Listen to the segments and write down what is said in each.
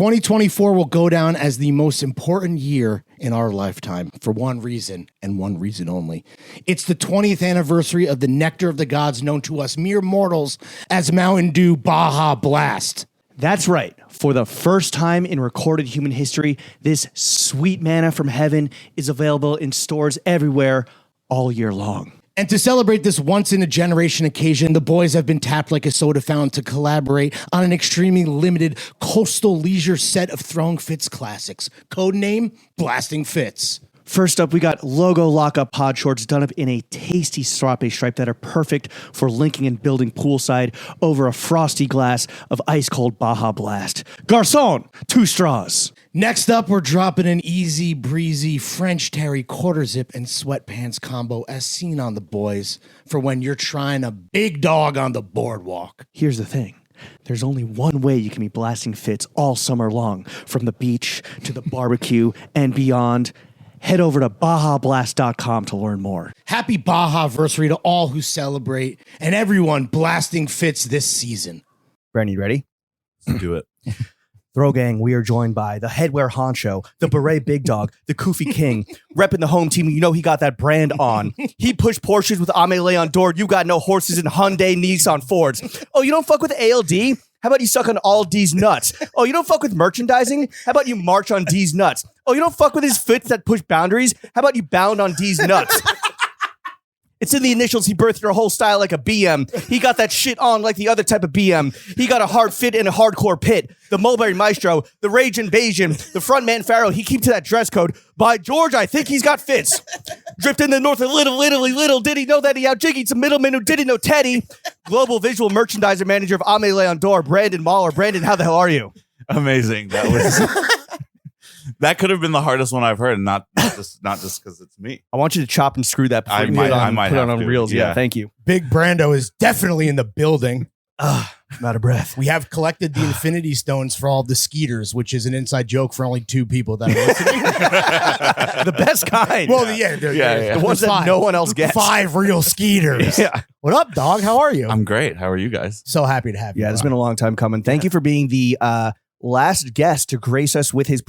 2024 will go down as the most important year in our lifetime for one reason and one reason only. It's the 20th anniversary of the Nectar of the Gods, known to us mere mortals as Mountain Dew Baja Blast. That's right. For the first time in recorded human history, this sweet manna from heaven is available in stores everywhere all year long. And to celebrate this once-in-a-generation occasion, the boys have been tapped like a soda fountain to collaborate on an extremely limited coastal leisure set of Throwing Fits classics. Codename, Blasting Fits. First up, we got logo lock-up pod shorts done up in a tasty frappe stripe that are perfect for linking and building poolside over a frosty glass of ice-cold Baja Blast. Garçon, 2 straws. Next up, we're dropping an easy breezy French terry quarter zip and sweatpants combo as seen on the boys for when you're trying a big dog on the boardwalk. Here's the thing. There's only one way you can be blasting fits all summer long, from the beach to the barbecue and beyond. Head over to BajaBlast.com to learn more. Happy Baja-versary to all who celebrate and everyone blasting fits this season. Brandon, you ready? Let's do it. Throw Gang, we are joined by the headwear honcho, the beret big dog, the Koofy King, repping the home team. You know he got that brand on. He pushed Porsches with Ame Leon Door. You got no horses in Hyundai, Nissan, Fords. Oh, you don't fuck with ALD? How about you suck on all D's nuts? Oh, you don't fuck with merchandising? How about you march on D's nuts? Oh, you don't fuck with his fits that push boundaries? How about you bound on D's nuts? It's in the initials. He birthed your whole style like a BM. He got that shit on like the other type of BM. He got a hard fit and a hardcore pit. The Mulberry Maestro, the Raging Bayesian, the frontman Pharaoh. He keeps to that dress code. By George, I think he's got fits. Drift in the north a little did he know that he outjiggied some middlemen who didn't know Teddy. Global visual merchandiser manager of Ame Leon Door, Brandon Mahler. Brandon, how the hell are you? Amazing. That was that could have been the hardest one I've heard, and not just because it's me. I want you to chop and screw that before I you might put it have on to. reels. Yeah, Yeah. thank you. Big Brando is definitely in the building. I'm out of breath. We have collected the Infinity Stones for all the Skeeters, which is an inside joke for only 2 people that are listening. The best kind. Well, Yeah, the yeah. ones that no one else gets. 5 real Skeeters. Yeah. What up, dog? How are you? I'm great. How are you guys? so happy to have you. Yeah, it's bro. been a long time coming. Thank you for being the last guest to grace us with his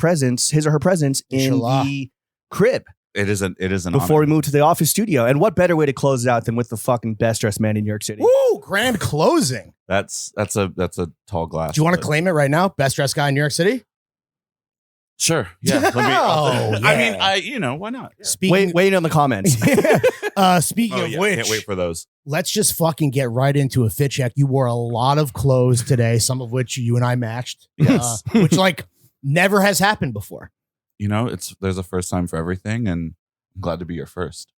or her presence in Inshallah. the crib It is an before honor. we move to the office studio. And what better way to close it out than with the fucking best dressed man in New York City? Woo, grand closing. That's a tall glass. Do you want to but- claim it right now? Best dressed guy in New York City? Sure. Yeah. Oh, I yeah. mean, why not? Yeah. Speaking, Waiting on the comments. speaking Oh, of yeah. which, Can't wait for those. let's just fucking get right into a fit check. You wore a lot of clothes today, some of which you and I matched. Yes. Which like never has happened before. There's a first time for everything, and I'm glad to be your first.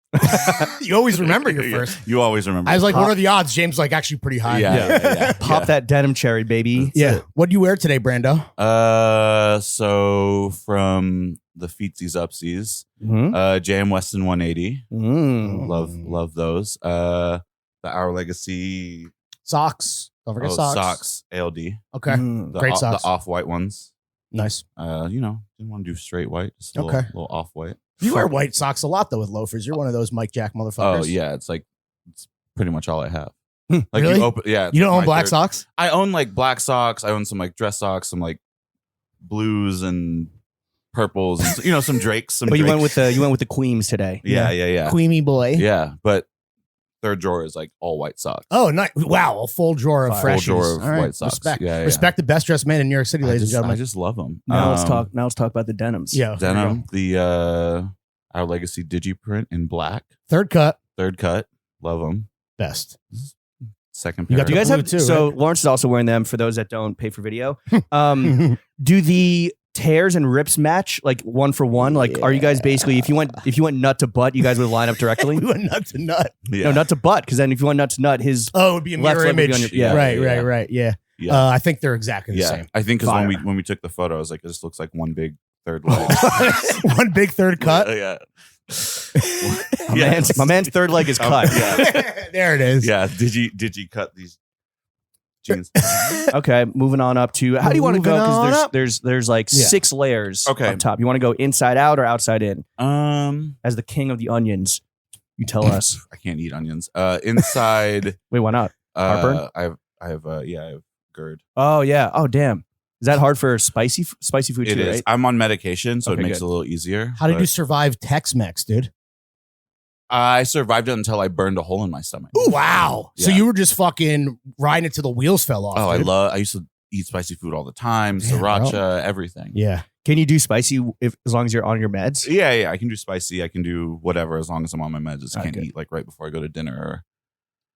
You always remember your first. You always remember. I was like, Pop- what are the odds? James like actually pretty high. Yeah. Pop that denim cherry, baby. Yeah. What do you wear today, Brando? So from the Feetsies Upsies, Mm-hmm. JM Weston 180. Mm. Love those. The Our Legacy Socks. Don't forget socks. ALD. Okay. Mm. Great socks. The off-white ones. Nice. Didn't want to do straight white. Just a little off-white. You wear white socks a lot though with loafers. You're one of those Mike Jack motherfuckers. Oh yeah, it's pretty much all I have. Hmm, Like really? you don't own black socks? I own like black socks. I own some like dress socks, some like blues and purples, and some Drakes. But you went with the Queens today. Yeah. Queemy boy. Yeah, but third drawer is like all white socks. Oh, nice. Wow. A full drawer of Full freshies. drawer of All right. white socks. Respect. Yeah. Respect the best dressed man in New York City, ladies and I gentlemen. just love them. Now let's talk about the denims. Yeah. there we go. Denim, the Our Legacy Digiprint in black, Third cut. third cut, love them. Best. Second You pair. got Do you guys Blue have too, so right? Lawrence is also wearing them for those that don't pay for video. Do the tears and rips match like one for one? Like are you guys basically if you went nut to butt, you guys would line up directly? We went nut to nut. Yeah. No, nut to butt, because then if you went nut to nut, his Oh, it would be a Left mirror leg would be image. on your- yeah. Right. Yeah. Yeah. I think they're exactly the Yeah, same. I think because Fire. when we took the photo, I was like, this looks like one big third leg. One big third cut. Yeah. my man's third leg is cut. Yeah. There it is. Yeah. Did you cut these jeans? Okay, moving on up to how do you want to go? Moving on Because up. there's like Yeah. 6 layers Okay. up top. You want to go inside out or outside in? I As the king of the onions, you tell us. can't eat onions. Inside, Wait, why not? Heartburn? I have GERD. Oh yeah. Oh damn. Is that hard for spicy food It too? is. Right? I'm on medication, so Okay, it makes good. it a little easier. How did but you survive Tex-Mex, dude? I survived it until I burned a hole in my stomach. Ooh, wow. So Yeah. you were just fucking riding it till the wheels fell off. Oh, dude. I used to eat spicy food all the time. Damn, Sriracha, everything. Yeah. Can you do spicy as long as you're on your meds? Yeah. I can do spicy. I can do whatever as long as I'm on my meds. Just can't Okay. eat like right before I go to dinner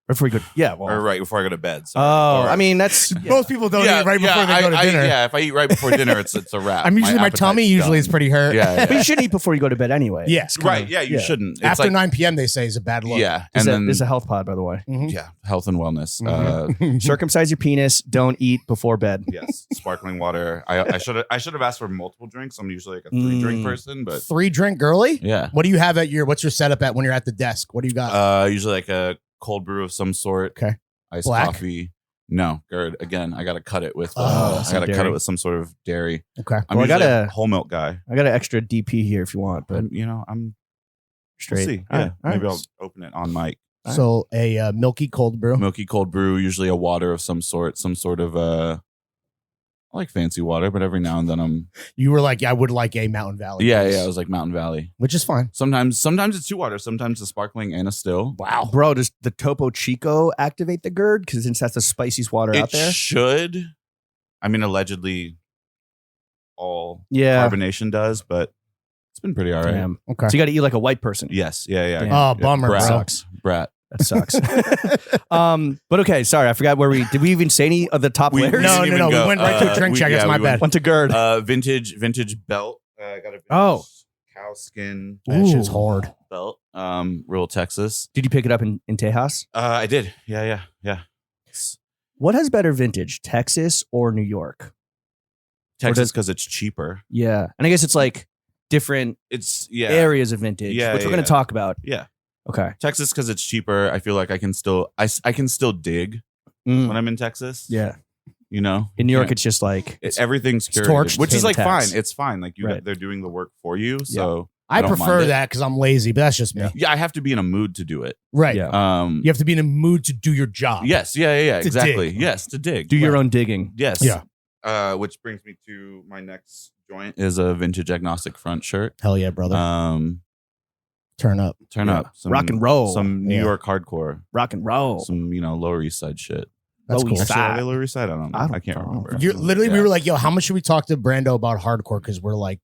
Before you go, yeah. Well, or right before I go to bed. oh, Or- I mean that's Most people don't eat right before they go to dinner. Yeah, if I eat right before dinner, it's a wrap. I'm usually my tummy appetite's usually is done. pretty hurt. Yeah, But you shouldn't eat before you go to bed anyway. Yes. right. Yeah, you yeah. shouldn't. It's After like, 9 p.m. they say is a bad look. yeah, This and then is a health pod, by the way. Mhm. yeah, health and wellness. Mhm. Circumcise your penis. Don't eat before bed. Yes, sparkling water. I should have asked for multiple drinks. I'm usually like a 3-drink person, but 3-drink girly? yeah, What do you have what's your setup at when you're at the desk? What do you got? usually like a cold brew of some sort. Okay. Iced Black? coffee. No, GERD. Again, I got to cut it with. Oh, I some got to cut dairy. it with some sort of dairy. Okay. I'm Well, I usually gotta- a whole milk guy. I got an extra DP here if you want, but I'm straight. We'll see. All Yeah, right, all maybe right. I'll open it on mic. So a milky cold brew. Milky cold brew, usually a water of some sort of I like fancy water, but every now and then You were like, I would like a Mountain Valley. yeah, please. I was like Mountain Valley. Which is fine. Sometimes it's 2 waters, sometimes a sparkling and a still. Wow. Bro, does the Topo Chico activate the GERD? Because since that's the spiciest water out It there. should. I mean, allegedly, all Yeah. carbonation does, but it's been pretty all right. Damn. Okay. So you got to eat like a white person. Yes, yeah. Damn. Oh, bummer, Brat. bro. Sucks. Brat. That sucks. But okay, sorry, I forgot where did we even say any of the top We- layers? No, didn't no, even we go. went right to a drink check. It's my we went- bad. Went to GERD. Vintage belt. I got a vintage Oh. cow skin That shit's Ooh. hard. belt. Rural Texas. Did you pick it up in Tejas? I did. Yeah. What has better vintage, Texas or New York? Texas because it's cheaper. Yeah, and I guess it's like different It's yeah. areas of vintage, Yeah, which we're yeah, going to yeah. talk about. Yeah. Okay. Texas because it's cheaper. I feel like I can still dig Mm. when I'm in Texas. Yeah. You know, In New York, You it's just like know, everything's it's curated, torched. which is Paying like the tax. fine. It's fine. Like Right. they're doing the work for you. So I don't prefer mind it. that because I'm lazy, but that's just me. Yeah. I have to be in a mood to do it. Right. Yeah. You have to be in a mood to do your job. Yes. Yeah. To Exactly. dig. Yes. To dig. do your own digging. Yes. Yeah. Which brings me to my next joint is a vintage agnostic front shirt. Hell yeah, brother. Turn up. Turn Yeah. up some Rock and roll. some New Yeah. York hardcore, Rock and roll. some Lower East Side shit. That's Low cool. East Actually, are Side. they Lower East Side? I don't know. I don't I can't know. remember. You're, literally, we Yeah. were like, yo, how much should we talk to Brando about hardcore? Because we're like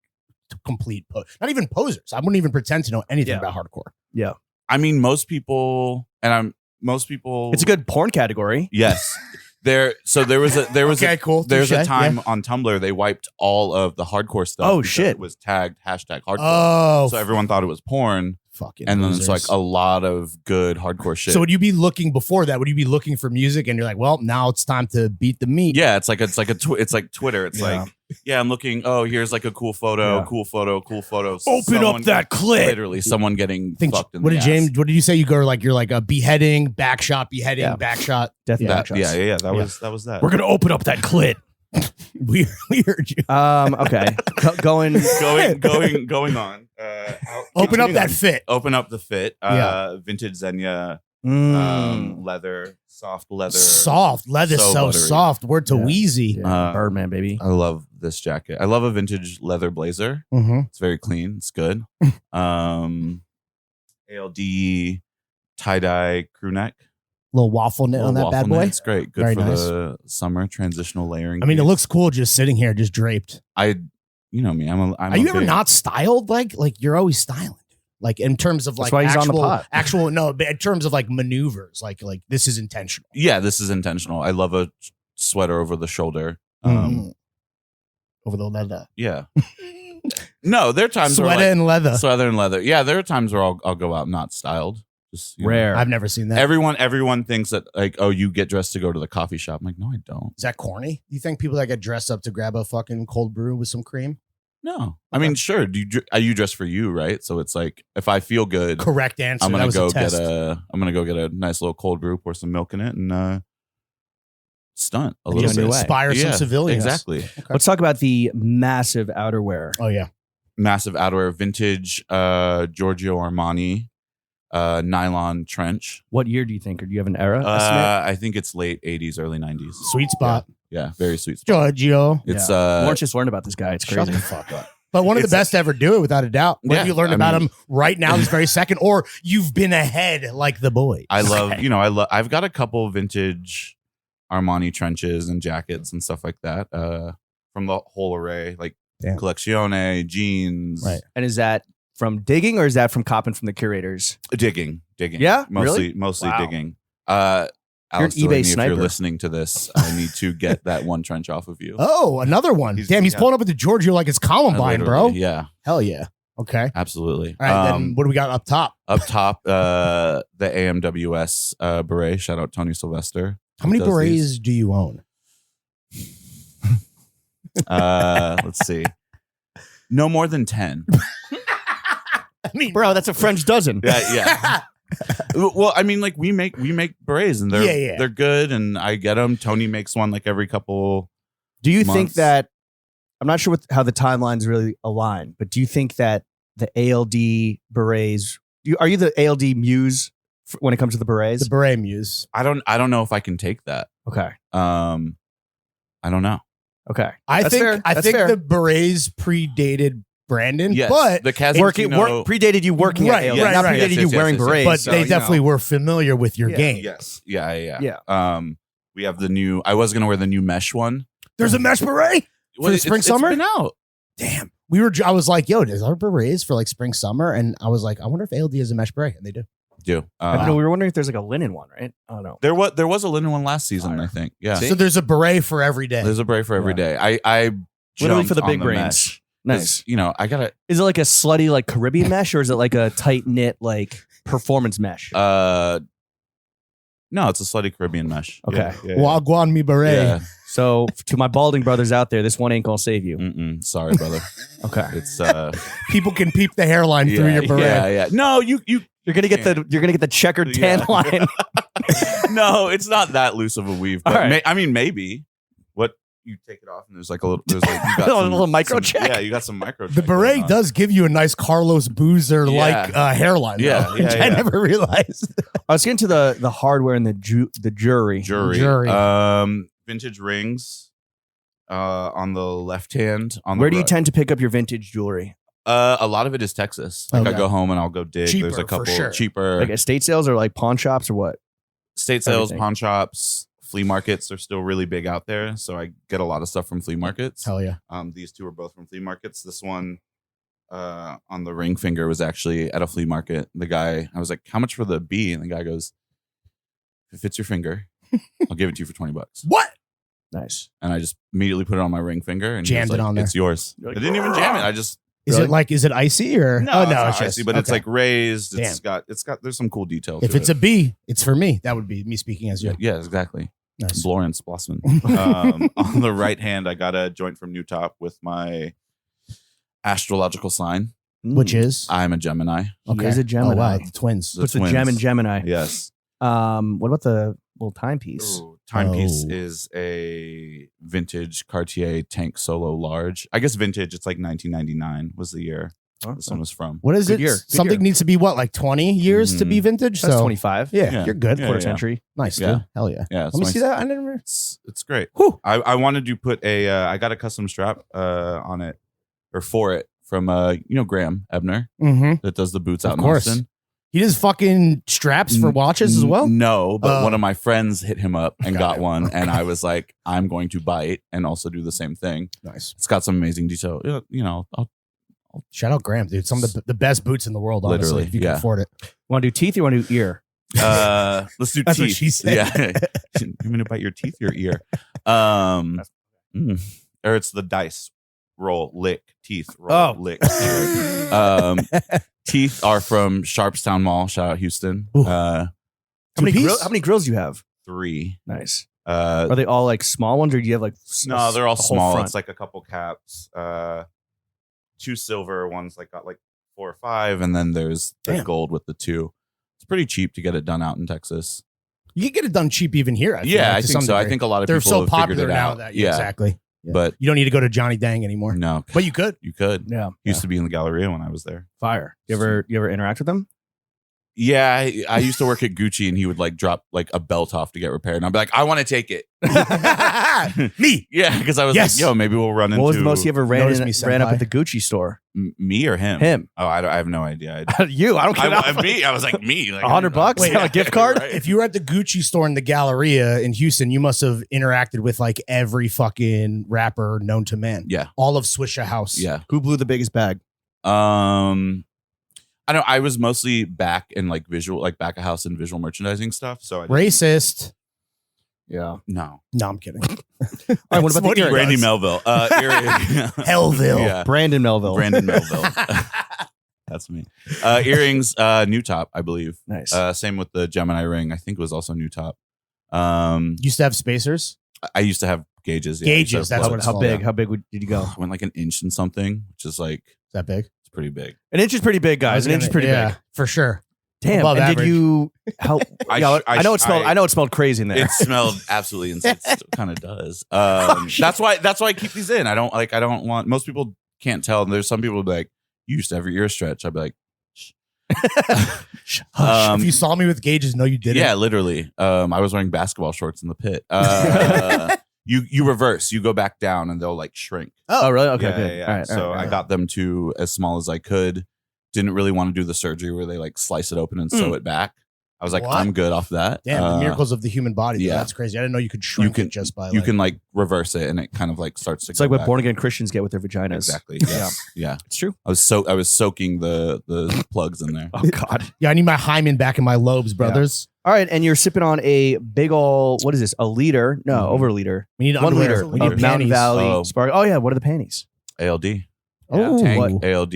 complete, not even posers. I wouldn't even pretend to know anything Yeah. about hardcore. Yeah. I mean, most people. It's a good porn category. Yes. There was Okay, cool. there's a Touche. time Yeah. on Tumblr they wiped all of the hardcore stuff. Oh, because shit. It was tagged #hardcore. Oh, So everyone thought it was porn, fucking. and then it's losers. like a lot of good hardcore shit. So would you be looking before that? Would you be looking for music and you're like, well, now it's time to beat the meat? yeah, it's like Twitter. It's Yeah. like I'm looking. Oh, here's like a cool photo. Yeah. Cool photo. Open Someone- up that clit. Literally, someone getting Think, fucked in what the did ass. James? What did you say? You go like you're like a beheading, back shot, beheading, Yeah. back shot. Death Yeah. back That, shots. yeah. That was that. We're gonna open up that clit. we heard you. Okay. Going. going on. Open up continuing that on. fit. Open up the fit. Yeah. Vintage Xenia. Mm. Leather, soft leather. Soft leather, So so buttery. soft. Word to Yeah. Wheezy. Yeah, Birdman, baby. I love this jacket. I love a vintage leather blazer. Mm-hmm. It's very clean. It's good. ALD tie-dye crew neck. Little waffle knit on that Little bad waffle knit. boy. It's great. Good Very for nice. the summer transitional layering. I mean, it piece. looks cool just sitting here, just draped. You know me. I'm Are you ever not styled? Like you're always styling. Like in terms of That's like why he's on the pot. actual no, but in terms of like maneuvers, like this is intentional. Yeah, this is intentional. I love a sweater over the shoulder. Mhm. Over the leather, Yeah. No, there are times sweater where like, and leather. sweater and leather. Yeah, there are times where I'll go out not styled. Just you know. Rare. I've never seen that. Everyone thinks that like, oh, you get dressed to go to the coffee shop. I'm like, no, I don't. Is that corny? Do you think people that get dressed up to grab a fucking cold brew with some cream? No, I mean, sure. Are you dressed for you, right? So it's like if I feel good, Correct answer. I'm That gonna was go a test. I'm gonna go get a nice little cold brew, pour some milk in it, and stunt a Get little on your bit. way. Inspire some Yeah, civilians. Exactly. Let's talk about the massive outerwear. Oh yeah. Massive outerwear, vintage Giorgio Armani nylon trench. What year do you think, or do you have an era estimate? I think it's late 80s, early 90s. Sweet spot. Yeah, very sweet spot. Giorgio. It's Lawrence just learned about this guy. It's Shut crazy. the fuck up. But one of the It's- best to ever do it, without a doubt. Whether Yeah, you learned I about mean- him right now, this very second, or you've been ahead like the boys. I love, I've got a couple vintage Armani trenches and jackets and stuff like that. From the whole array, like Damn. Collezione, jeans, Right. And is that from digging or is that from copping from the curators? digging. Yeah? mostly Wow. digging. You're an Alex eBay Delaney, if sniper. you're listening to this, I need to get that one trench off of you. Oh, another one. He's- Damn, he's yeah. pulling up with the Giorgio like it's Columbine, bro. Literally, Yeah, Hell yeah. Okay. absolutely. All right, then what do we got up top? Up top, the AMWS beret. Shout out Tony Sylvester. How many Does berets these. do you own? Let's see. No more than 10. I mean, Bro, that's a French dozen. Yeah. Well, I mean, like we make berets and Yeah. they're good, and I get them. Tony makes one like every couple. Do you think months. that, I'm not sure how the timelines really align, but do you think that the ALD berets, are you the ALD muse when it comes to the berets? the beret muse. I don't know if I can take that. Okay. I don't know. Okay. I That's think fair. I That's think fair. the berets predated Brandon, Yes, but the Work predated you working Right, at ALD, right, not right. predated Yes, you yes, wearing yes, yes. berets. but so, they you know. definitely were familiar with your Yeah. game. Yes. Yeah. Yeah. We have the new. I was gonna wear the new mesh one. There's a mesh beret for the spring summer. It's been out. Damn, I was like, yo, there's our berets for like spring summer, and I was like, I wonder if ALD has a mesh beret, and they do. Do I don't know, we were wondering if there's like a linen one, right? I don't know. there was a linen one last season, Fire. I think. Yeah. So there's a beret for every day. There's a beret for every day. I Literally for jumped the big on brains. mesh. Nice. I gotta. Is it like a slutty like Caribbean mesh or is it like a tight knit like performance mesh? No, it's a slutty Caribbean mesh. Okay. Yeah. Wagwan mi beret. Yeah. So to my balding brothers out there, this one ain't gonna save you. Mm-mm. Sorry, brother. Okay. It's People can peep the hairline through your beret. Yeah. No, you. You're gonna get the checkered tan Yeah. line. No, it's not that loose of a weave. But All right. maybe. What you take it off and there's like a little. There's like you got A little micro check. Yeah, you got some micro. The check going beret on. does give you a nice Carlos Boozer like hairline, though, Yeah, which yeah, I yeah. never realized. I was getting to the hardware and the jewelry. Jury. Vintage rings. On the left hand. Where do you tend to pick up your vintage jewelry? A lot of it is Texas. Like I Okay. go home and I'll go dig. Cheaper, There's a for couple sure. cheaper Like estate sales or like pawn shops or what? state sales, everything. pawn shops, flea markets are still really big out there. So I get a lot of stuff from flea markets. Hell yeah. These two are both from flea markets. This one on the ring finger was actually at a flea market. The guy, I was like, how much for the B? And the guy goes, if it fits your finger, I'll give it to you for $20. What? Nice. And I just immediately put it on my ring finger and he Jammed was it like, on there. it's yours. You're I like, didn't even jam it. I just Is it icy or no, it's no, not it's just icy, but it's okay. like raised. Damn. It's got there's some cool details. If to it's it. a B, it's for me. That would be me speaking as you. yeah, exactly. Nice. Florence Blossman. On the right hand, I got a joint from New Top with my astrological sign. Which is I'm a Gemini. He is a Gemini. Oh, wow, the twins. The Puts a twins. gem in Gemini. Yes. What about the little timepiece? Timepiece Oh. is a vintage Cartier Tank Solo Large. I guess vintage. It's like 1999 was the year this one was from. What is Good it? year. Good Something year. needs to be what, like 20 years to be vintage? That's so 25. Yeah, Yeah. you're good. Yeah, Quarter yeah. century. Nice, Yeah. dude. Hell yeah. Yeah. Let me see that. I never. It's great. Whew. I wanted to put I got a custom strap on it or for it from Graham Ebner Mm-hmm. that does the boots Of out in course. Austin. He does fucking straps for watches as well. No, but Oh. one of my friends hit him up and Got got it. one, and I was like, I'm going to bite and also do the same thing. Nice. It's got some amazing detail. I'll Shout out Graham, dude. Some of the best boots in the world, honestly, Literally, if you can yeah. afford it. Want to do teeth or want to do ear? let's do That's teeth. what she said. Yeah, you're gonna bite your teeth, your ear. Or it's the dice roll, lick, teeth, roll, Oh. lick. Teeth are from Sharpstown Mall. Shout out Houston. Ooh. How many grills do you have? 3. Nice. Uh, Are they all like small ones or do you have like no, they're all a whole small. front? It's like a couple caps. 2 silver ones, like got like 4 or 5, and then there's the Damn. gold with the 2. It's pretty cheap to get it done out in Texas. You can get it done cheap even here. I feel like, I to think some so. I degree. think a lot of they're people so have figured popular it now out. that yeah, exactly. Yeah. But You don't need to go to Johnny Dang anymore. no, But you could. you could. Yeah. Used to be in the Galleria when I was there. Fire. You ever interact with them? Yeah, I used to work at Gucci, and he would like drop like a belt off to get repaired, and I'd be like, I want to take it. Me. Yeah, because I was Yes. like, yo, maybe we'll run into. What was the most you ever ran Notice ran me, up senpai. at the Gucci store? Me or him? Him. Oh, I have no idea. You. I don't care. Me. I was like me. Like, $100 Wait, on a gift card. Right. If you were at the Gucci store in the Galleria in Houston, you must have interacted with like every fucking rapper known to man. Yeah, All of Swisha House. yeah. Who blew the biggest bag? I know I was mostly back in like visual, like back of house and visual merchandising stuff. So I Racist. Yeah. no. No, I'm kidding. All right. What about what the he earrings? Brandy Melville. Hellville. Yeah. Brandon Melville. Brandon Melville. That's me. Earrings, new top, I believe. Nice. Same with the Gemini ring. I think it was also new top. Used to have spacers. I used to have gauges. Gauges, I used to have that's plugs. what it's How called, big? yeah. How big did you go? I went like an inch and something, which is like Is that big? it's pretty big. An inch is pretty big, guys. An inch is pretty big. for sure. Damn. Above And did average. you? How? I yeah, sh- I know it smelled. I know it smelled crazy in there. It smelled absolutely insane. It kind of does. That's why I keep these in. I don't want. Most people can't tell. And there's some people who be like, you used to have your ear stretch. I'd be like, If you saw me with gauges, no, you didn't. yeah, literally. I was wearing basketball shorts in the pit. You reverse. You go back down, and they'll like shrink. Oh, really? Okay. Yeah, good. yeah. All right. So all right. I got them to as small as I could. Didn't really want to do the surgery where they like slice it open and sew it back. I was like, What? I'm good off that. Damn, the miracles of the human body. Yeah, yeah. that's crazy. I didn't know you could shrink can- it just by. You can like reverse it, and it kind of like starts to. It's go like what back. born again Christians get with their vaginas. Exactly. Yes. Yeah. It's true. I was soaking the plugs in there. Oh God. Yeah, I need my hymen back in my lobes, brothers. All right, and you're sipping on a big ol' what is this? A liter? No, Mhm. over a liter. We need 1 underwear. liter We of need Mountain panties. Valley Oh. Spark. Oh yeah, what are the panties? ALD. Oh, Tank what, ALD.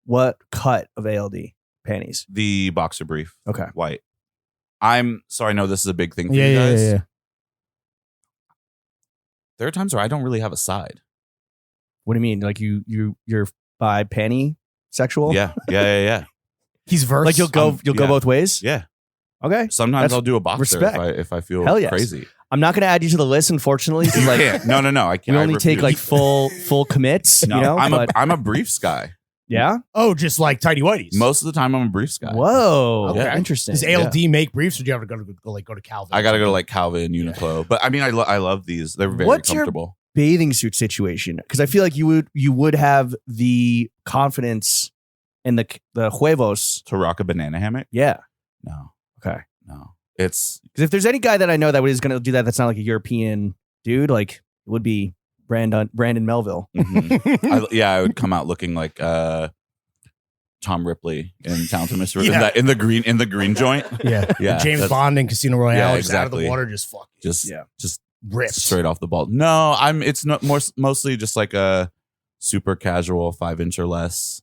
what cut of ALD panties? The boxer brief. Okay. White. I'm sorry. I know this is a big thing for Yeah, you yeah, guys. yeah, yeah. There are times where I don't really have a side. What do you mean? Like you're bi panty sexual? Yeah. He's versed. Like you'll go yeah. both ways? Yeah. Okay. Sometimes That's I'll do a boxer respect. if I feel Hell yes. crazy. I'm not gonna add you to the list, unfortunately. 'Cause, You like can't. No. I can't. we I only take like refuse. full commits, No, you know? But- I'm a briefs guy. yeah? Oh, just like tidy whities. Most of the time, I'm a briefs guy. Whoa. Okay. Interesting. Does ALD make briefs, or do you have to go to Calvin? I gotta go to like Calvin, Uniqlo, but I mean, I love these. They're very What's your- comfortable. Bathing suit situation? Because I feel like you would have the confidence and the huevos. To rock a banana hammock? Yeah. No, Okay. no. It's Because if there's any guy that I know that is going to do that, that's not like a European dude. Like it would be Brandon Melville. mhm. I would come out looking like Tom Ripley in Talented Mr. Yeah. in the green joint. Yeah, Yeah, James that's- Bond in Casino Royale, Yeah, just out of the exactly. water, just fucking Just ripped. straight off the ball. No, it's not mostly just like a super casual 5-inch or less.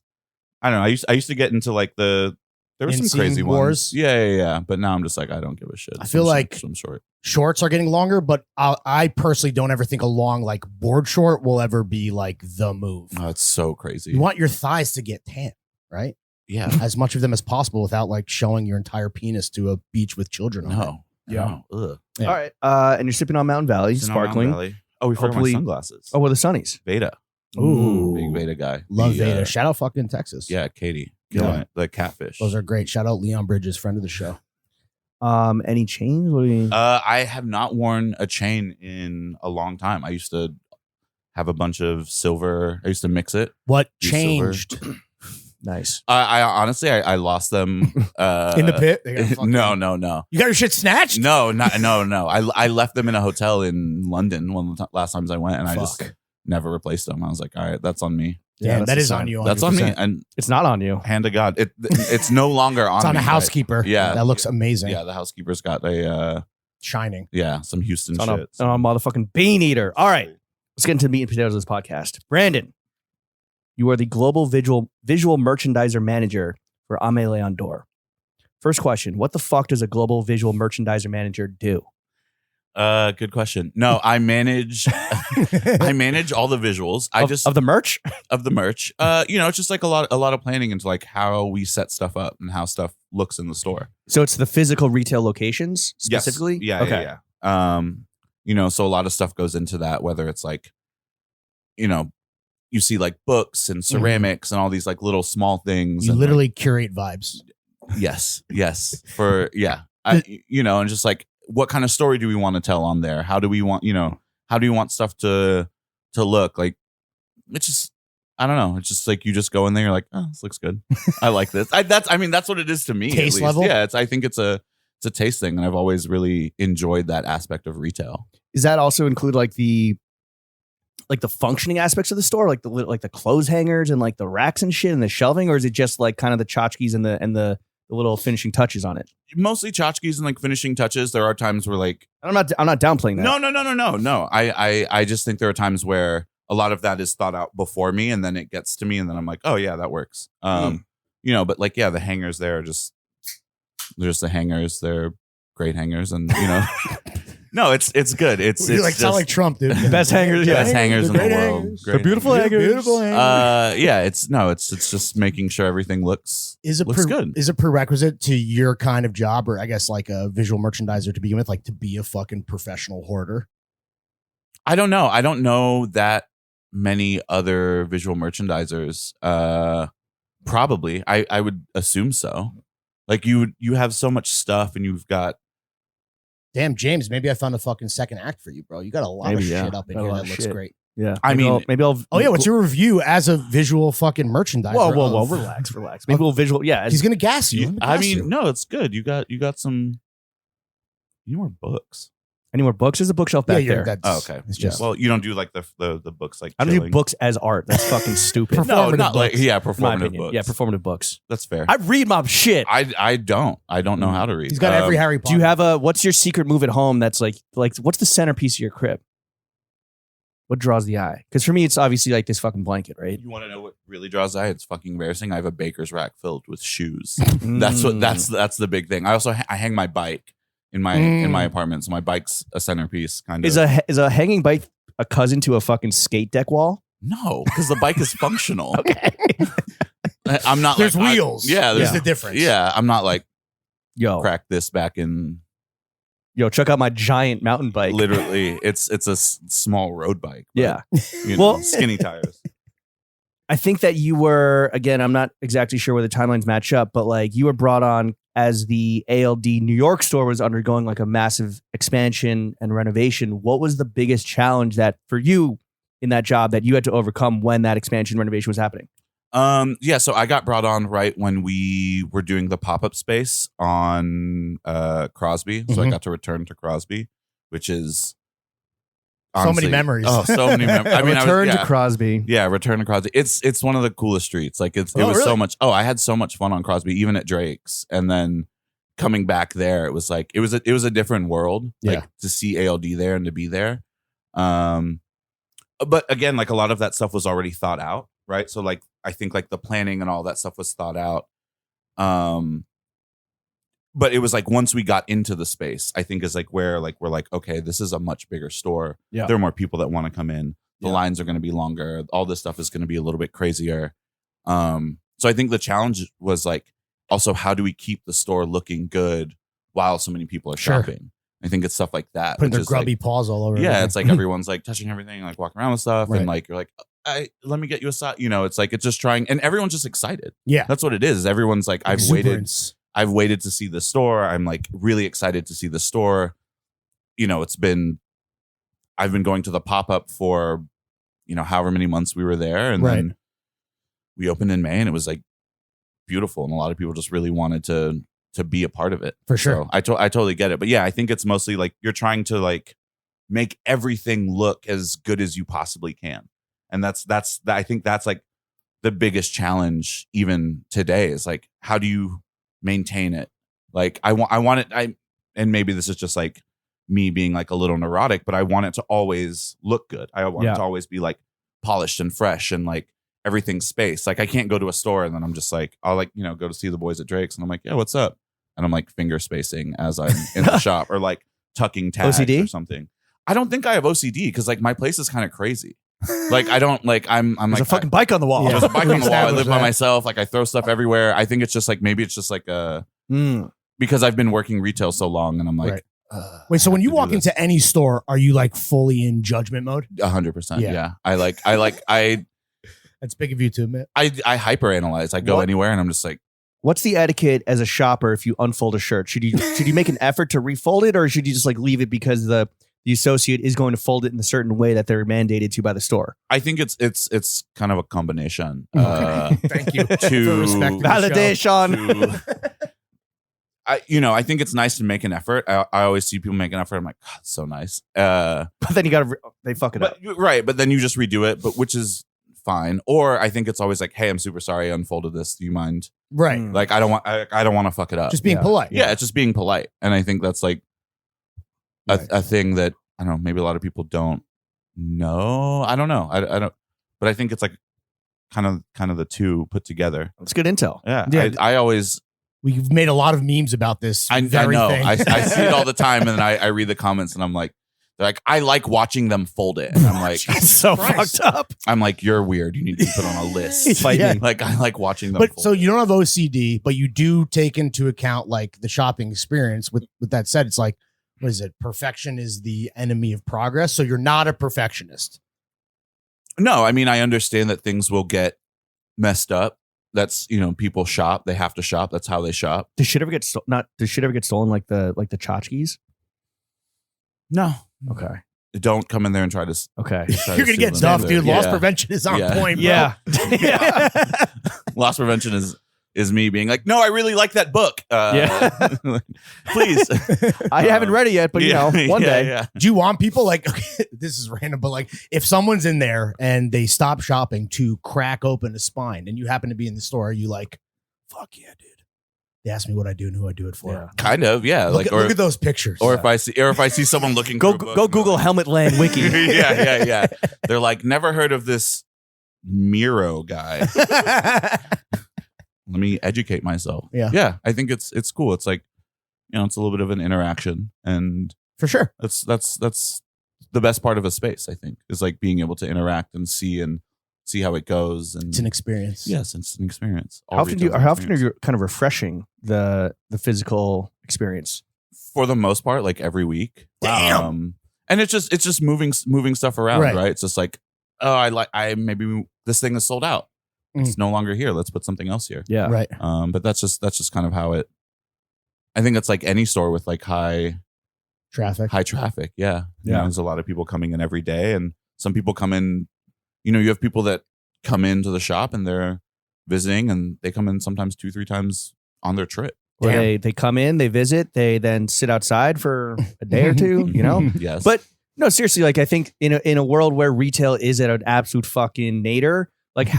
I don't know. I used to get into like there were some Inseam crazy wars? ones. Yeah. But now I'm just like, I don't give a shit. I feel like- swim short. Shorts are getting longer, but I personally don't ever think a long like board short will ever be like the move. Oh, it's so crazy. You want your thighs to get tan, right? Yeah. As much of them as possible without like showing your entire penis to a beach with children on it. No. Yeah. No. Ugh. Yeah. All right. And you're sipping on Mountain Valley, Sitting on Mountain sparkling. Valley. Oh, we forgot my Hopefully- sunglasses. Oh, well, the sunnies. Veda. Ooh. Big Veda guy. Love The, Veda. Shout out fucking Texas. Yeah, Katie. Yeah. Killing it. The catfish. Those are great. Shout out Leon Bridges, friend of the show. Any chains? What do you? I have not worn a chain in a long time. I used to have a bunch of silver. I used to mix it. What Use silver. changed Nice. I honestly, I lost them in the pit? They got fucking- No. You got your shit snatched? No. I left them in a hotel in London one of the last times I went, and I just Fuck. never replaced them. I was like, all right, that's on me. Damn, that's that the is sign. on you. That's on me. 100%. And It's not on you. hand to God, it's no longer on. It's on me, a housekeeper. Yeah. That looks amazing. Yeah, the housekeeper's got a Shining. some Houston It's on shit. a motherfucking bean eater. All right. Let's get into the meat and potatoes of this podcast. Brandon, you are the global visual merchandiser manager for Ame Leon d'Or. First question: what the fuck does a global visual merchandiser manager do? Good question. No, I manage I manage all the visuals. Of the merch? Of the merch. It's just like a lot of planning into like how we set stuff up and how stuff looks in the store. So it's the physical retail locations Yes. specifically? Yeah. Okay. Yeah. So a lot of stuff goes into that, whether it's like, you see like books and ceramics and all these like little small things. You and literally curate vibes. Yes. And just like, what kind of story do we want to tell on there? How do we want, how do you want stuff to look like? It's just, I don't know. It's just like, you just go in there, you're like, oh, this looks good. I like this. That's what it is to me. Taste at least. level? Yeah. I think it's a taste thing. And I've always really enjoyed that aspect of retail. Does that also include like the functioning aspects of the store, like the clothes hangers and like the racks and shit and the shelving, or is it just like kind of the tchotchkes and the little finishing touches on it? Mostly tchotchkes and like finishing touches. There are times where like, I'm not downplaying that. no. I just think there are times where a lot of that is thought out before me, and then it gets to me, and then I'm like, oh yeah, that works. But like, yeah, the hangers there are just the hangers. They're great hangers, and no, it's good. It's sound just, like Trump, dude. Best hangers, best hangers in the great world. hangers. Great They're beautiful hangers. Beautiful hangers. Yeah, it's just making sure everything looks good. Is it prerequisite to your kind of job, or I guess like a visual merchandiser to begin with, like to be a fucking professional hoarder? I don't know. I don't know that many other visual merchandisers. Probably. I would assume so. Like you have so much stuff, and you've got. Damn, James, maybe I found a fucking second act for you, bro. You got a lot of shit up in here that looks great. Yeah. Maybe I'll. Oh yeah, what's your review as a visual fucking merchandiser? Whoa, relax. Maybe we'll visual. Yeah, He's gonna gas you. No, it's good. You got some. You more books. Any more books? There's a bookshelf back there. Okay. It's just Well, you don't do like the books like. I don't do chilling? books as art. That's fucking stupid. No, not like books, in my performative opinion. books. Yeah, performative books. That's fair. I read my shit. I don't know how to read. He's got every Harry Potter. Do you have what's your secret move at home that's like what's the centerpiece of your crib? What draws the eye? Because for me, it's obviously like this fucking blanket, right? You want to know what really draws the eye? It's fucking embarrassing. I have a baker's rack filled with shoes. That's the big thing. I also I hang my bike in my apartment, so my bike's a centerpiece. Kind of. Is a hanging bike a cousin to a fucking skate deck wall? No, because the bike is functional. Okay. I'm not. There's like, wheels. There's the difference. Yeah, I'm not like Crack this back in. Check out my giant mountain bike. Literally, it's a small road bike. But, Yeah. Well, skinny tires. I think that you were, again, I'm not exactly sure where the timelines match up, but like you were brought on as the ALD New York store was undergoing like a massive expansion and renovation. What was the biggest challenge that for you in that job that you had to overcome when that expansion renovation was happening? So I got brought on right when we were doing the pop-up space on Crosby. So I got to return to Crosby, which is honestly, so many memories. Oh, so many memories. I mean, return to Crosby. Yeah, return to Crosby. It's one of the coolest streets. Like it was really? so much. Oh, I had so much fun on Crosby, even at Drake's, and then coming back there, it was like it was a different world. Like to see ALD there and to be there. But again, like a lot of that stuff was already thought out, right? So like I think like the planning and all that stuff was thought out. But it was like once we got into the space, I think is like where like we're like, okay, this is a much bigger store. Yeah. There are more people that want to come in. The lines are going to be longer. All this stuff is going to be a little bit crazier. So I think the challenge was like also how do we keep the store looking good while so many people are shopping? I think it's stuff like that. Putting their grubby paws all over. Yeah, it's like everyone's like touching everything, like walking around with stuff, and like you're like, let me get you a side. It's like it's just trying, and everyone's just excited. Yeah, that's what it is. Everyone's like, I've waited to see the store. I'm like really excited to see the store. I've been going to the pop-up for, however many months we were there. And then we opened in May and it was like beautiful. And a lot of people just really wanted to be a part of it. For sure. So I totally get it. But yeah, I think it's mostly like you're trying to like make everything look as good as you possibly can. And I think that's like the biggest challenge even today is like, how do you maintain it? Like I want it. And maybe this is just like me being like a little neurotic, but I want it to always look good. I want it to always be like polished and fresh and like everything's spaced. Like I can't go to a store and then I'm just like, I'll like, go to see the boys at Drake's and I'm like, yeah, what's up? And I'm like finger spacing as I'm in the shop or like tucking tags OCD? or something. I don't think I have OCD because like my place is kind of crazy. Like I don't like I'm There's like a fucking bike on the wall. There's a bike on the wall. I live by that. myself. Like I throw stuff everywhere. I think it's just like maybe it's just like because I've been working retail so long and I'm like wait, so when you walk into any store, are you like fully in judgment mode? 100%. Yeah. Yeah. I That's big of you to admit. I hyper analyze. I go anywhere and I'm just like, what's the etiquette as a shopper if you unfold a shirt? Should you make an effort to refold it, or should you just like leave it because the associate is going to fold it in a certain way that they're mandated to by the store? I think it's kind of a combination. Thank you for respecting the show. Validation. I think it's nice to make an effort. I always see people make an effort. I'm like, God, it's so nice. But then you got to they fuck it up. Right, but then you just redo it, which is fine. Or I think it's always like, hey, I'm super sorry I unfolded this. Do you mind? Right. Like I don't want to fuck it up. Just being polite. Yeah, it's just being polite. And I think that's like a thing that I don't know, maybe a lot of people don't know. I don't know. I don't, but I think it's like kind of the two put together. That's good intel. Yeah. I always We've made a lot of memes about this. I know. I see it all the time, and then I read the comments, and I'm like, they're like, I like watching them fold it. And I'm like, it's so fucked up. I'm like, you're weird. You need to be put on a list. Yeah. Like, I like watching them. But fold so it. you don't have OCD, but you do take into account like the shopping experience. With that said, it's like, what is it? Perfection is the enemy of progress. So you're not a perfectionist. No, I mean, I understand that things will get messed up. That's, people shop. They have to shop. That's how they shop. Does shit ever get stolen like the tchotchkes? No. Okay. Don't come in there and try to. Okay. You're gonna get tough, dude. Yeah. Loss prevention is on point. Bro. Yeah. Loss prevention is me being like, no, I really like that book. Please. I haven't read it yet, but one day. Yeah. Do you want people like, okay, this is random, but like if someone's in there and they stop shopping to crack open a spine and you happen to be in the store, are you like, fuck yeah, dude. They ask me what I do and who I do it for. Yeah. Kind of, yeah. Look at those pictures. Or if I see someone looking Go for a book, go Google Helmet Lang Wiki. yeah. They're like, never heard of this Miro guy. Let me educate myself. Yeah. I think it's cool. It's like, it's a little bit of an interaction, and for sure. That's the best part of a space. I think is like being able to interact and see how it goes. And it's an experience. Yes, it's an experience. How often are you kind of refreshing the physical experience? For the most part, like every week. Damn. And it's just moving stuff around, Right. right? It's just like, maybe this thing is sold out. It's no longer here. Let's put something else here. Yeah. Right. But that's just kind of how it. I think it's like any store with like high traffic. Yeah. There's a lot of people coming in every day, and some people come in. You have people that come into the shop and they're visiting, and they come in sometimes 2-3 times on their trip. Where they come in, they visit, they then sit outside for a day or two. Yes. But no, seriously, like I think in a world where retail is at an absolute fucking nadir, like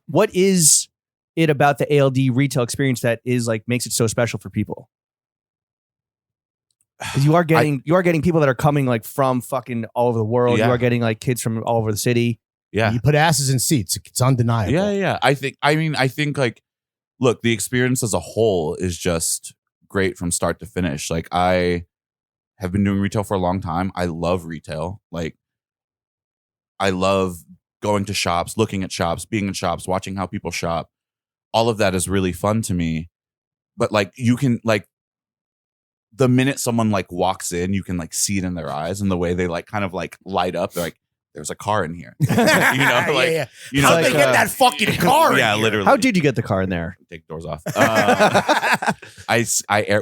what is it about the ALD retail experience that is like makes it so special for people? Because you are getting people that are coming like from fucking all over the world. Yeah. You are getting like kids from all over the city. Yeah. You put asses in seats. It's undeniable. Yeah. I think like, look, the experience as a whole is just great from start to finish. Like I have been doing retail for a long time. I love retail. Like I love going to shops, looking at shops, being in shops, watching how people shop. All of that is really fun to me. But like you can like the minute someone like walks in, you can like see it in their eyes and the way they like kind of like light up. They're like, there's a car in here. How'd they get that fucking car in Yeah, here? literally. How did you get the car in there? Take doors off.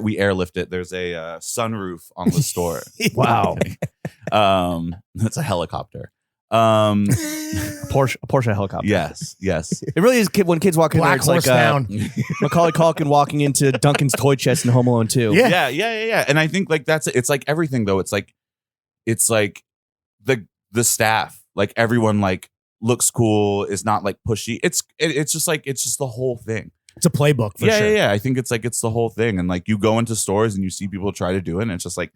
We airlift it. There's a sunroof on the store. Wow. That's a helicopter. Porsche helicopter. Yes. It really is when kids walk in there, Black it's horse like down. Macaulay Culkin walking into Duncan's toy chest in Home Alone 2. Yeah. And I think like it's like everything though. It's like the staff, like everyone like looks cool, is not like pushy. It's just the whole thing. It's a playbook for sure. Yeah. I think it's the whole thing. And like you go into stores and you see people try to do it, and it's just like,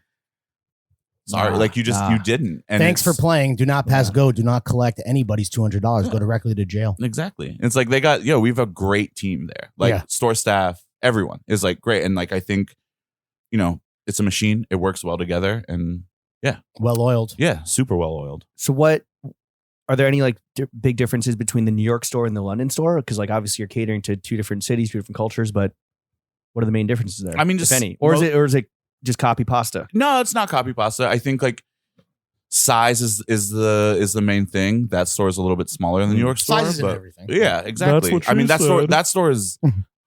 sorry, like you didn't. And thanks for playing. Do not pass go. Do not collect anybody's $200. Go directly to jail. Exactly. It's like we have a great team there. Like store staff, everyone is like great. And like I think, it's a machine. It works well together, and well oiled. Yeah, super well oiled. So what are there any like big differences between the New York store and the London store? Because like obviously you're catering to 2 different cities, 2 different cultures, but what are the main differences there? I mean, if just any, or is it just copy pasta? No, it's not copy pasta. I think like size is the main thing. That store is a little bit smaller than the New York store. Sizes and but everything. Yeah, exactly. That's what I mean, you said. that store is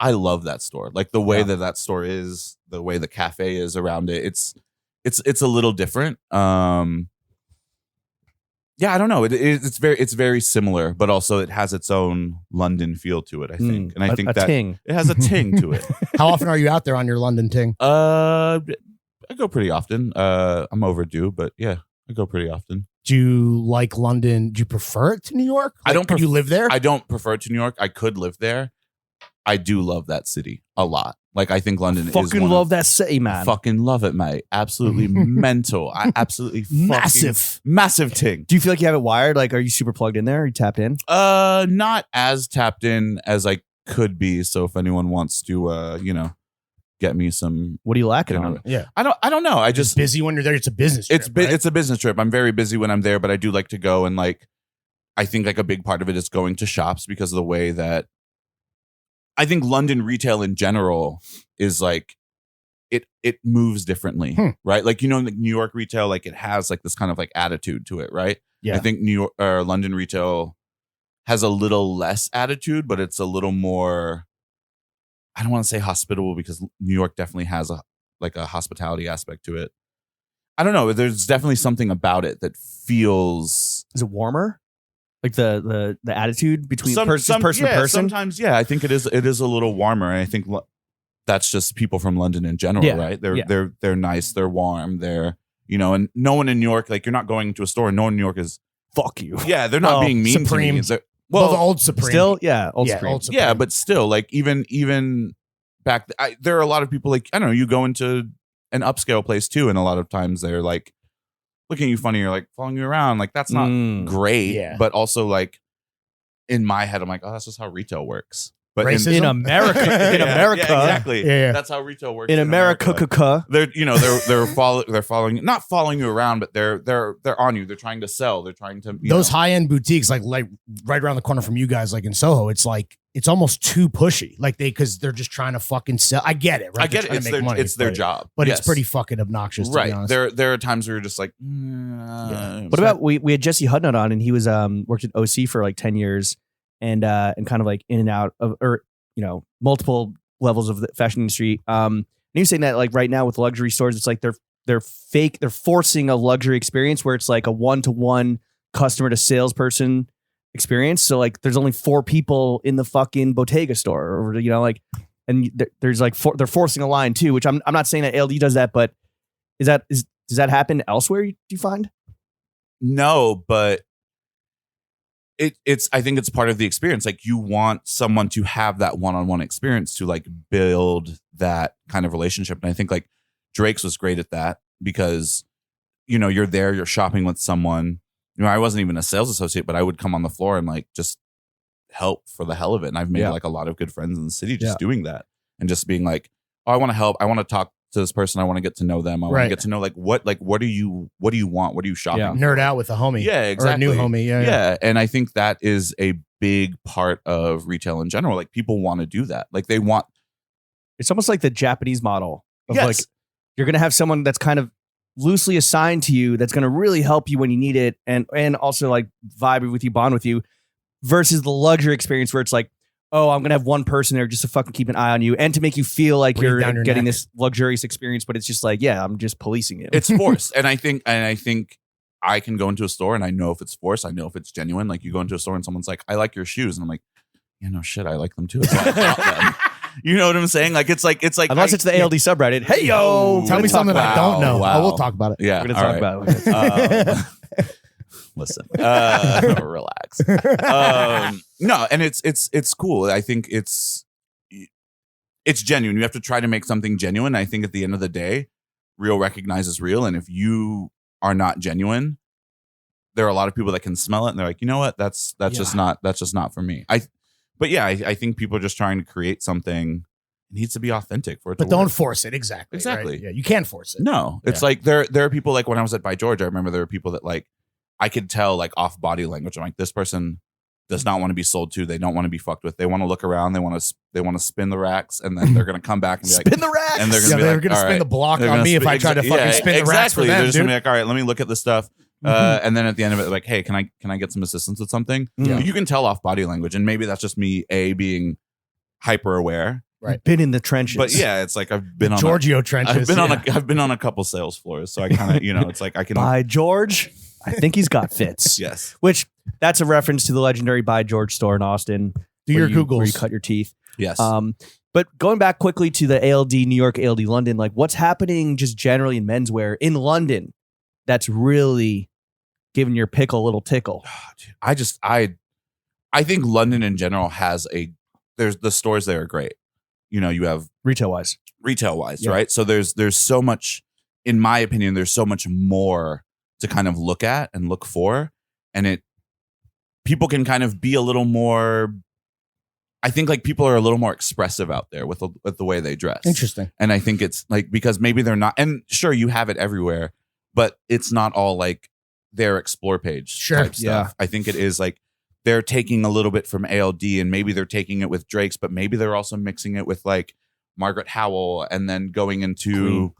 I love that store. Like the way Yeah. that store is, the way the cafe is around it. It's a little different. Yeah, I don't know. It's very similar, but also it has its own London feel to it, I think. And I think that ting. it has a ting to it. How often are you out there on your London ting? I go pretty often. I'm overdue, but yeah, I go pretty often. Do you like London? Do you prefer it to New York? I don't Could you live there? I don't prefer it to New York. I could live there. I do love that city a lot. Like I think London is Fucking love that city, man. Fucking love it, mate. Absolutely mental. I absolutely massive ting. Do you feel like you have it wired? Like, are you super plugged in there? Are you tapped in? Not as tapped in as I could be. So if anyone wants to, get me some. What are you lacking on? Yeah, I don't know. I just busy when you're there. It's a business trip. It's a business trip. I'm very busy when I'm there, but I do like to go, and like I think like a big part of it is going to shops because of the way that I think London retail in general is like it moves differently, right? Like like New York retail, like it has like this kind of like attitude to it, right? Yeah. I think New York or London retail has a little less attitude, but it's a little more. I don't want to say hospitable because New York definitely has a hospitality aspect to it. I don't know. There's definitely something about it that feels. Is it warmer? Like the attitude between person to person? Sometimes, yeah. I think it is a little warmer, and I think that's just people from London in general, right? They're nice, they're warm, they're and no one in New York, like you're not going to a store, and no one in New York is fuck you. Yeah, they're not being mean Supreme. to me. Well, the old Supreme. Still, yeah, old Supreme. Old Supreme. Yeah, but still, like even back, there are a lot of people like I don't know. You go into an upscale place too, and a lot of times they're like looking at you funny or like following you around. Like that's not great. Yeah. But also like in my head, I'm like, oh, that's just how retail works. But in America, exactly. Yeah. That's how retail works in America. They're they're following, not following you around, but they're on you. They're trying to sell. They're trying to those high end boutiques, like right around the corner from you guys, like in Soho. It's like it's almost too pushy, like because they're just trying to fucking sell. I get it, right? I get it. It's their job, but it's pretty fucking obnoxious, to be honest. There are times where you're just like, What about we had Jesse Hudnut on, and he was worked at OC for like 10 years. And kind of like in and out of, or multiple levels of the fashion industry. And he was saying that like right now with luxury stores, it's like they're forcing a luxury experience where it's like a 1-to-1 customer to salesperson experience. So like there's only 4 people in the fucking Bottega store, or and there's like they're forcing a line too. Which I'm not saying that ALD does that, but does that happen elsewhere? Do you find? No, but. I think it's part of the experience. Like you want someone to have that one-on-one experience to like build that kind of relationship. And I think like Drake's was great at that because, you're there, you're shopping with someone. I wasn't even a sales associate, but I would come on the floor and like just help for the hell of it. And I've made like a lot of good friends in the city just doing that and just being like, oh, I want to help. I want to talk to this person. I want to get to know them. I want to get to know what do you want? What are you shopping? Nerd out with a homie. Yeah, exactly. Or a new homie. Yeah. And I think that is a big part of retail in general. Like people want to do that. Like they want. It's almost like the Japanese model of Yes. like you're going to have someone that's kind of loosely assigned to you that's going to really help you when you need it and also like vibe with you, bond with you, versus the luxury experience where it's like, oh, I'm going to have one person there just to fucking keep an eye on you and to make you feel like Breathe you're down your getting neck. this luxurious experience, but it's just like, yeah, I'm just policing it. It's forced. And I think I can go into a store and I know if it's forced. I know if it's genuine. Like you go into a store and someone's like, I like your shoes. And I'm like, no shit, I like them too. It's all about them. You know what I'm saying? Like it's like unless it's the ALD subreddit. Hey yo, Tell me something I don't know. Wow. Oh, we'll talk about it. Yeah. We're gonna talk about it. Listen, relax. No, and it's cool. I think it's genuine. You have to try to make something genuine. I think at the end of the day, real recognizes real. And if you are not genuine, there are a lot of people that can smell it and they're like, you know what? That's just not for me. I think people are just trying to create something. It needs to be authentic for it to But don't work. force it. Exactly. Exactly. Right? Yeah, you can't force it. No, it's like there are people like when I was at By George, I remember there were people that like I could tell like off body language. I'm like, this person does not want to be sold to. They don't want to be fucked with. They want to look around. They want to spin the racks, and then they're gonna come back and be like, spin the racks. and they're gonna Yeah, be they're like, gonna all spin right. the block They're on gonna me if I try to fucking spin the racks for exactly. them, They're just gonna dude. be like, all right, let me look at this stuff. And then at the end of it, like, hey, can I get some assistance with something? Yeah. You can tell off body language, and maybe that's just me being hyper aware. Right. Been in the trenches. But yeah, it's like I've been on Giorgio trenches. I've been on a couple sales floors, so I kind of it's like I can. By George, I think he's got fits. Yes. Which that's a reference to the legendary By George store in Austin. Do your where Googles. you cut your teeth. Yes. But going back quickly to the ALD New York, ALD London, like what's happening just generally in menswear in London that's really giving your pickle a little tickle? I think London in general has there's the stores there are great. You have Retail wise, yeah. Right? So there's so much, in my opinion, there's so much more to kind of look at and look for, and people can kind of be a little more. I think like people are a little more expressive out there with the way they dress. Interesting. And I think it's like because maybe they're not, and sure you have it everywhere, but it's not all like their explore page type stuff. Yeah. I think it is like they're taking a little bit from ALD and maybe they're taking it with Drake's, but maybe they're also mixing it with like Margaret Howell and then going into Queen.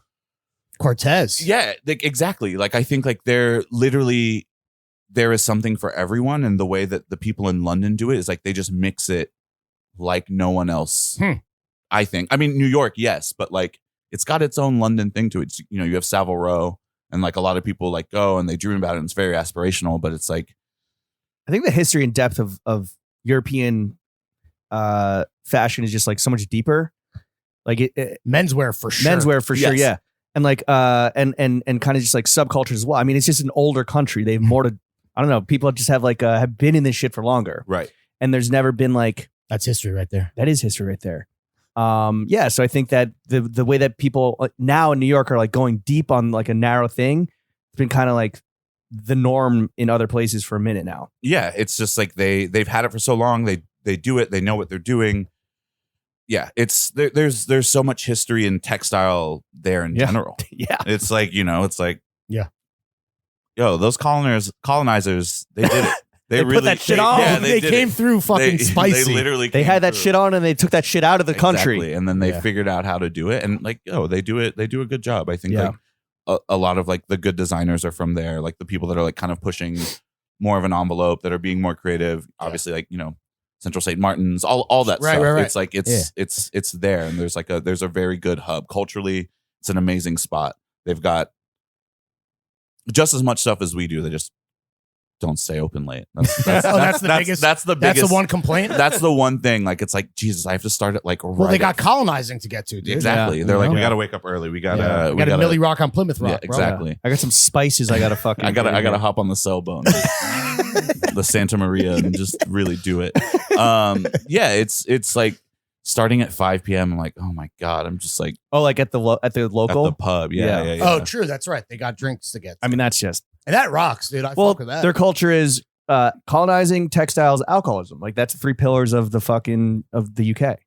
Cortez. Yeah, exactly. Like I think like there is something for everyone, and the way that the people in London do it is like they just mix it like no one else. I think. I mean, New York, yes, but like it's got its own London thing to it. It's, you have Savile Row, and like a lot of people like go and they dream about it, and it's very aspirational, but it's like I think the history and depth of European fashion is just like so much deeper. Like Menswear for sure. Menswear for sure, Yes. yeah. And like and kind of just like subcultures as well. I mean, it's just an older country. They have more to I don't know, people just have like have been in this shit for longer. right. And there's never been like That's history right there. that is history right there. Yeah, so I think that the way that people now in New York are like going deep on like a narrow thing, it's been kind of like the norm in other places for a minute now. Yeah, it's just like they've had it for so long. They do it. They know what they're doing. Yeah, it's there's so much history in textile there in general. Yeah. It's like, it's like, Yeah. Yo, those colonizers, they did it. They really put that shit on. Yeah, they did came it. through fucking spicy. They literally They came had that through. shit on and they took that shit out of the country. Exactly. And then they Yeah. figured out how to do it. And like, they do it. They do a good job. I think Yeah. like a lot of like the good designers are from there. Like the people that are like kind of pushing more of an envelope, that are being more creative. Obviously, like, Central St. Martin's, all that Right, stuff. right. It's like it's there. And there's a very good hub. Culturally, it's an amazing spot. They've got just as much stuff as we do. They just don't stay open late. That's the biggest. That's the That's biggest. the one complaint. That's the one thing. Like it's like, Jesus, I have to start at like Well, they right got at- colonizing to get to, dude. exactly. Yeah. They're like, Yeah. we got to wake up early. We got to Yeah. We got a Millie Rock on Plymouth Rock. Yeah, bro. exactly. I got some spices I gotta fucking I gotta hop on the sailboat, the Santa Maria, and just really do it. Yeah, it's like starting at 5 p.m. I'm like, oh my God, I'm just like Oh, like at the local? at the pub. Yeah. Yeah. Oh, true. That's right. They got drinks to get. I mean, that's just And that rocks, dude. I well, fuck with that. their culture is colonizing, textiles, alcoholism. Like that's the three pillars of the UK.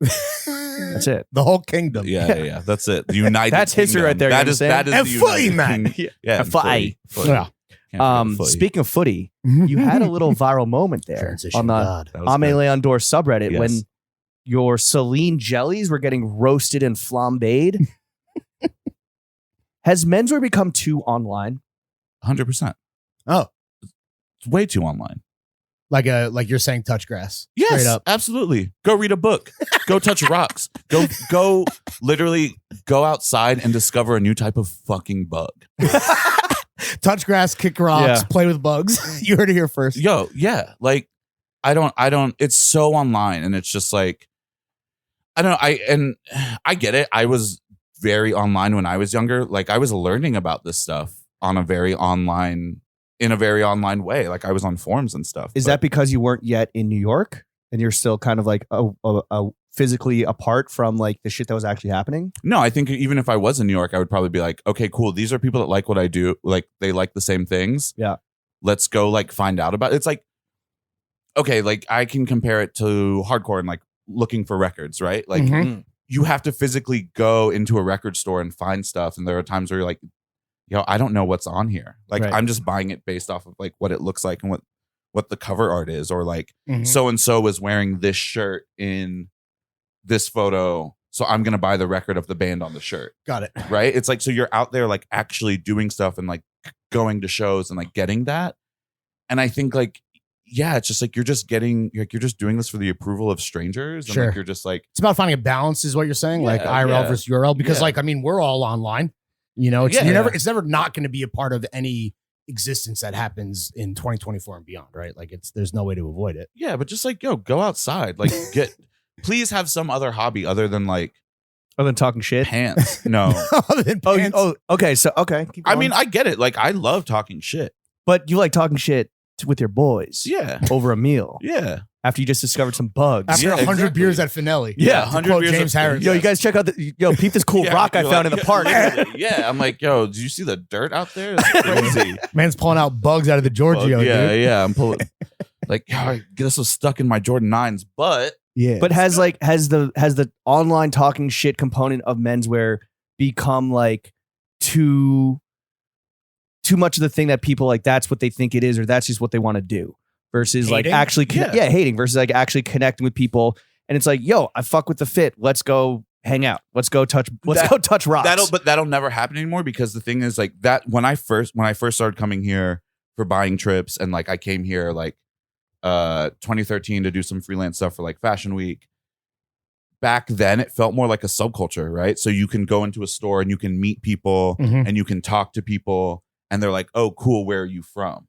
That's it. The whole kingdom. Yeah. That's it. The United. That's history Kingdom. right there, you That is understand? that is And the footy, United man. Kingdom. Yeah, And footy. Footy. Yeah. Can't forget the footy. Speaking of footy, you had a little viral moment there Transition on the God. That was Ame good. Leon Dor subreddit Yes. when your Celine jellies were getting roasted and flambéed. Has menswear become too online? 100%. Oh, It's way too online. like you're saying, touch grass. Yes, Straight up. absolutely. Go read a book. Go touch rocks. Go literally go outside and discover a new type of fucking bug. Touch grass, kick rocks, Yeah. play with bugs. You heard it here first. Yo, yeah. Like I don't it's so online, and it's just like I don't know, I get it. I was very online when I was younger. Like I was learning about this stuff in a very online way. Like I was on forums and stuff. Is that because you weren't yet in New York and you're still kind of like a physically apart from like the shit that was actually happening? No, I think even if I was in New York, I would probably be like, okay, cool. These are people that like what I do. Like they like the same things. Yeah. Let's go like find out about it. It's like, okay, like I can compare it to hardcore and like looking for records, right? Like Mhm. you have to physically go into a record store and find stuff. And there are times where you're like, I don't know what's on here. Like Right. I'm just buying it based off of like what it looks like and what the cover art is, or like Mhm. so-and-so was wearing this shirt in this photo, so I'm gonna buy the record of the band on the shirt, Got it. right? It's like, so you're out there like actually doing stuff and like going to shows and like getting that. And I think like yeah, it's just like you're just doing this for the approval of strangers. And Sure. like you're just like, It's about finding a balance, is what you're saying, like Yeah, IRL yeah. versus URL. Because, Yeah. like, I mean, we're all online. You know, it's Yeah. it's never not going to be a part of any existence that happens in 2024 and beyond, right? Like, there's no way to avoid it. yeah, but just like, yo, go outside. Like, please have some other hobby other than like Other than talking shit. pants. No. Other than pants. Okay. So, okay. Keep I going. mean, I get it. Like, I love talking shit. but you like talking shit with your boys Yeah. over a meal Yeah. after you just discovered some bugs. After Yeah, 100 exactly. beers at Finelli. Yeah, To 100 quote beers James at- Harris. Yo, you guys check out peep this cool Yeah, rock I you're found like, in the park. literally, yeah. I'm like, yo, did you see the dirt out there? It's crazy. Man's pulling out bugs out of the Giorgio, yeah, dude. yeah. I'm pulling. Like, yo, this was stuck in my Jordan 9s, but Yeah. But has the online talking shit component of menswear become like too much of the thing that people like that's what they think it is or that's just what they want to do versus like Hating? actually hating versus like actually connecting with people and it's like yo I fuck with the fit, let's go hang out, let's go touch rocks. that'll never happen anymore because the thing is like that when I first started coming here for buying trips and like I came here like 2013 to do some freelance stuff for like Fashion Week. Back then it felt more like a subculture, right? So you can go into a store and you can meet people Mhm. and you can talk to people and they're like, oh cool, where are you from?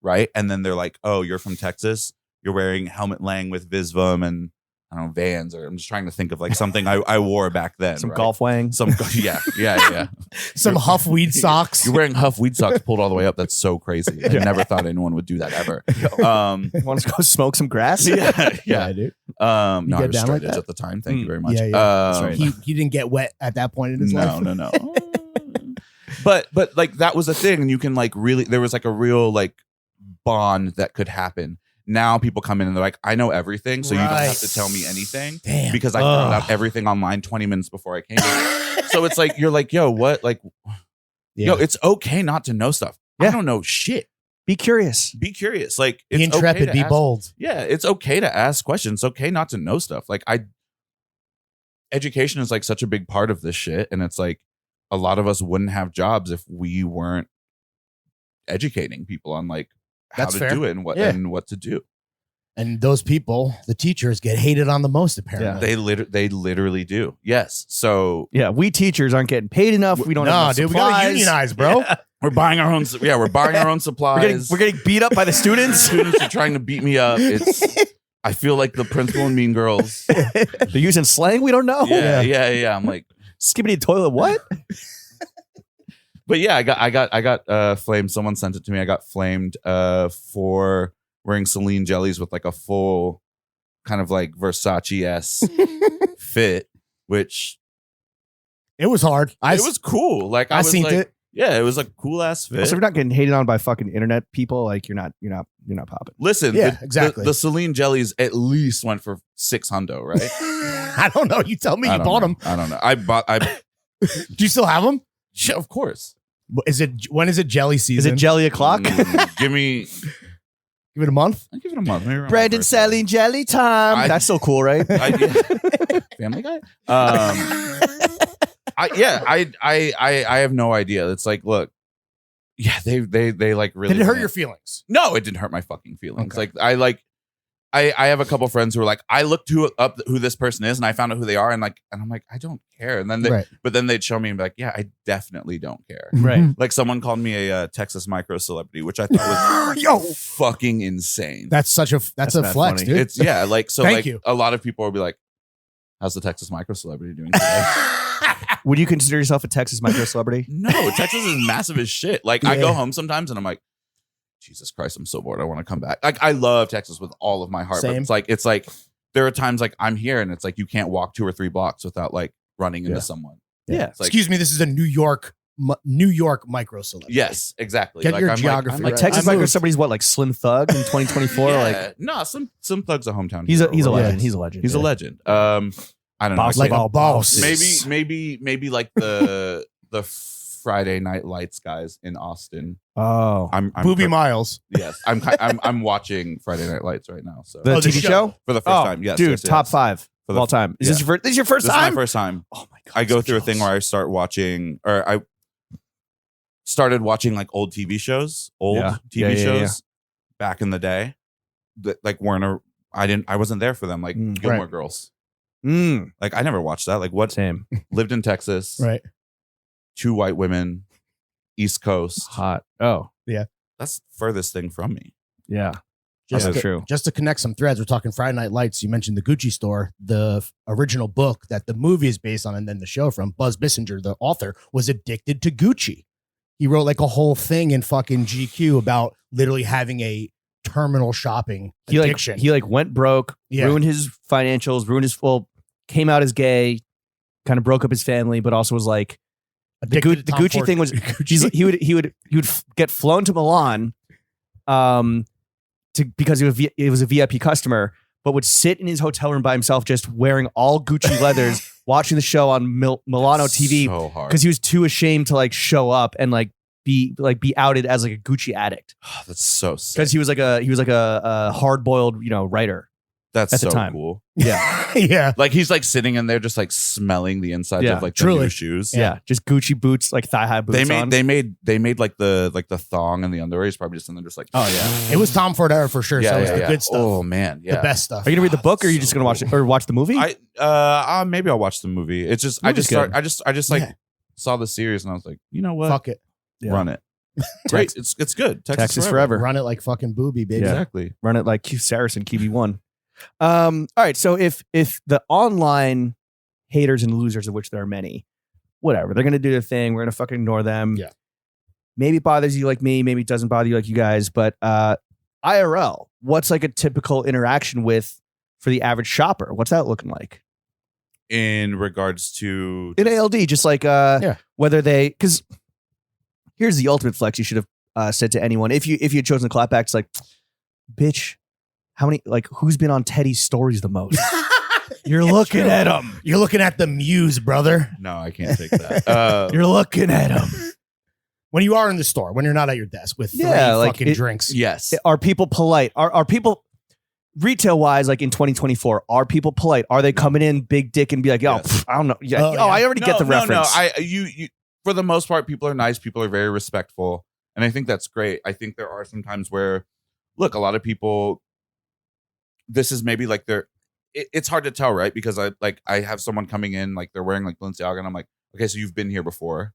Right? And then they're like, oh, you're from Texas, you're wearing Helmut Lang with Visvum and I don't know, Vans, or I'm just trying to think of like something I wore back then. some right? golf wang. Yeah. Some Huff weed socks. You're wearing Huff weed socks pulled all the way up. That's so crazy. I never thought anyone would do that ever. Want to go smoke some grass? Yeah. dude. No, You I get was down straight like edge that? at the time. Thank you very much. Yeah, yeah. That's right. He didn't get wet at that point in his life. No. But like that was a thing, and you can like really there was like a real like bond that could happen. Now people come in and they're like, I know everything, so you don't have to tell me anything. Damn. Because I found out everything online 20 minutes before I came in. So it's like you're like, yo, what? Like, yo, it's okay not to know stuff. Yeah. I don't know shit. Be curious. Be curious. Like, Be it's intrepid, okay to be ask- bold. Yeah, it's okay to ask questions. It's okay not to know stuff. Like, education is like such a big part of this shit, and it's like a lot of us wouldn't have jobs if we weren't educating people on like how That's to fair. do it and what Yeah. and what to do. And those people, the teachers, get hated on the most, apparently. They literally do. Yes. So Yeah, we teachers aren't getting paid enough. We don't have No, enough dude, we gotta supplies. unionize, bro. Yeah. we're buying our own. Yeah, we're buying our own supplies. We're getting beat up by the students. Students are trying to beat me up. I feel like the principal in Mean Girls. They're using slang we don't know. Yeah. I'm like, Skibbity toilet what? but yeah, I got flamed. Someone sent it to me. I got flamed for wearing Celine jellies with like a full kind of like Versace-esque fit, which It was hard. it was cool. Like I I was seen like, it. yeah, it was a cool ass fit. So if you're not getting hated on by fucking internet people, like you're not popping. Listen, Yeah, exactly. The Celine jellies at least went for $600, right? I don't know. You tell me. I You don't bought know. them. I don't know. I Do you still have them? yeah, of course. When is it jelly Is season? it jelly o'clock? Give me. Give it a month. I'll give it a month. Maybe around my Brandon birthday. Sally jelly time. I- That's so cool, right? Family Guy. I have no idea. It's like, look, yeah, they like really. Did it hurt went- your feelings? No, it didn't hurt my fucking feelings. Okay. I have a couple friends who are like, I looked up who this person is and I found out who they are and I'm like, I don't care. And then Right. but then they'd show me and be like, yeah, I definitely don't care. Right. Like someone called me a Texas micro celebrity, which I thought was Yo, fucking insane. that's a That's flex, not funny. dude. It's yeah, like so Thank like you. a lot of people will be like, how's the Texas micro celebrity doing today? Would you consider yourself a Texas micro celebrity? No, Texas is massive as shit. Like I Yeah. go home sometimes and I'm like, Jesus Christ, I'm so bored. I want to come back. Like I love Texas with all of my heart. Same. But it's like there are times like I'm here and it's like you can't walk 2 or 3 blocks without like running into Yeah. someone. Yeah. It's like, Excuse me. This is a New York micro celebrity. yes, exactly. Get your I'm geography I'm Like right. Texas I micro moved. celebrity's what, like Slim Thug in 2024? yeah, Like no, some thugs a hometown. he's a hero, right? legend. Yeah. He's a legend. He's a Yeah. legend. I don't know. Boss I Like think all bosses. maybe like the Friday Night Lights guys in Austin. Oh. I'm Booby Miles. Yes, I'm watching Friday Night Lights right now. So The Oh, the TV show. show? for the first time, yes, Dude, yes, top yes. 5 For of the- all time. Is yeah. this your first? This is your first This time? is my first time. Oh my god! I go so through a thing jealous. where I start watching, or I started watching like old TV shows, Yeah. TV Yeah, shows yeah. back in the day. that like I wasn't there for them. Like Gilmore Girls. Like I never watched that. Like what? Same. Lived in Texas. Right. 2 white women, East Coast. Hot. Oh, That's furthest thing from me. yeah. Just That's to, true. just to connect some threads, we're talking Friday Night Lights. You mentioned the Gucci store. The original book that the movie is based on, and then the show from Buzz Bissinger, the author, was addicted to Gucci. He wrote like a whole thing in fucking GQ about literally having a terminal shopping addiction. He went broke, ruined his financials, came out as gay, kind of broke up his family, but also was like the Gucci thing was he would get flown to Milan, because he was a VIP customer, but would sit in his hotel room by himself, just wearing all Gucci leathers, watching the show on Milano TV So hard. because he was too ashamed to like show up and like be outed as like a Gucci addict. That's so sick. Because he was like a hard boiled writer. That's at the so time. cool. Yeah, yeah. Like he's like sitting in there just like smelling the insides Yeah, of like truly. the new shoes. yeah. Just Gucci boots, like thigh high boots. They made like the thong and the underwear. He's probably just in there just like It was Tom Ford era for sure. so it was the good stuff. Oh man, yeah. The best stuff. Are you gonna read the book, or are you So just gonna watch cool. it or watch the movie? Maybe I'll watch the movie. It's just Movie's good. I just like Yeah. saw the series and I was like, you know what? Fuck it. Yeah. Run it. Great. It's good. Texas forever. Run it like fucking booby, baby. Yeah. Exactly. Run it like Saracen QB1. All right. So if the online haters and losers, of which there are many, whatever, they're gonna do their thing. We're gonna fucking ignore them. Yeah. Maybe it bothers you like me. Maybe it doesn't bother you like you guys. But IRL, what's like a typical interaction for the average shopper? What's that looking like? In regards to In ALD, just like whether they, because here's the ultimate flex you should have said to anyone if you had chosen to clap back. It's like, bitch, how many, like, who's been on Teddy's stories the most? You're looking at him. You're looking at the muse, brother. No, I can't take that. You're looking at him. When you are in the store, when you're not at your desk with three like fucking drinks. Yes. Are people polite? Are people retail wise, like in 2024, are people polite? Are they coming in big dick and be like, yo, Yes. I don't know. Yeah. Oh, yeah. I already get the reference. No, you for the most part, people are nice. People are very respectful, and I think that's great. I think there are some times where, look, a lot of people. This is maybe like it's hard to tell, right? Because I have someone coming in, like they're wearing like Balenciaga, and I'm like, okay, so you've been here before,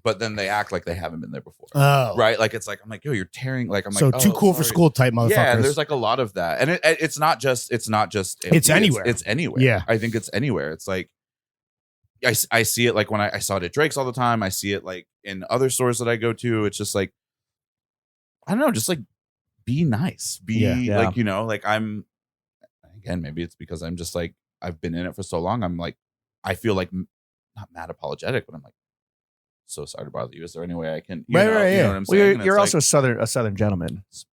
but then they act like they haven't been there before, Oh. right? Like it's like I'm like, yo, you're tearing. Like I'm So like, too oh, cool for sorry. school type motherfuckers. Yeah, and there's like a lot of that, and it's not just It's ALD, anywhere. It's anywhere. Yeah. I think it's anywhere. It's like I see it like when I saw it at Drake's all the time. I see it like in other stores that I go to. It's just like I don't know, just like be nice, be Yeah. like like I'm. Again, maybe it's because I'm just like I've been in it for so long. I'm like I feel like not mad apologetic, but I'm like so sorry to bother you. Is there any way I can? You Right, know, right, you yeah. know what I'm Well, saying? And you're it's also like, a southern gentleman. It's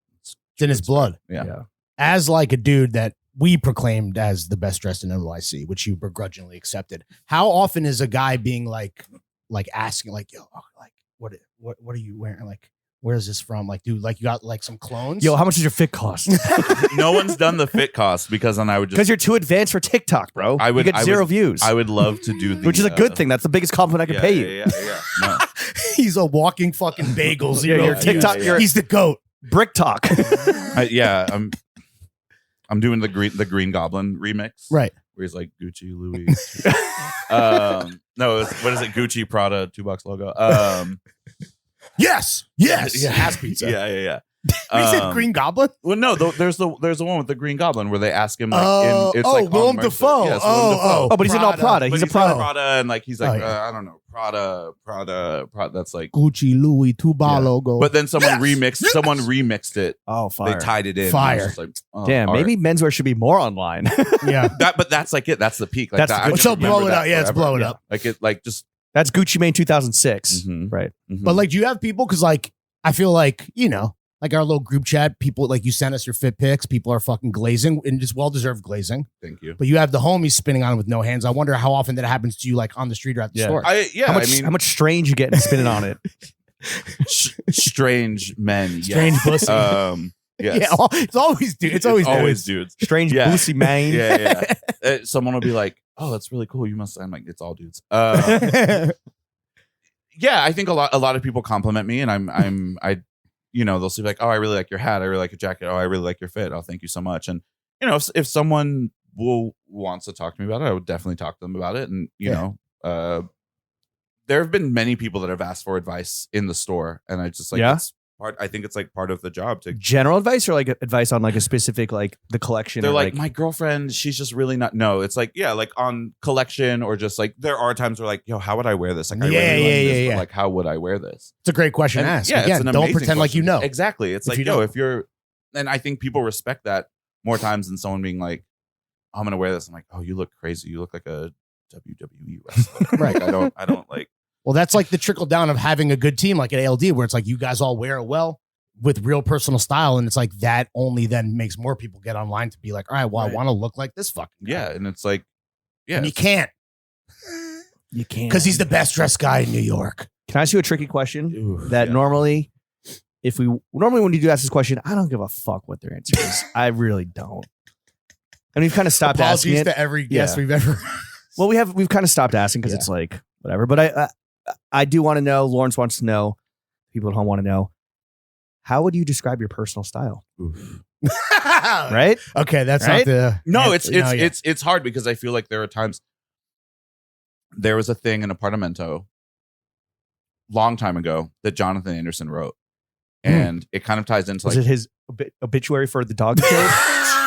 in his blood. Yeah. As like a dude that we proclaimed as the best dressed in NYC, which you begrudgingly accepted. How often is a guy being like asking like, yo, like what are you wearing? Like, where's this from? Like, dude, like you got like some clones? Yo, how much does your fit cost? No one's done the fit cost because then I would just Because you're too advanced for TikTok, bro. You get zero views. I would love to do the which is a good thing. That's the biggest compliment I can pay you. Yeah. No. He's a walking fucking bagel. Zero your views. TikTok- your- He's the goat. Brick talk. I'm doing the Green Goblin remix, Right. Where he's like Gucci, Louis. No, what is it? Gucci, Prada, $2 logo. Yes. Yes. Yeah. Ass pizza. Yeah. You said Green Goblin? Well, no, there's the one with the Green Goblin where they ask him like, Willem Dafoe. Yes, Willem Dafoe. Oh, but he's in all Prada. But He's a in Prada. Prada, and like he's like, Oh, yeah. I don't know, Prada. That's like. Gucci, Louis, $2 Yeah. logo. But then someone remixed it. Oh, fire. They tied it in. Fire. And I was just like, oh, Damn, art. maybe menswear should be more online. yeah. But that's like it. That's the peak. Like That's that, the good I shit. So can remember blow it that up. Yeah, it's forever. blow it Yeah. up. Like it, like just. That's Gucci Mane 2006. Mhm. Right. Mhm. But like, do you have people? Because like, I feel like, like our little group chat, people like you send us your fit pics. People are fucking glazing and just well-deserved glazing. Thank you. But you have the homies spinning on with no hands. I wonder how often that happens to you, like on the street or at the Yeah. store. How much strange you getting spinning on it? strange men. Strange yes. pussy. Yes. Yeah, it's always dude. It's always dudes. Strange Yeah. boosie Mane. Yeah. Someone will be like, "Oh, that's really cool. You must." I'm like, "It's all dudes." dudes. Yeah, I think a lot of people compliment me, and I they'll see like, oh, I really like your hat. I really like your jacket. Oh, I really like your fit. Oh, thank you so much. And, if someone wants to talk to me about it, I would definitely talk to them about it. And, there have been many people that have asked for advice in the store. And I just like, I think it's like part of the job to general advice or like advice on like a specific, like the collection. They're like, my girlfriend, she's just really not. No, it's like, like on collection or just like, there are times where like, yo, how would I wear this? Like, I really like this, but like, how would I wear this? It's a great question to ask. Yeah, Again, don't pretend like you know. Exactly. It's like, if you're, and I think people respect that more times than someone being like, I'm going to wear this. I'm like, oh, you look crazy. You look like a WWE wrestler. Right. I don't like. Well, that's like the trickle down of having a good team like at ALD, where it's like you guys all wear it well with real personal style, and it's like that only then makes more people get online to be like, all right, well, I want to look like this fucking guy. Yeah, and it's like, and you can't because he's the best dressed guy in New York. Can I ask you a tricky question normally when you do ask this question, I don't give a fuck what their answer is. I really don't. And we've kind of stopped asking it. Apologies to every guest we've ever. Well, we've kind of stopped asking because it's like whatever. But I do want to know. Lawrence wants to know. People at home want to know. How would you describe your personal style? Right? Okay, that's right? not the. No, it's hard because I feel like there are times. There was a thing in Apartamento, long time ago, that Jonathan Anderson wrote, and it kind of ties into Was it his obituary for the dog killed?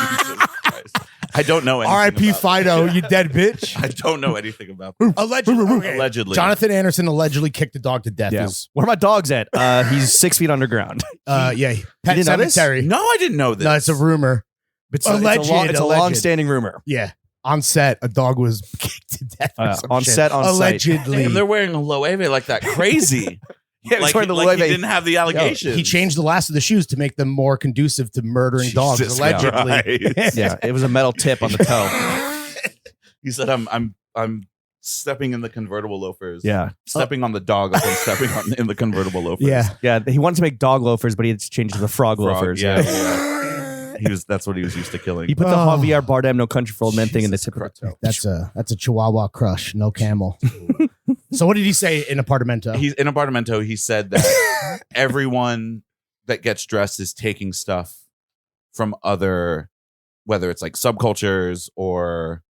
Jesus Christ. I don't know anything. R.I.P. Fido, you dead bitch. I don't know anything about that. Allegedly. Jonathan Anderson allegedly kicked the dog to death. Yeah. Where are my dogs at? He's 6 feet underground. Pet cemetery. No, I didn't know this. No, it's a rumor. It's a long-standing rumor. Yeah. On set, a dog was kicked to death. On set, allegedly. Damn, they're wearing a Loewe like that. Crazy. Yeah, like he didn't have the allegations. He changed the last of the shoes to make them more conducive to murdering dogs. Allegedly, yeah, it was a metal tip on the toe. He said, "I'm stepping in the convertible loafers. Yeah, stepping on the dog like I'm stepping in the convertible loafers. Yeah. He wanted to make dog loafers, but he had to change to the frog loafers. Yeah. That's what he was used to killing. He put the Javier Bardem "No Country for Old Men" thing in the tip of the toe. That's a Chihuahua crush. No camel. So what did he say in Apartamento? He said that everyone that gets dressed is taking stuff from other, whether it's like subcultures or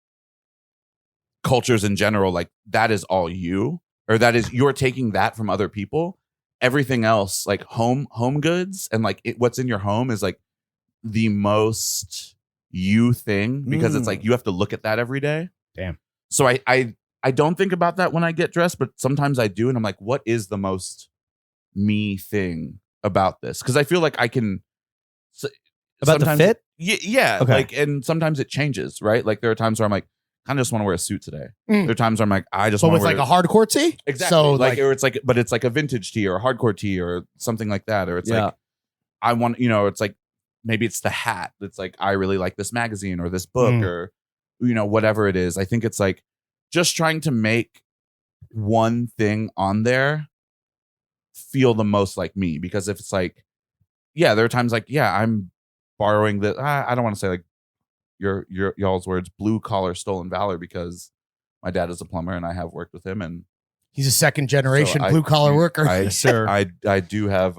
cultures in general, like that is all you, or that is you're taking that from other people. Everything else, like home goods and like what's in your home is like the most you thing because it's like you have to look at that every day. Damn. So I don't think about that when I get dressed, but sometimes I do. And I'm like, what is the most me thing about this? Because I feel like I can. About the fit? Yeah. Okay. Like, and sometimes it changes, right? Like there are times where I'm like, I kind of just want to wear a suit today. There are times where I'm like, I just want to wear. But with like a hardcore tee? Exactly. So or it's like, but it's like a vintage tee or a hardcore tee or something like that. Or it's like, I want, it's like, maybe it's the hat. It's like, I really like this magazine or this book or, whatever it is. I think it's like, just trying to make one thing on there feel the most like me. Because if it's like, there are times like, I'm borrowing the, I don't want to say like your y'all's words, blue collar stolen valor, because my dad is a plumber and I have worked with him and he's a second generation blue collar worker. I do have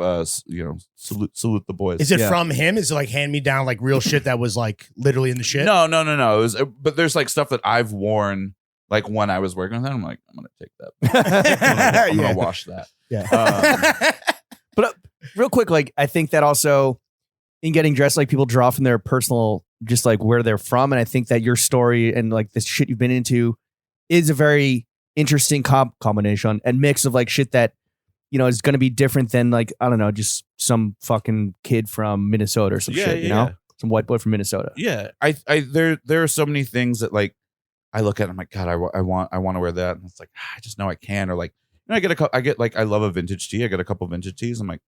salute the boys. Is it from him? Is it like hand me down like real shit that was like literally in the shit? No. It was, but there's like stuff that I've worn. Like when I was working with him, I'm like, I'm gonna take that. I'm gonna wash that. Yeah. But real quick, like I think that also in getting dressed, like people draw from their personal, just like where they're from, and I think that your story and like the shit you've been into is a very interesting combination and mix of like shit that is going to be different than like I don't know, just some fucking kid from Minnesota or some shit. You know, some white boy from Minnesota. Yeah, there are so many things that like. I look at it, I'm like, God, I want to wear that. And it's like, I just know I can. Or like, I love a vintage tee. I get a couple vintage tees. I'm like,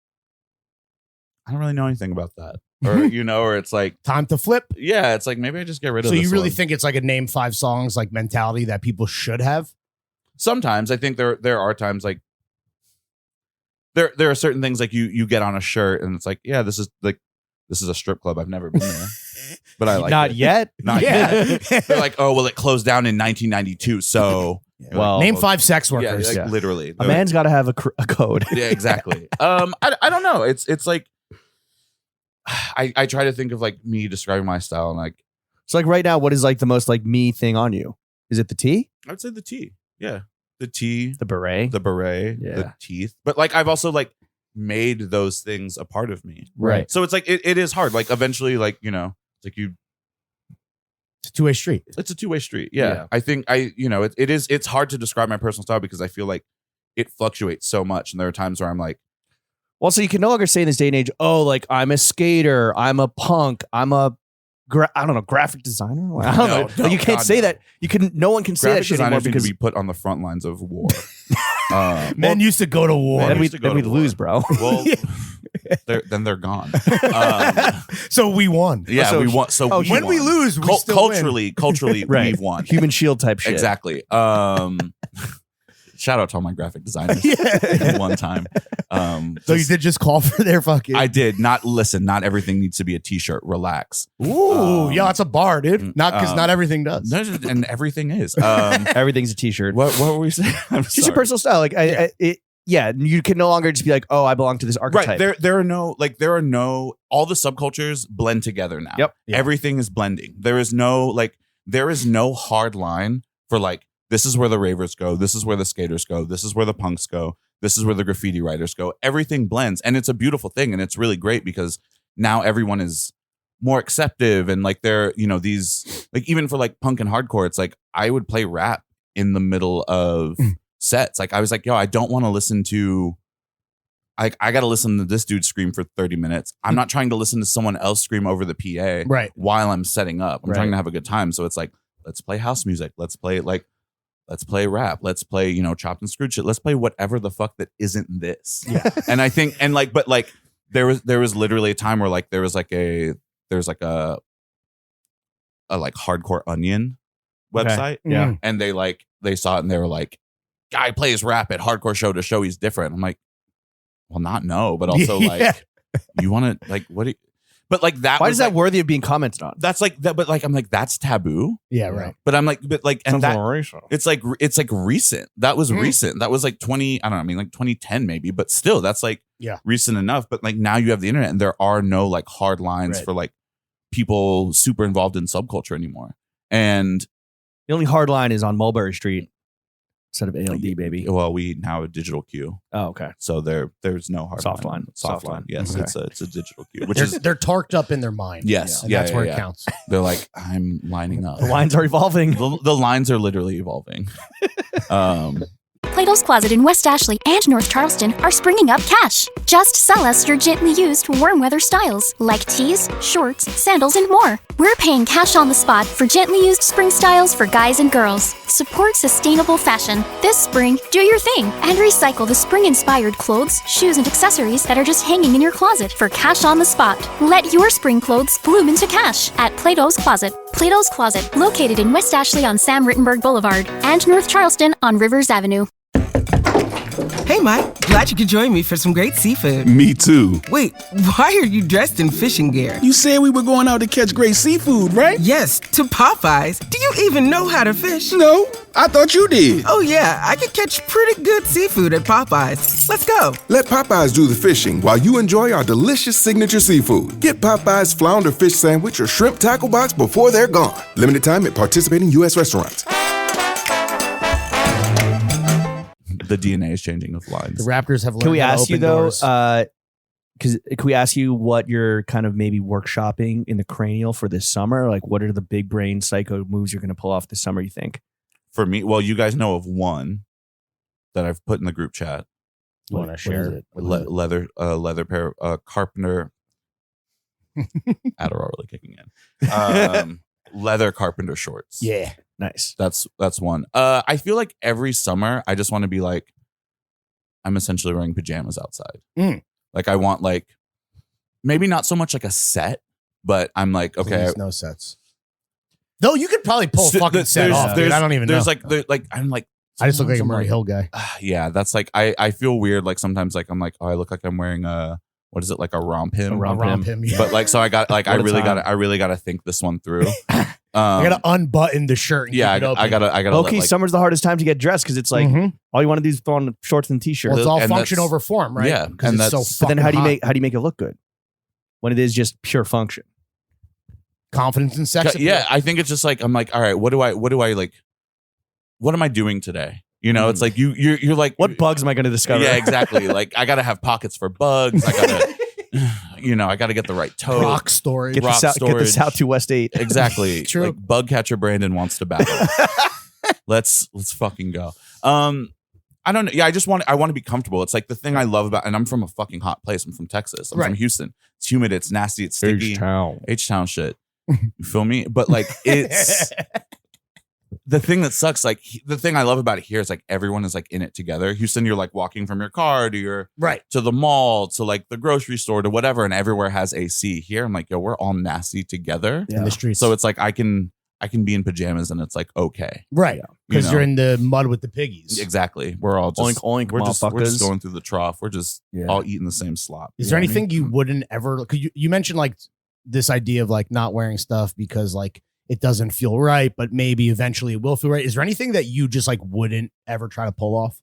I don't really know anything about that. Or, or it's like. Time to flip. Yeah. It's like, maybe I just get rid of this. So you really think it's like a name 5 songs like mentality that people should have? Sometimes I think there are times like, there are certain things like you get on a shirt and it's like, this is a strip club. I've never been there. But I like Not it. yet. Not yet. They're like, oh, well, it closed down in 1992. So, well, name 5 sex workers. Literally, a man's got to have a code. Yeah, exactly. I don't know. It's like I try to think of like me describing my style, and like So like right now, what is like the most like me thing on you? Is it the tee? I would say the tee. Yeah, the tee, The beret? the beret, Yeah. the teeth. But like I've also like made those things a part of me. Right. So it's like it is hard. Like eventually, like it's like It's a two-way street. it's a two-way street. Yeah. Yeah. I think it's hard to describe my personal style because I feel like it fluctuates so much, and there are times where I'm like, Well, so you can no longer say in this day and age, oh, like I'm a skater, I'm a punk, I'm a I don't know, graphic designer. Like, I don't know. No, Like, you can't God, say no. that. No one can say that graphic shit anymore designers need because to be put on the front lines of war. Men used to go to war. Men then used to go we'd to war. lose, bro. Well, then they're gone. So we won. Yeah, So- we won. So oh, we When we won. lose, we still win. culturally, Right. we've won. Human shield type shit. Exactly. Shout out to all my graphic designers. Yeah. One time. So you did just call for their fucking. I did not listen. Not everything needs to be a t-shirt. Relax. Ooh, yeah, that's a bar, dude. Not because not everything does. No, and everything is. Everything's a t-shirt. What were we saying? I'm It's your sorry. personal style. Like you can no longer just be like, oh, I belong to this archetype. Right. There are no all the subcultures blend together now. Yep. Yeah. Everything is blending. There is no hard line for like this is where the ravers go, this is where the skaters go, this is where the punks go, this is where the graffiti writers go. Everything blends, and it's a beautiful thing, and it's really great because now everyone is more acceptive, and like they're these like even for like punk and hardcore, it's like I would play rap in the middle of sets. Like I was like, yo, I don't want to listen to I got to listen to this dude scream for 30 minutes. I'm not trying to listen to someone else scream over the PA Right. while I'm setting up. I'm Right. trying to have a good time. So it's like, let's play house music. Let's play rap. Let's play, chopped and screwed shit. Let's play whatever the fuck that isn't this. Yeah. And I think, and like, but like there was literally a time where like there was like a like Hardcore Onion website. Yeah. And they saw it and they were like, guy plays rap at hardcore show to show he's different. I'm like, well, not no, but also Yeah. like, you want to like, what do you, but like that Why was is that like, worthy of being commented on? that's like that, but like, I'm like, that's taboo. Yeah, right. But I'm like, but like, and that, racial. it's like recent. That was recent. That was like 2010 maybe, but still that's like recent enough. But like now you have the internet and there are no like hard lines Right. for like people super involved in subculture anymore. And The only hard line is on Mulberry Street instead of ALD, baby. well, we now have a digital queue. Oh, okay. So there's no hard Soft line. Soft Soft line. line. Yes, Okay. it's a digital queue, which They're torqued up in their mind. Yes. And Yeah, that's yeah, where yeah. it counts. they're like, I'm lining up. The lines are evolving. The lines are literally evolving. Plato's Closet in West Ashley and North Charleston are springing up cash. Just sell us your gently used warm weather styles like tees, shorts, sandals, and more. We're paying cash on the spot for gently used spring styles for guys and girls. Support sustainable fashion. This spring, do your thing and recycle the spring-inspired clothes, shoes, and accessories that are just hanging in your closet for cash on the spot. Let your spring clothes bloom into cash at Plato's Closet. Plato's Closet, located in West Ashley on Sam Rittenberg Boulevard and North Charleston on Rivers Avenue. Hey, Mike. Glad you could join me for some great seafood. Me too. Wait, why are you dressed in fishing gear? You said we were going out to catch great seafood, right? Yes, to Popeyes. Do you even know how to fish? No, I thought you did. Oh, yeah, I can catch pretty good seafood at Popeyes. Let's go. Let Popeyes do the fishing while you enjoy our delicious signature seafood. Get Popeyes flounder fish sandwich or shrimp tackle box before they're gone. Limited time at participating U.S. restaurants. The DNA is changing with lines. The Raptors have learned Can we how to ask you open though? doors. Because can we ask you what you're kind of maybe workshopping in the cranial for this summer? Like, what are the big brain psycho moves you're going to pull off this summer? You think? For me, well, you guys know of one that I've put in the group chat. You want to What share is it? Leather pair, carpenter. Adderall really kicking in. Leather carpenter shorts. Yeah. Nice. That's one. I feel like every summer I just want to be like, I'm essentially wearing pajamas outside. Like I want like, maybe not so much like a set, but I'm like, okay. Please, no sets. Though you could probably pull a fucking set there's- off, dude. there's- I don't even know. There's like I'm like, I just look like a sometimes I'm Murray Hill guy. Yeah, that's like I feel weird. Like sometimes like I'm like, oh, I look like I'm wearing what is it, like a romp him? Romp him, yeah. But like, so I got like I What a really time. got to think this one through. I gotta unbutton the shirt. And Yeah, keep it open. I gotta. Low key, like, summer's the hardest time to get dressed because it's like Mhm. all you want to do is throw on shorts and t-shirt. Well, it's all and function that's- over form, right? yeah, because and it's so that's- but then fucking how do you hot. make it look good? when it is just pure function? Confidence and sex appeal. Yeah, I think it's just like I'm like, all right, what do I like? What am I doing today? You know, it's like you're like, What bugs am I going to discover? Yeah, exactly. Like I gotta have pockets for bugs. I gotta, I gotta get the right toad. Rock storage. Get the South to West 8. Exactly. True. Like bug catcher Brandon wants to battle. Let's fucking go. I don't know. Yeah, I want to be comfortable. It's like the thing I love about, and I'm from a fucking hot place. I'm from Texas. I'm from Houston. It's humid. It's nasty. It's sticky. H-Town shit. You feel me? But like it's the thing that sucks. Like the thing I love about it here is like everyone is like in it together. Houston, you're like walking from your car to to the mall to like the grocery store to whatever, and everywhere has AC. Here, I'm like, yo, we're all nasty together in the streets. So it's like I can be in pajamas and it's like okay, right? Because you're in the mud with the piggies. Exactly. We're all just oink, we're just motherfuckers. going through the trough. We're just all eating the same slop. Is there anything you wouldn't ever? Because you mentioned like this idea of like not wearing stuff because like it doesn't feel right, but maybe eventually it will feel right. Is there anything that you just like wouldn't ever try to pull off?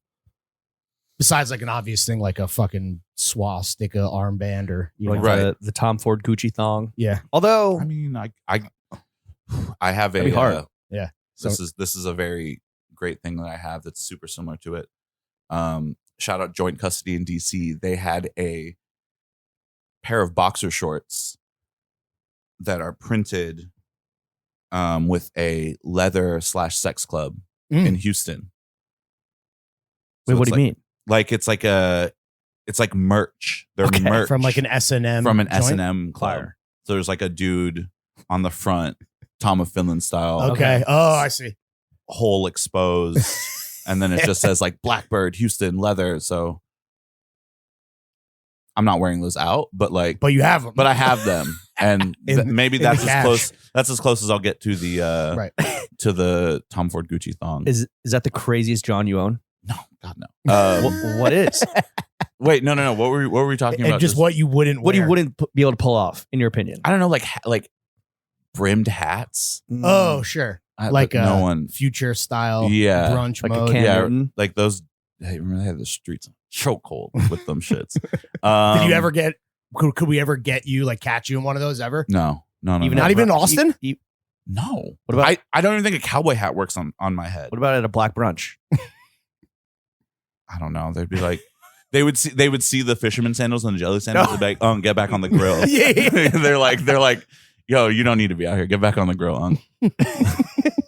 Besides like an obvious thing like a fucking swastika armband or like the Tom Ford Gucci thong. Yeah. Although I mean, I have a hard. Yeah. This is a very great thing that I have that's super similar to it. Shout out Joint Custody in DC. They had a pair of boxer shorts that are printed with a leather /sex club in Houston. Wait, what do you mean? Like it's like merch. They're merch from like an S&M from an joint? S&M club. So there's like a dude on the front, Tom of Finland style. Okay. Oh, I see. Hole exposed. And then it just says like Blackbird, Houston, leather. So I'm not wearing those out, but you have them. But I have them. And maybe that's as close. That's as close as I'll get to the to the Tom Ford Gucci thong. Is that the craziest John you own? No, God no. What is? Wait, no. What were we talking about? Just what you wouldn't. What you wouldn't be able to pull off, in your opinion? I don't know, like brimmed hats. Oh, sure. Like no one future style. Yeah, brunch like mode. a Newton. like those. Hey, remember they had the streets chokehold with them shits. Did you ever get? Could we ever get you catch you in one of those ever? No. Not even in Austin. No. What about? I don't even think a cowboy hat works on my head. What about at a black brunch? I don't know. They'd be like, they would see the fisherman sandals and the jelly sandals. They'd be like, oh, get back on the grill. Yeah. they're like, yo, you don't need to be out here. Get back on the grill.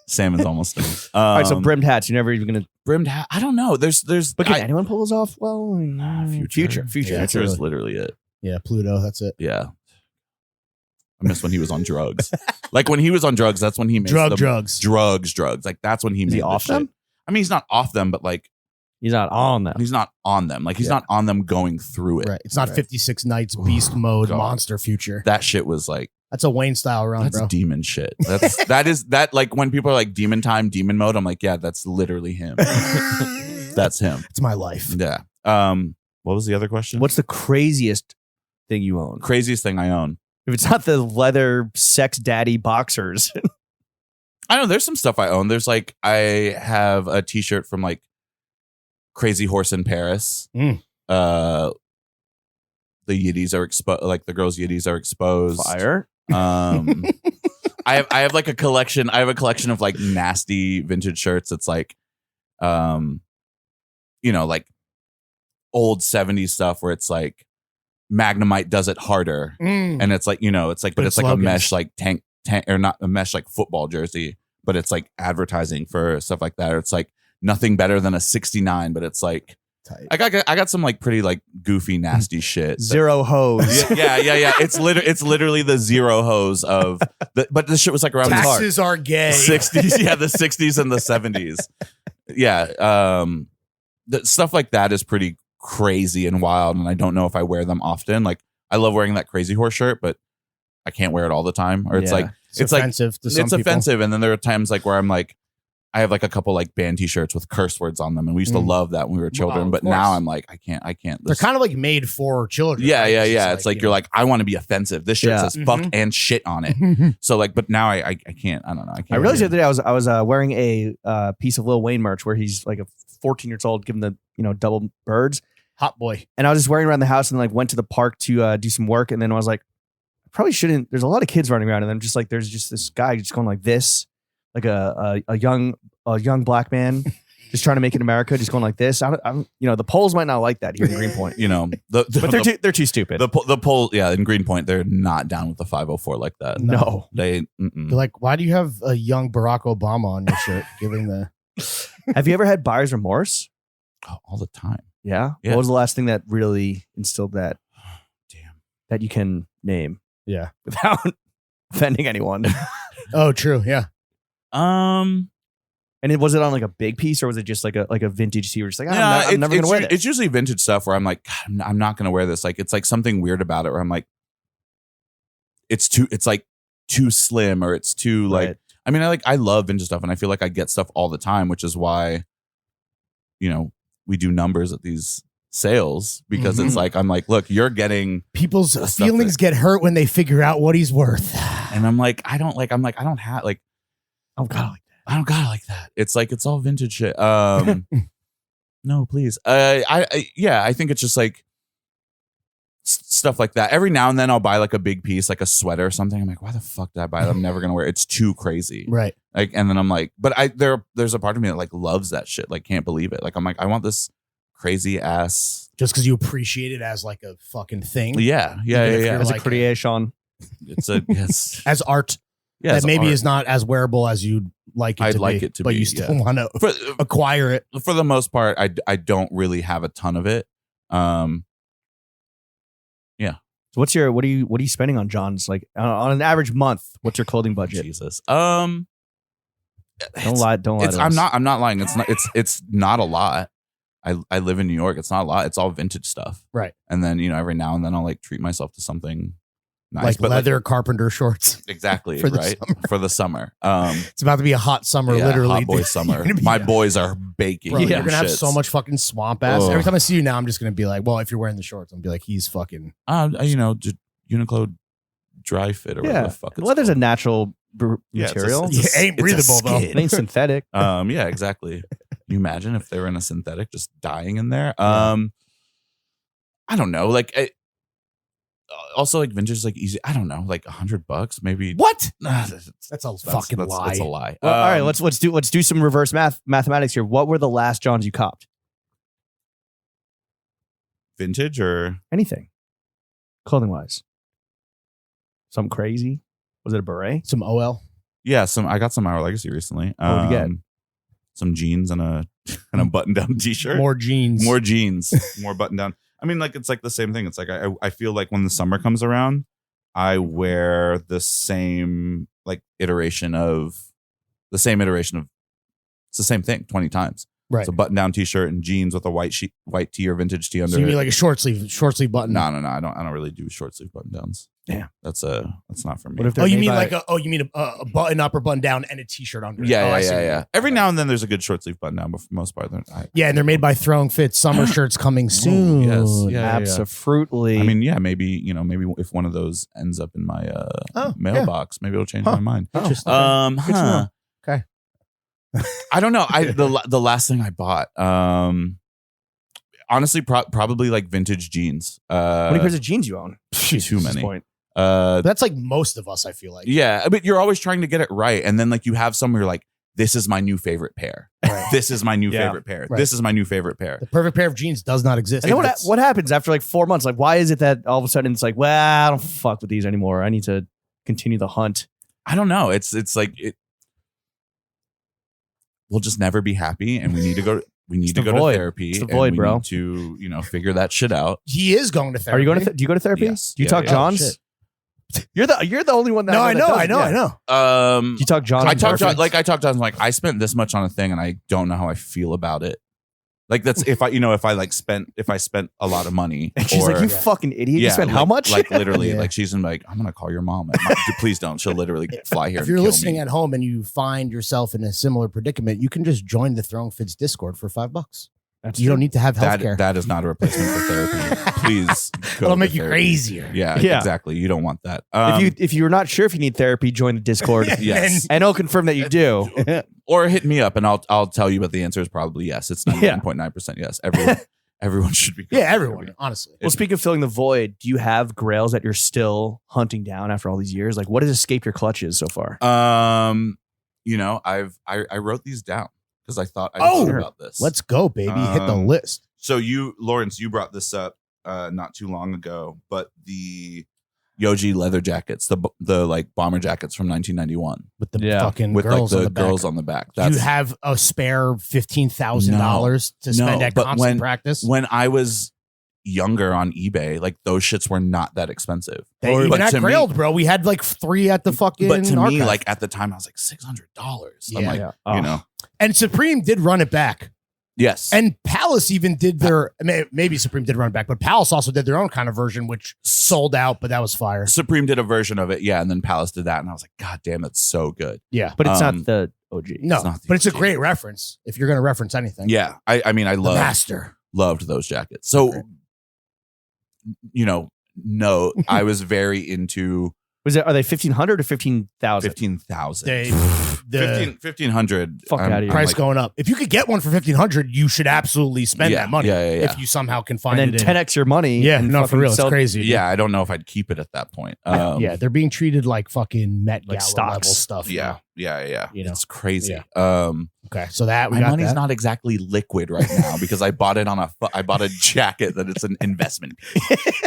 Salmon's almost done. All right, so brimmed hats. You're never even gonna brimmed hat. I don't know. There's. But can anyone pull those off? Well, future. Yeah, Future is literally it. Yeah, Pluto. That's it. Yeah. I miss when he was on drugs. Like when he was on drugs, that's when he made drugs. Like that's when he made he off them. I mean, he's not off them, but like he's not on them. He's not on them. Like he's not on them going through it. Right. It's not 56 Nights Beast mode monster future. That shit was like that's a Wayne style run, that's bro. demon shit. That like when people are like demon time, demon mode. I'm like, yeah, that's literally him. That's him. It's my life. Yeah. What was the other question? What's the craziest thing you own? Craziest thing I own? If it's not the leather sex daddy boxers. I know there's some stuff I own. There's like I have a t-shirt from like Crazy Horse in Paris. The yiddies are exposed, like the girls' yiddies are exposed. Fire. I have like a collection. I have a collection of like nasty vintage shirts. It's like, like old 70s stuff where it's like Magnemite does it harder. And it's like, it's like, but it's like slogans. A mesh, like tank, or not a mesh, like football jersey, but it's like advertising for stuff like that. Or it's like nothing better than a 69, but it's like, tight. I got some like pretty like goofy nasty shit. Zero hose. Yeah. It's literally the zero hose of but this shit was like around taxes are gay. 60s, yeah, the 60s and the 70s. Yeah. The stuff like that is pretty crazy and wild, and I don't know if I wear them often. Like I love wearing that Crazy Horse shirt, but I can't wear it all the time. Or it's like it's offensive like, to some it's people. offensive. And then there are times like where I'm like, I have like a couple like band t-shirts with curse words on them, and we used to love that when we were children. But now I'm like, I can't. They're kind of like made for children. Yeah. It's like you're like, I want to be offensive. This shirt says fuck and shit on it. So like, but now I can't. I don't know. I realized the other day I was wearing a piece of Lil Wayne merch where he's like a 14 years old giving the double birds. Hot boy. And I was just wearing around the house and like went to the park to do some work, and then I was like, probably shouldn't. There's a lot of kids running around, and I'm just like, there's just this guy just going like this, like a young black man just trying to make it in America, just going like this. I'm the polls might not like that here in Greenpoint, but they're too stupid. The poll, in Greenpoint, they're not down with the 504 like that. No. They're like, why do you have a young Barack Obama on your shirt? Giving the. Have you ever had buyer's remorse? Oh, all the time. Yeah. Yeah. What was the last thing that really instilled that? Damn. That you can name? Yeah. Without offending anyone. Oh, true. Yeah. And was it on like a big piece, or was it just like a vintage tee? Where it's like, I'm never gonna wear it. It's usually vintage stuff where I'm like, God, I'm not gonna wear this. Like, it's like something weird about it where I'm like, it's like too slim, or it's too like. Right. I mean, I love vintage stuff, and I feel like I get stuff all the time, which is why, we do numbers at these sales, because it's like, I'm like, look, you're getting people's feelings get hurt when they figure out what he's worth, and I'm like, I don't have like, oh God. I don't got it like that. It's like, it's all vintage shit. No, please. I think it's just like stuff like that. Every now and then I'll buy like a big piece, like a sweater or something. I'm like, why the fuck did I buy it? I'm never gonna wear it. It's too crazy. Right. Like, and then I'm like, but there's a part of me that like loves that shit. Like, can't believe it. Like, I'm like, I want this crazy ass. Just because you appreciate it as like a fucking thing. Yeah. As like a creation. It's a yes. As art. Yeah, that maybe is not as wearable as you'd like it I'd to like be, it to but be, you still want to acquire it. For the most part, I don't really have a ton of it. Yeah. So what are you spending on John's, like on an average month? What's your clothing budget? Jesus. Don't lie. To us. I'm not lying. It's not a lot. I live in New York. It's not a lot. It's all vintage stuff. Right. And then, every now and then I'll like treat myself to something nice. Like but leather carpenter shorts. Exactly. For the right. summer. For the summer. It's about to be a hot summer, literally. Hot boy summer. My boys are baking. Bro, you're going to have shits. so much fucking swamp ass. Ugh. Every time I see you now, I'm just going to be like, well, if you're wearing the shorts, I'm going to be like, he's fucking. Just Uniqlo dry fit or whatever the fuck it's leather's a called. natural material. It ain't breathable though. It ain't synthetic. Yeah, exactly. Can you imagine if they were in a synthetic just dying in there? I don't know. Like, also like vintage is like easy. I don't know, like $100 maybe. What? That's a fucking lie. That's a lie. Well, all right, let's do some reverse mathematics here. What were the last Johns you copped? Vintage or Anything, clothing wise. Something crazy. Was it a beret? Some OL. yeah, I got some Our Legacy recently. What did you get? Some jeans and a button down t-shirt. More jeans. More button down. I mean, like, it's like the same thing. It's like I feel like when the summer comes around, I wear the same iteration of it's the same thing 20 times. Right. It's a button down t-shirt and jeans with a white tee or vintage tee under So you mean it. like a short sleeve button? No. I don't really do short sleeve button downs. Yeah. That's not for me. What if Oh, they're you made mean by- a button up or button down and a t-shirt under it? Yeah, Oh, I see. yeah. Every now and then there's a good short sleeve button down, but for the most part, Yeah, and they're made by Throwing Fit. Summer shirts coming soon. yes. Yeah. Absolutely. I mean, yeah, maybe if one of those ends up in my mailbox, maybe it'll change my mind. Interesting. Okay. I don't know. The last thing I bought, honestly, probably like vintage jeans. how many pairs of jeans you own? Too At this many. point? That's like most of us, I feel like. Yeah, but you're always trying to get it right, and then like you have some where you're like, this is my new favorite pair. Right. This is my new Yeah. favorite pair. Right. this is my new favorite pair. The perfect pair of jeans does not exist. And then what happens after like 4 months? Like, why is it that all of a sudden it's like, well, I don't fuck with these anymore. I need to continue the hunt. I don't know. It's like it. We'll just never be happy, and we need to go. We need to the go void. to therapy. It's the and void, we bro. Need to figure that shit out. He is going to therapy. Are you going to? Do you go to therapy? Yes. Do you Yeah, talk yeah. Johns? Oh, shit. You're the only one that No, I know. doesn't. Yeah. Do Do you talk Johns? I and talk Garfield? like I talk to him like I spent this much on a thing, and I don't know how I feel about it. Like that's if I spent a lot of money. And she's or- like, you fucking idiot. You spent how like- much? Like literally, Yeah. like she's like, I'm gonna call your mom. Please don't. She'll literally fly here. If you're and kill listening me. at home and you find yourself in a similar predicament, you can just join the Throwing Fits Discord for $5. That's You don't need to have healthcare. that is not a replacement for therapy. Please, go It'll to make you therapy. crazier. Yeah, Yeah. exactly. You don't want that. If you're not sure if you need therapy, join the Discord. Yes. And I'll confirm that you do. Or hit me up and I'll tell you, but the answer is probably yes. It's 99.9% yes. everyone should be. Yeah, everyone. Honestly. Well, speaking of filling the void, do you have grails that you're still hunting down after all these years? Like, what has escaped your clutches so far? You know, I wrote these down because I thought I'd Oh, talk about this. Let's go, baby. Hit the list. So Lawrence, you brought this up not too long ago, but the Yoji leather jackets, the like bomber jackets from 1991 With the fucking with girls like on the the back. girls on the back. Do you have a spare $15,000 to spend at but constant practice? When I was younger on eBay, like those shits were not that expensive. Even but at to me- Grailed, bro, we had like 3 at the fucking But to me, archive. like at the time, I was like $600. I'm Yeah. like, Yeah. you know, And Supreme did run it back. yes. And Palace even did their, maybe Supreme did run it back, but Palace also did their own kind of version, which sold out, but that was fire. Supreme did a version of it, yeah, and then Palace did that, and I was like, God damn, that's so good. Yeah. But it's not Um, the OG. No, not the but it's a OG. great reference if you're going to reference anything. Yeah, I mean, I The loved master. those jackets. So, you know, no, I was very into Are they 1,500 or 15,000? 15,000. The 1,500. Fuck outta here. price like, going up. If you could get one for 1,500, you should absolutely spend Yeah, that money. yeah, yeah. If you somehow can And find then it. 10x your money. Yeah, and no, for fucking real. It's sell- crazy. Yeah, I don't know if I'd keep it at that point. Yeah, they're being treated like fucking Met Like Gala stocks. level stuff. yeah. You know, It's crazy. Okay, so that we My got money's that. not exactly liquid right now because I bought it I bought a jacket that it's an investment.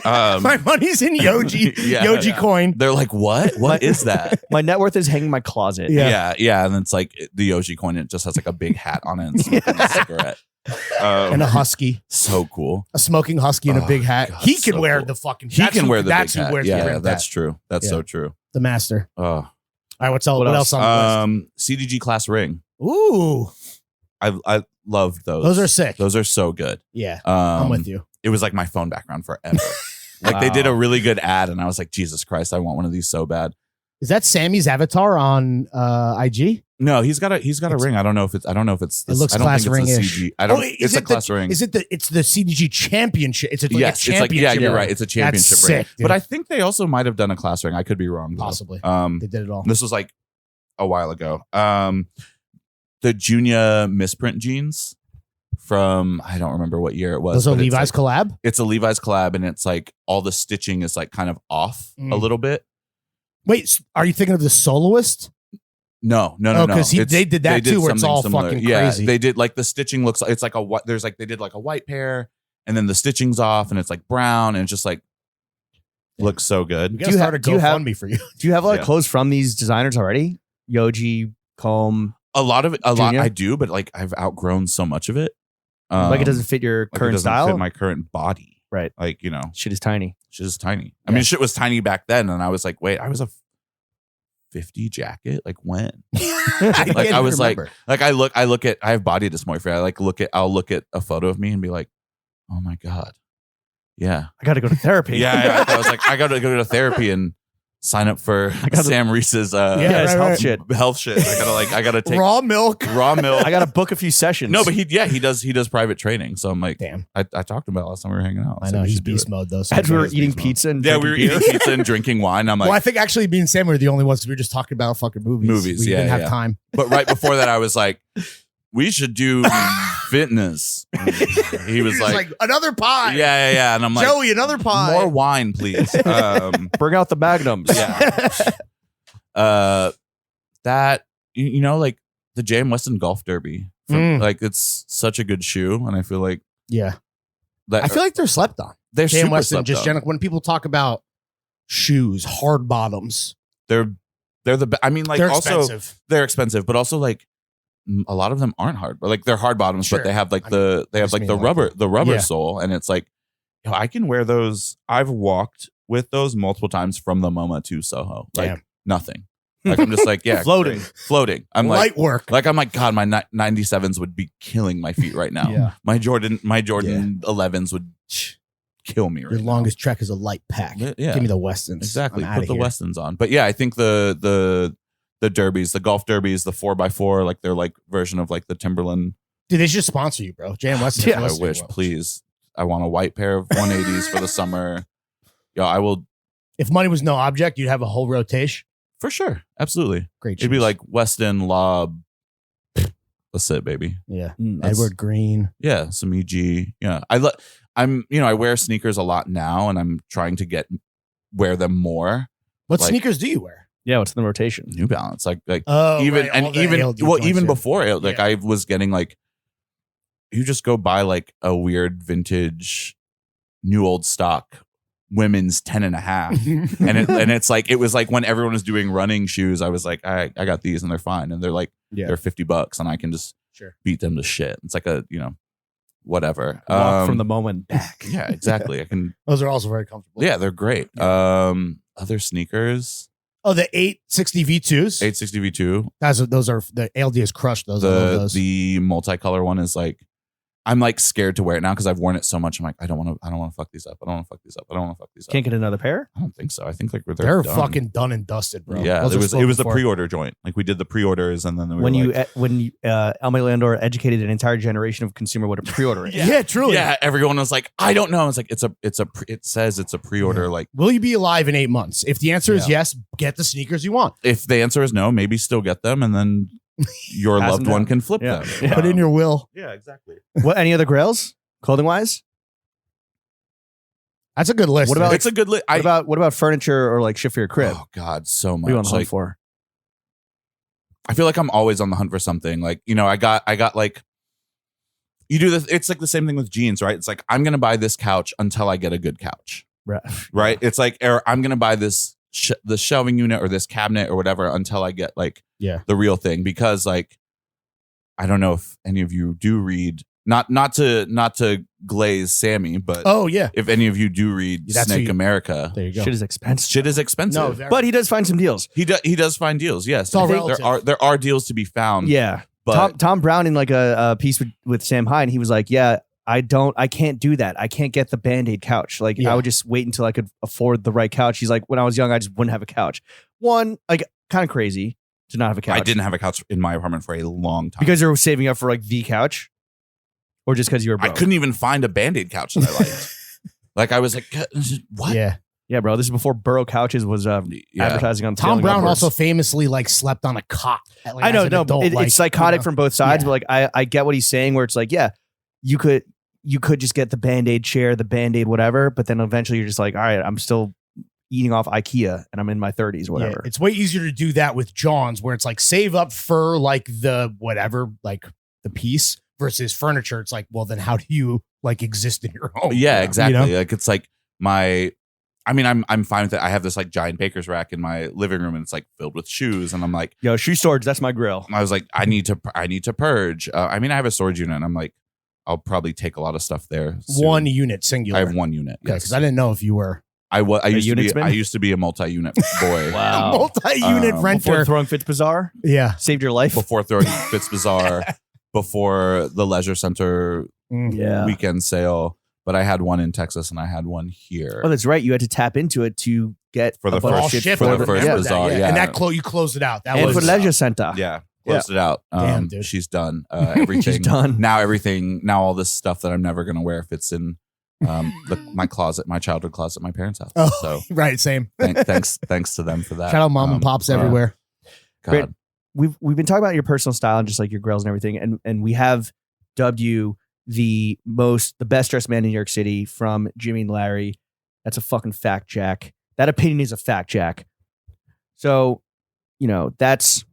My money's in Yoji, Yeah. Yoji coin. They're like, what? What is that? My net worth is hanging in my closet. Yeah. And it's like the Yoji coin. It just has like a big hat on it and smoking a cigarette. And a husky, So cool. a smoking husky, and a Oh, big hat. God, he can so wear cool. the fucking. He can wear the That's big who hat. wears Yeah, the that's true. That's Yeah. so true. The master. Oh. All right, what else on the list? CDG class ring. Ooh, I loved those. those are sick. Those are so good. Yeah, I'm with you. It was like my phone background forever. Like they did a really good ad, and I was like, Jesus Christ, I want one of these so bad. Is that Sammy's avatar on IG? No, he's got a ring. I don't know if it's. It looks I don't class think it's a ring-ish. CG. I don't. is it's a it class the, ring. Is it the? It's the CDG championship. It's like Yes, a it's like championship. you're right. It's a championship That's ring. sick, dude. But I think they also might have done a class ring. I could be wrong. Though. Possibly. They did it all. This was like a while ago. The Junior misprint jeans from I don't remember what year it was. Those are but it's Levi's like- collab. It's a Levi's collab, and it's like all the stitching is like kind of off a little bit. Wait, are you thinking of the soloist? No. Oh, 'cause they did that too, where it's something all similar. fucking Yeah, crazy. they did like the stitching looks like it's like a what there's like they did like a white pair and then the stitching's off and it's like brown and it's just like looks so We good. gotta you start have- a do you have- GoFundMe for you. Do you have a lot Yeah. of clothes from these designers already? Yoji, Comb. A lot of it, Junior? I do, but like I've outgrown so much of it. Like it doesn't fit your like, it current doesn't style. fit my current body. Right. Like, you know, Shit is tiny. shit is tiny. I mean, shit was tiny back then, and I was like, wait, I was a 50 jacket? Like when? Like I was like I look at I have body dysmorphia. I'll look at a photo of me and be like, oh my God. Yeah. I got to go to therapy. Yeah. I was like, I gotta go to therapy and sign up for Sam Reese's His health shit. health shit. I gotta take raw milk. raw milk. I got to book a few sessions. No, but he does private training. So I'm like, Damn. I talked to him about it last time we were hanging out. I So know we he's should do beast it. mode though. So as we were Beast eating mode. pizza and Yeah, we were drinking eating beer. pizza and drinking wine. I'm like, well, I think actually me and Sam were the only ones. We were just talking about fucking movies. Movies, We yeah, didn't have yeah. time. but right before that, I was like, we should do fitness. He was He's like, another pie. yeah. And I'm like, Joey, another pie. more wine, please. Bring out the magnums. Yeah. That you know, like the J.M. Weston Golf Derby, like it's such a good shoe, and I feel like Yeah. that I feel like they're slept on. they're J.M. super Weston, slept just on. general, when people talk about shoes, hard bottoms, They're the I mean, like they're also expensive. they're expensive, but also like a lot of them aren't hard, but like they're hard bottoms, Sure. but they have like I they have just like mean the like rubber Yeah. sole, and it's like, you know, I can wear those. I've walked with those multiple times from the MoMA to Soho, like Damn. nothing. Like I'm just like, yeah, Floating. great. Floating. I'm Light work. I'm like, God, my 97s would be killing my feet right now. Yeah. My Jordan 11s would kill me right Your now. longest trek is a light pack. Yeah. Give me the Westons. Exactly. I'm outta Put the here. Westons on. But yeah, I think the derbies, the golf derbies, the 4x4, like they're like version of like the Timberland. Dude, they should sponsor you, bro. J.M. Weston. Yeah, I wish, please. I want a white pair of 180s for the summer. Yeah, I will If money was no object, you'd have a whole rotation. for sure. Absolutely. Great. It'd be shoes. like Weston, Lob, That's it, baby. Yeah. That's- Edward Green. Yeah, some EG. Yeah, I wear sneakers a lot now, and I'm trying to wear them more. What Like- sneakers do you wear? Yeah, what's in the rotation? New Balance, like Oh, even right, and all the even ALD well joints, even yeah. before it, like Yeah. I was getting like, you just go buy like a weird vintage, new old stock women's 10.5, and it's like it was like when everyone was doing running shoes, I was like, I got these and they're fine, and they're like they're $50 and I can just beat them to shit. It's like a whatever. Walk from the moment back. Yeah, exactly. I can. Those are also very comfortable. Yeah, they're great. Other sneakers. Oh, the 860 V2s. 860 V2. Those are the ALD is crushed. Those. I love those. The multicolor one is like, I'm like scared to wear it now because I've worn it so much. I'm like, I don't want to fuck these up. I don't want to fuck these up. Can't get another pair? I don't think so. I think like they're done. fucking done and dusted, bro. Yeah, Those it was the for. pre-order joint. Like we did the pre-orders and then we were When like, Elmer Landor educated an entire generation of consumer what a pre-order is. Yeah, truly. yeah, everyone was like, I don't know. It's like it says it's a pre-order. Yeah. Like, Will you be alive in 8 months? If the answer is yes, get the sneakers you want. if the answer is no, maybe still get them and then your Pass loved them one down. can flip Yeah. them. Yeah. Put in your will. Yeah, exactly. What? Any other grails, clothing wise? That's a good list. What about, It's a good list. What about furniture or like shit for your crib? Oh God, so What are you on much. the hunt Like, for? I feel like I'm always on the hunt for something. Like, I got like, you do this. It's like the same thing with jeans, right? It's like, I'm going to buy this couch until I get a good couch, right? It's like, or I'm going to buy this, the shelving unit or this cabinet or whatever until I get like the real thing. Because like, I don't know if any of you do read, not to glaze Sammy, but Oh yeah. if any of you do read That's Snake who you- America, There you go. Shit is expensive. shit is expensive. No, very- But he does find some deals. He does find deals. Yes, It's all I think relative. there are deals to be found. Yeah. but Tom Brown in like a piece with Sam Hine, he was like, yeah, I can't do that. I can't get the Band-Aid couch. Like Yeah. I would just wait until I could afford the right couch. He's like, when I was young, I just wouldn't have a couch. One, like kind of crazy to not have a couch. I didn't have a couch in my apartment for a long time Because you were saving up for like the couch? Or just because you were I broke? couldn't even find a Band-Aid couch that I liked. Like I was like, what? Yeah. Yeah, bro. This is before Burrow Couches was Yeah. advertising on Tom Failing Brown Upwards. also famously like slept on a cot. I know, no, it's psychotic from both sides, but like I get what he's saying, where it's like, yeah, you could just get the Band-Aid chair, the Band-Aid whatever, but then eventually you're just like, all right, I'm still eating off IKEA and I'm in my 30s, whatever. It's way easier to do that with John's, where it's like save up for like the whatever, like the piece versus furniture. It's like, well, then how do you like exist in your home? Yeah, exactly. You know? Like it's like I'm fine with it. I have this like giant baker's rack in my living room and it's like filled with shoes. And I'm like, Yo, shoe storage, that's my grill. I was like, I need to purge. I have a storage unit and I'm like, I'll probably take a lot of stuff there. soon. One unit singular. I have one unit. Okay, Yes. because I didn't know if you were I unitsman? used to be a multi-unit boy. Wow. a multi-unit Before renter. Before throwing Fitz Bazaar, Yeah. saved your life. Before throwing Fitz Bazaar, before the Leisure Center Yeah. weekend sale. But I had one in Texas and I had one here. Oh, that's right. You had to tap into it to get For the a bunch of first- shit shift for I the first remember bazaar, that, yeah. And that you closed it out. That and was for Leisure Center. Yeah, closed it out. Damn, dude. She's done. Everything. She's done. Now all this stuff that I'm never gonna wear fits in my closet, my childhood closet, at my parents' house. Oh, So right, same. thanks to them for that. Shout out mom and pops everywhere. God. We've been talking about your personal style and just like your grills and everything, and we have dubbed you the best dressed man in New York City from Jimmy and Larry. That's a fucking fact, Jack. That opinion is a fact, Jack. So, that's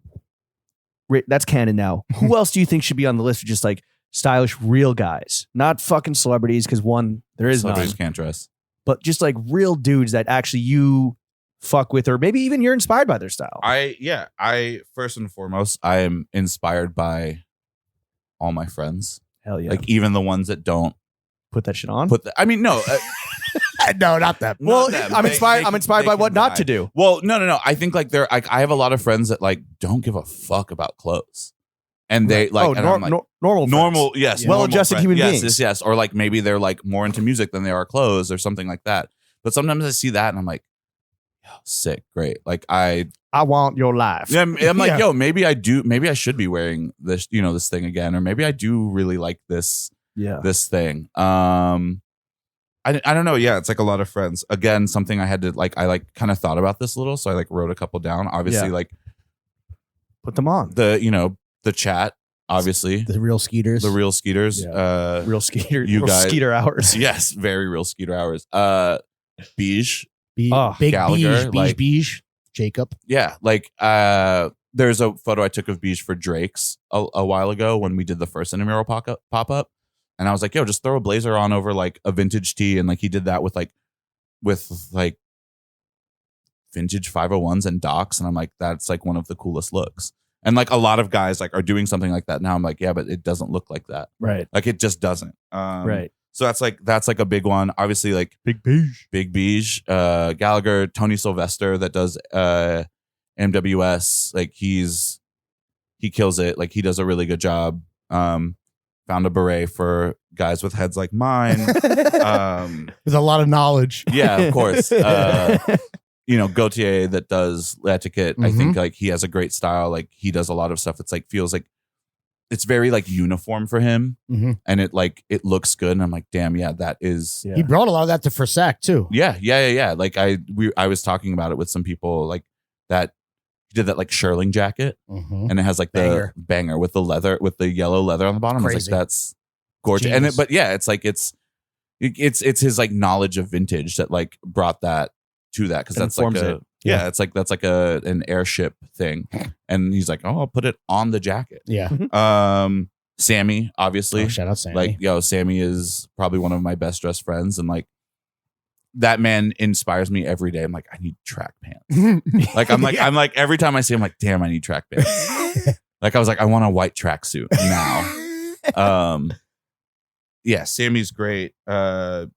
canon now. Who else do you think should be on the list of just like stylish real guys, not fucking celebrities? Because one, there is none, Celebrities can't dress. but just like real dudes that actually you fuck with, or maybe even you're inspired by their style. I first and foremost, I am inspired by all my friends. Hell yeah. Like even the ones that don't Put that shit on. no. No, not that. well, Not them. I'm They- inspired. they I'm can- inspired they by can what not die. to do. Well, no. I think like I have a lot of friends that like don't give a fuck about clothes, and they like and I'm like, normal, normal, yes, Well-adjusted normal human friends. beings. Yes, or like maybe they're like more into music than they are clothes or something like that. But sometimes I see that and I'm like, yo, sick, great. Like I want your life. Yeah, I'm like, Yeah. yo, maybe I should be wearing this, this thing again, or maybe I do really like this thing. I don't know. Yeah, it's like a lot of friends. Again, something I had to I kind of thought about this a little, so I like wrote a couple down. Obviously, Yeah. like Put them on. the chat. obviously. The real Skeeters. The real Skeeters. Real Skeeter. you real guys- Skeeter hours. Yes, very real Skeeter hours. Beige. Oh, Big Gallagher, Beige. like- Beige. Jacob. Yeah, like there's a photo I took of Beige for Drake's a while ago when we did the first intramural pop up, and I was like, yo, just throw a blazer on over like a vintage tee, and like he did that with vintage 501s and Docs, and I'm like, that's like one of the coolest looks. And like a lot of guys like are doing something like that now. I'm like, yeah, but it doesn't look like that. Right. Like it just doesn't. Right. So that's like a big one. Obviously, like Big Beige. Big Beige, Gallagher, Tony Sylvester that does MWS. Like he kills it. Like he does a really good job. Found a beret for guys with heads like mine. There's a lot of knowledge. Yeah, of course. Gautier that does etiquette. I think like he has a great style. Like he does a lot of stuff that's like feels like it's very like uniform for him, and it looks good. And I'm like, damn, yeah, that is. Yeah. He brought a lot of that to Forsac too. Yeah. Like I was talking about it with some people like that. He did that like shirling jacket, and it has like the banger with the leather with the yellow leather on the bottom. I was like, that's gorgeous. Genius. And but yeah, it's like it's his like knowledge of vintage that like brought that to that because that's like informs a it's like that's like an airship thing, and he's like, oh, I'll put it on the jacket. Yeah. Sammy, obviously, Shout out Sammy. like Sammy is probably one of my best dressed friends, and like that man inspires me every day. I'm like, I need track pants. Like I'm like every time I see him, I'm like, damn, I need track pants. Like I was like, I want a white tracksuit now. Yeah, Sammy's great. Fred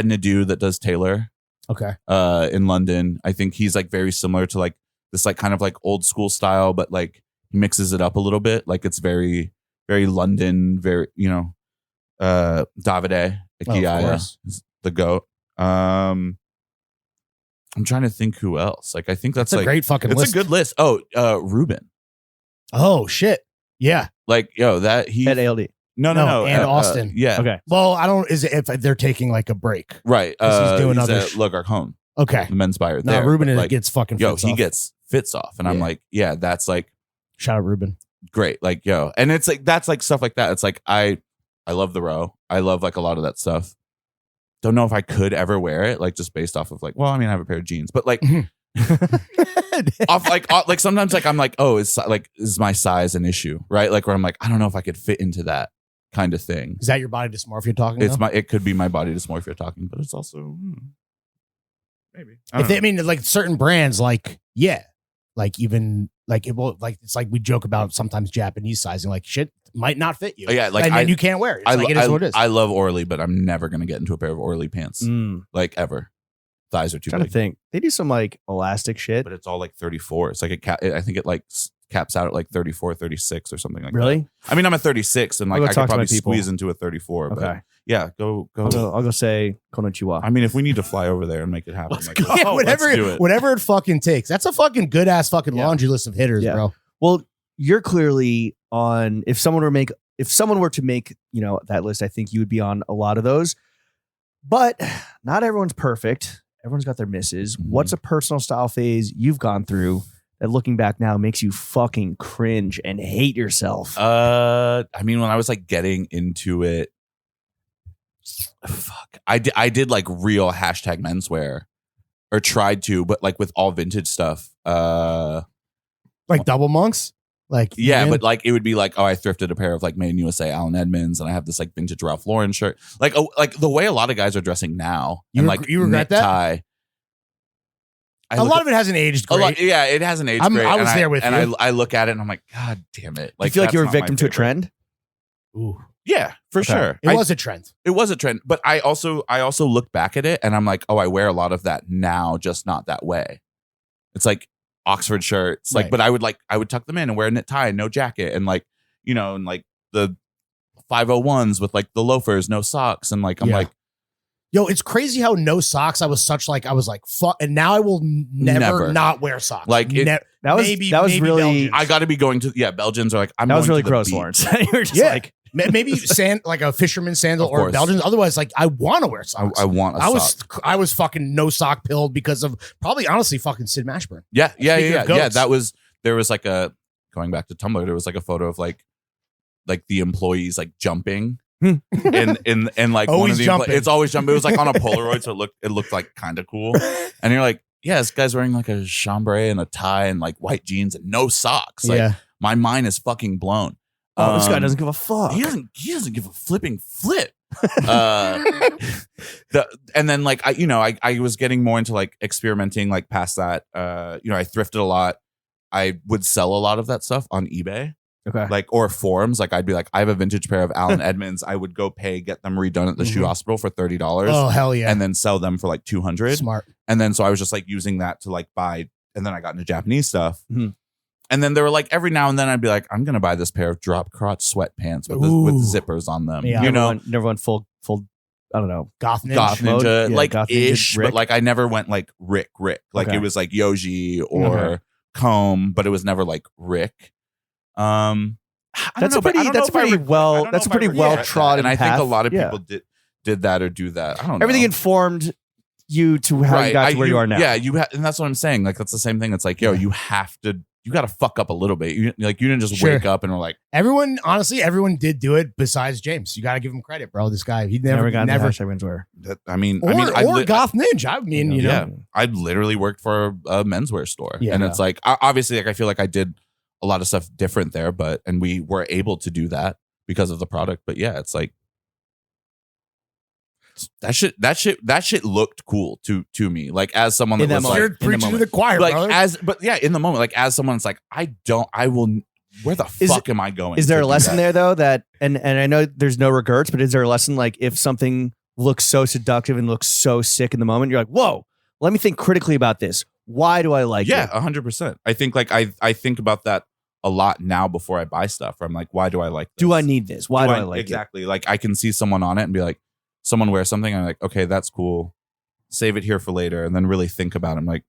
Nadeau that does Taylor. Okay. In London. I think he's like very similar to like this like kind of like old school style, but like he mixes it up a little bit. Like it's very, very London, very, Davide Akiaya is the GOAT. I'm trying to think who else. Like I think that's It's a like great fucking it's list. a good list. Oh, Ruben. Oh shit. Yeah. Like that he At ALD. no and Austin. yeah. Okay. Well, I don't. Is it if they're taking like a break? Right. 'Cause he's doing he's other at Le Garcon, Okay. the men's buyer No, there. Ruben But, like, gets fucking. yo, fits he off. gets fits off, and I'm Yeah. like, yeah, that's like Shout out Ruben. great. Like, yo, and it's like that's like stuff like that. It's like I love the row. I love like a lot of that stuff. Don't know if I could ever wear it, like just based off of like, well, I mean, I have a pair of jeans, but like off sometimes like I'm like, oh, is my size an issue, right? Like where I'm like, I don't know if I could fit into that kind of thing. Is that your body dysmorphia talking? It's now? it could be my body dysmorphia talking, but it's also maybe. I mean, like certain brands, like like even like it will like it's like we joke about sometimes Japanese sizing, like shit might not fit you. Oh, yeah, like and then you can't wear it. It's like it is what it is. I love Orly, but I'm never gonna get into a pair of Orly pants like ever. Thighs are too Trying to big. think. They do some like elastic shit. But it's all like 34. It's like I think it like caps out at like 34, 36 or something like that. Really? I mean, I'm at 36 and I'll like go I talk could to my probably people. squeeze into a 34. But Okay. yeah, go. I'll go say konnichiwa. I mean, if we need to fly over there and make it happen, like, Yeah, let's do it. whatever it fucking takes. That's a fucking good ass fucking laundry list of hitters, Yeah. bro. Well, you're clearly on. If someone were to make, that list, I think you would be on a lot of those. But not everyone's perfect. Everyone's got their misses. Mhm. What's a personal style phase you've gone through that, looking back now, makes you fucking cringe and hate yourself? I mean, when I was like getting into it, I did like real hashtag menswear, or tried to, but like with all vintage stuff. Like double monks. Like Yeah, man, but like it would be like, oh, I thrifted a pair of like Made in USA Allen Edmonds, and I have this like vintage Ralph Lauren shirt. Like, like the way a lot of guys are dressing now, You and reg- like you regret that? necktie. a lot of it hasn't aged a great. lot, yeah, it hasn't aged great. I was and there with and you. I look at it and I'm like, God damn it! Do you feel like that's you were a not my victim to a favorite. trend? Ooh, Yeah, for Okay. sure. it was a trend. It was a trend, but I also look back at it and I'm like, oh, I wear a lot of that now, just not that way. It's like Oxford shirts, like, Right. but I would tuck them in and wear a knit tie and no jacket, and like, and like the 501s with like the loafers, no socks, and like I'm Yeah. like, Yo, it's crazy how no socks. I was like, fuck, and now I will never Never. not wear socks. Like, it- That was Maybe really Belgians. I got to be going to Belgians are like, I'm that was going really to the gross, beach. Lawrence. You were just Yeah. like, maybe like a fisherman sandal Of or course. Belgians. Otherwise, like I want to wear socks. I want a sock. I was fucking no sock pilled because of probably honestly fucking Sid Mashburn. Yeah. Speaking of goats. There was like a going back to Tumblr, there was like a photo of like the employees like jumping. and like Always one of the jumping. it's always jumping. It was like on a Polaroid, so it looked like kind of cool. And you're like, yeah, this guy's wearing like a chambray and a tie and like white jeans and no socks. Like Yeah. my mind is fucking blown. Oh, this guy doesn't give a fuck. He doesn't give a flipping flip. And then like I was getting more into like experimenting like past that. I thrifted a lot. I would sell a lot of that stuff on eBay. Okay. Like or forums. Like I'd be like, I have a vintage pair of Allen Edmonds. I would go get them redone at the shoe hospital for $30. Oh hell yeah. And then sell them for like $200. Smart. And then so I was just like using that to like buy. And then I got into Japanese stuff. Mhm. And then there were like every now and then I'd be like, I'm gonna buy this pair of drop crotch sweatpants with zippers on them. Yeah. Never went full. I don't know. Goth Ninja. Goth mode? Ninja, Yeah, like Goth Ninja, ish, Rick. but like I never went like Rick. Like Okay. it was like Yoji or Comb, but it was never like Rick. That's a pretty well trodden and I think path. a lot of Yeah. people did that or do that. I don't know. Everything informed you to how you got to where you are now. Yeah, and that's what I'm saying. Like that's the same thing. It's like, yo, you got to fuck up a little bit. You didn't just Sure. wake up and were like, Everyone did do it besides James. You got to give him credit, bro. This guy, he Never got never. into #menswear. I mean, Or Goth Ninja. I mean, you know. yeah, I literally worked for a menswear store, Yeah. and it's like obviously, like I feel like I did a lot of stuff different there, and we were able to do that because of the product. But yeah, it's like that shit looked cool to me. Like as someone In that that was moment. You're like, preaching to the choir, like brother. in the moment, like as someone, it's like where the fuck am I going? Is there to a do lesson that? there though that and I know there's no regrets, but is there a lesson like if something looks so seductive and looks so sick in the moment, you're like, whoa, let me think critically about this. Why do I like it? Yeah, 100%. I think like I think about that a lot now before I buy stuff. Where I'm like, why do I like this? Do I need this? Why do I like it? exactly? Like I can see someone on it and be like, someone wears something. I'm like, okay, that's cool. Save it here for later, and then really think about it. I'm like,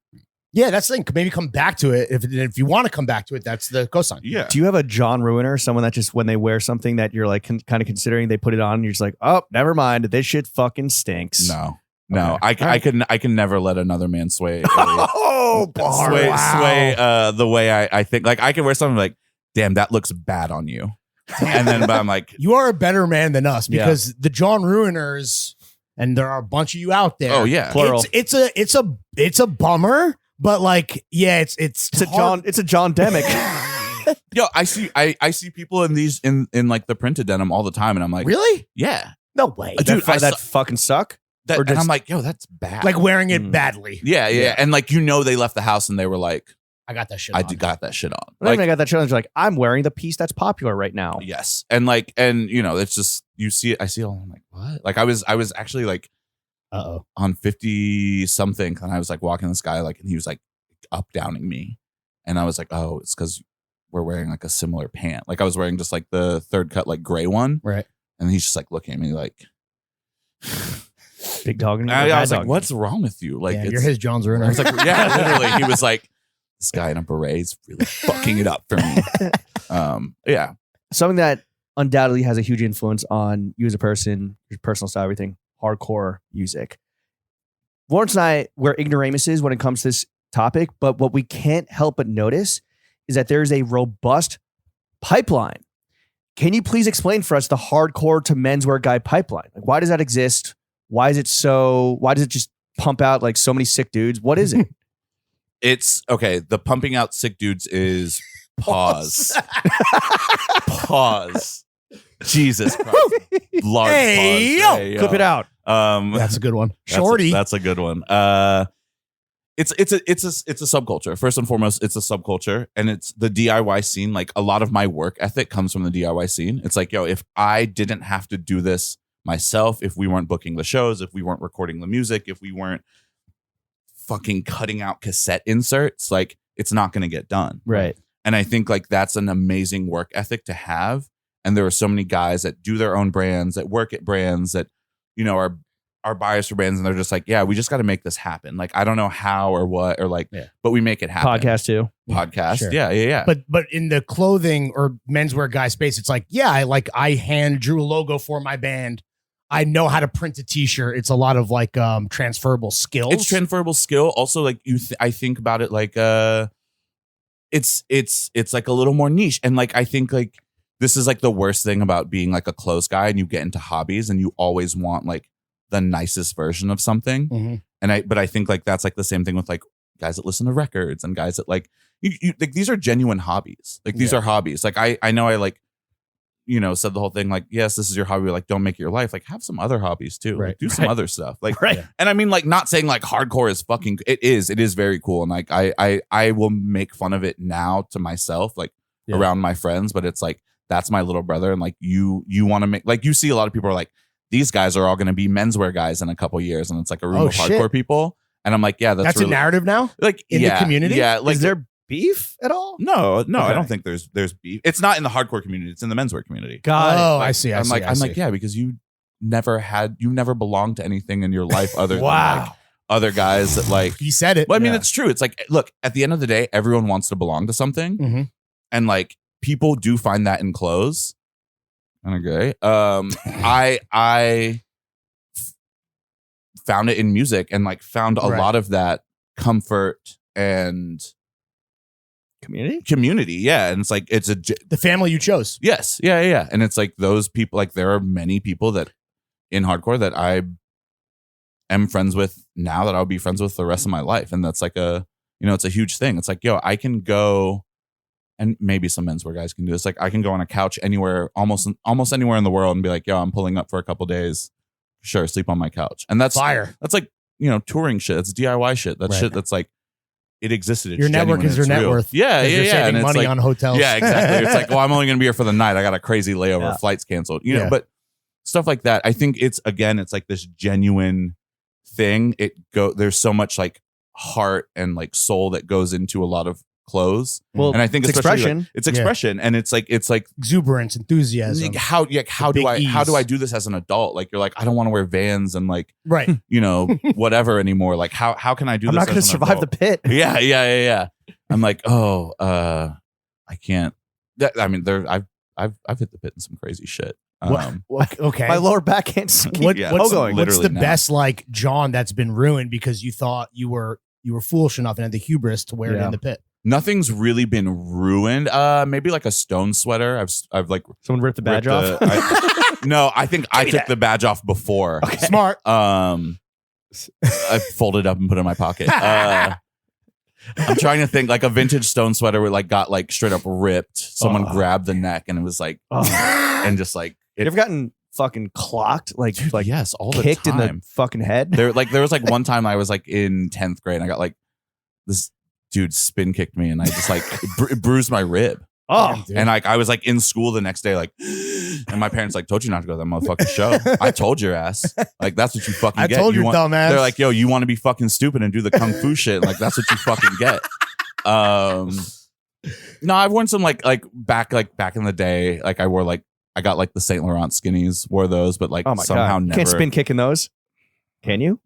Yeah, that's the thing. Maybe come back to it. If you want to come back to it, that's the cosign. yeah. Do you have a John Ruiner, someone that just when they wear something that you're like kind of considering, they put it on and you're just like, oh, never mind, this shit fucking stinks. No. Okay. I can never let another man sway Oh, sway the way I think. Like I can wear something like, damn, that looks bad on you. And then but I'm like, You are a better man than us Yeah. because the John Ruiners, and there are a bunch of you out there. oh yeah. Plural. It's a bummer, but like, yeah, it's It's a John Demick. Yo, I see people in these in like the printed denim all the time, and I'm like, Really? yeah. No way. Dude, that fucking suck. Or And just- I'm like, yo, that's bad. Like wearing it badly. yeah. And like they left the house and they were like, I got that shit. I on. got that shit on. Like, Like I got that challenge. Like I'm wearing the piece that's popular right now. yes. And like it's just you see it, I see it all, I'm like, what? Like I was actually like Uh-oh. on 50 something, and I was like walking this guy like, and he was like up downing me, and I was like, oh, it's because we're wearing like a similar pant. Like I was wearing just like the third cut like gray one, Right. and he's just like looking at me like, Big dog. And I was like, what's wrong with you? Like Yeah, it's, you're his John I Ruiner. was like, yeah, literally. He was like, this guy in a beret is really fucking it up for me. Yeah. Something that undoubtedly has a huge influence on you as a person, your personal style, everything, hardcore music. Lawrence and I, we're ignoramuses when it comes to this topic, but what we can't help but notice is that there is a robust pipeline. Can you please explain for us the hardcore to menswear guy pipeline? Like, why does that exist? Why does it just pump out like so many sick dudes? What is it? It's okay. The pumping out sick dudes is pause. Pause. Jesus Christ. Large Hey, pause. yo. Clip it out. That's a good one. Shorty. That's a good one. It's a subculture. First and foremost, it's a subculture, and it's the DIY scene. Like a lot of my work ethic comes from the DIY scene. It's like, yo, if I didn't have to do this myself, if we weren't booking the shows, if we weren't recording the music, if we weren't fucking cutting out cassette inserts, like it's not going to get done. Right. And I think like that's an amazing work ethic to have. And there are so many guys that do their own brands, that work at brands, that, are buyers for brands, and they're just like, yeah, we just got to make this happen. Like, I don't know how or what, or like, but we make it happen. Podcast too. Podcast. Sure. Yeah. But in the clothing or menswear guy space, it's like, yeah, I hand drew a logo for my band. I know how to print a t-shirt. It's a lot of like transferable skills. It's transferable skill. Also, like I think about it like it's like a little more niche. And like I think like this is like the worst thing about being like a clothes guy and you get into hobbies and you always want like the nicest version of something. Mm-hmm. But I think like that's like the same thing with like guys that listen to records and guys that like you like these are genuine hobbies. Like these are hobbies. Like I know I like, said the whole thing like, yes, this is your hobby. Like, don't make it your life. Like, have some other hobbies too. Right. Like, do some other stuff. Like, Right. And I mean, like, not saying like hardcore is fucking. It is very cool. And like, I will make fun of it now to myself, like around my friends. But it's like that's my little brother, and like you want to make like you see a lot of people are like these guys are all going to be menswear guys in a couple years, and it's like a room of hardcore people. And I'm like, yeah, that's really, a narrative now. Like in the community. Yeah, like is there beef at all? No, Okay. I don't think there's beef. It's not in the hardcore community. It's in the menswear community. Got it. Oh, Like, I see. I'm like, yeah, because you never belonged to anything in your life other than like other guys that like. He said it. Well, I mean, it's true. It's like, look, at the end of the day, everyone wants to belong to something, Mm-hmm. and like people do find that in clothes. Okay, I found it in music and like found a lot of that comfort and community. Yeah. And it's like, the family you chose. Yes. Yeah. And it's like those people, like there are many people that in hardcore that I am friends with now that I'll be friends with the rest of my life. And that's like it's a huge thing. It's like, yo, I can go, and maybe some menswear guys can do this. Like I can go on a couch anywhere, almost anywhere in the world and be like, yo, I'm pulling up for a couple days. Sure. Sleep on my couch. And that's fire. That's like, touring shit. That's DIY shit. That's shit that's like, it existed. It's your network is your net worth. Yeah. You're saving and money like, on hotels. Yeah, exactly. It's like, well, I'm only going to be here for the night. I got a crazy layover. Flights canceled. You know, but stuff like that. I think it's like this genuine thing. There's so much like heart and like soul that goes into a lot of clothes. Well, and I think it's expression. Like, it's expression, and it's like exuberance, enthusiasm. Like how do I do this as an adult? Like you're like, I don't want to wear Vans and like whatever anymore. Like how can I do I'm this? not going to survive adult? the pit. Yeah. I'm like, I can't. I mean, I've hit the pit in some crazy shit. Okay. My lower back can't ski. What's the now. best like John that's been ruined because you thought you were foolish enough and had the hubris to wear it in the pit? Nothing's really been ruined. Maybe like a stone sweater. I've like someone ripped the badge off. No, I think I took the badge off before. Okay. Smart. I folded it up and put it in my pocket. I'm trying to think like a vintage stone sweater where like got like straight up ripped. Someone grabbed the neck and it was like, and just like you ever gotten fucking clocked? Like yes, all the kicked time. in the fucking head. There was like one time I was like in 10th grade and I got like this dude spin kicked me and I just like it bruised my rib. Oh, and like I was like in school the next day, like, and my parents like told you not to go to that motherfucking show. I told your ass, like that's what you fucking get. I told you, dumbass. They're like, yo, you want to be fucking stupid and do the kung fu shit? Like that's what you fucking get. No, I've worn some like back in the day. Like I got like the Saint Laurent skinnies, wore those, but like somehow never. Can't spin kick in those. Can you?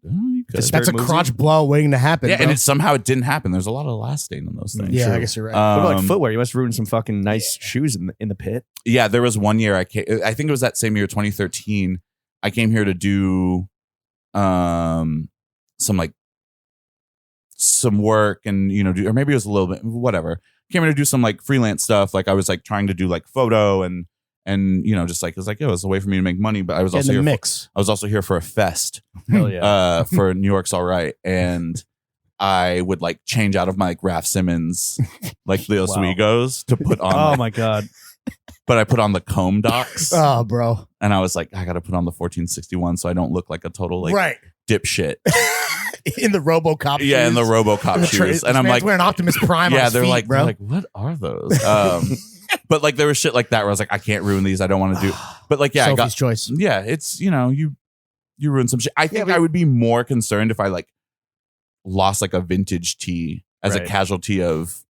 That's a crotch blow waiting to happen. Yeah, bro. and somehow it didn't happen. There's a lot of elastane in those things. Yeah, I guess you're right. What about like footwear? You must have ruined some fucking nice shoes in the pit. Yeah, there was one year I think it was that same year, 2013. I came here to do some work and or maybe it was a little bit whatever. Came here to do some like freelance stuff. Like I was like trying to do like photo and just like it was like it was a way for me to make money. But I was also here I was also here for a fest. Hell yeah. For New York's All Right, and I would like change out of my like Raf Simons like Leo Swigos to put on. Oh my god. But I put on the comb docs. Oh, bro. And I was like, I got to put on the 1461 so I don't look like a total like dipshit. In the RoboCop shoes. Yeah, in the RoboCop shoes. And I'm like, wearing Optimus Prime on his they're feet, like, bro. they're like, what are those? But like there was shit like that where I was like, I can't ruin these. I don't want to do. But like, yeah, Sophie's I got choice. Yeah, it's you ruin some shit. I think I would be more concerned if I like lost like a vintage tee as a casualty of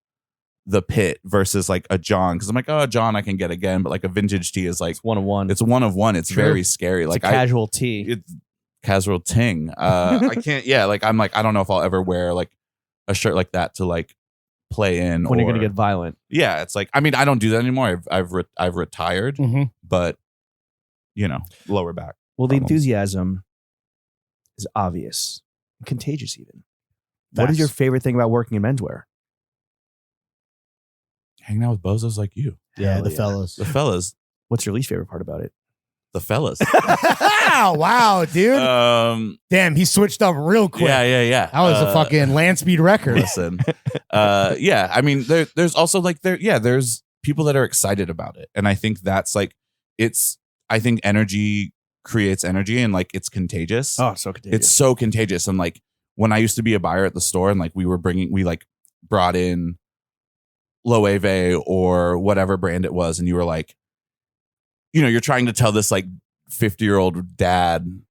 the pit versus like a John, because I'm like, oh, John I can get again, but like a vintage tee is like it's one of one. It's one of one. It's very scary. It's like a casual tee. It's casual ting. I can't. Yeah, like I'm like I don't know if I'll ever wear like a shirt like that to like play in when you're gonna get violent. Yeah, it's like I mean I don't do that anymore. I've retired, but lower back. Well, the enthusiasm is obvious, contagious even. What is your favorite thing about working in menswear? hanging out with bozos like you. Yeah, Hell the yeah. fellas. The fellas. What's your least favorite part about it? The fellas. Wow, dude. Damn, he switched up real quick. Yeah. That was a fucking land speed record. Listen. Yeah. I mean, there's also like there's people that are excited about it. And I think that's like I think energy creates energy and like it's contagious. Oh, so contagious. It's so contagious. And like when I used to be a buyer at the store and like we like brought in Loewe or whatever brand it was, and you were like, you know, you're trying to tell this like 50-year-old dad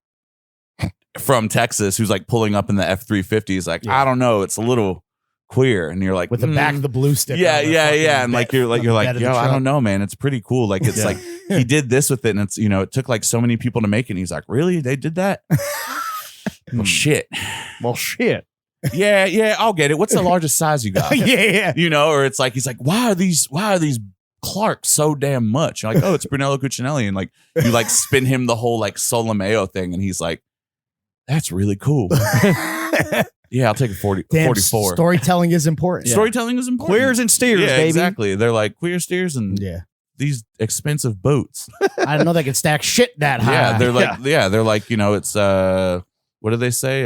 from Texas who's like pulling up in the F-350. He's like, I don't know, it's a little queer. And you're like, With the back of the blue sticker. yeah. on the fucking And like you're like bed of yo, the I truck. don't know, man. It's pretty cool. Like it's like he did this with it, and it's, you know, it took like so many people to make it. And he's like, really? They did that? Well, shit. Well, shit. Yeah, I'll get it. What's the largest size you got? Yeah. You know, or it's like he's like, why are these Clark so damn much? You're like, oh, it's Brunello Cucinelli, and like you like spin him the whole like Solomeo thing, and he's like, that's really cool. Yeah, I'll take a 44. Storytelling is important. Storytelling is important. Queers and steers, yeah, baby. exactly. They're like queer steers and Yeah. these expensive boats. I don't know they can stack shit that high. Yeah, they're like, you know, it's what do they say?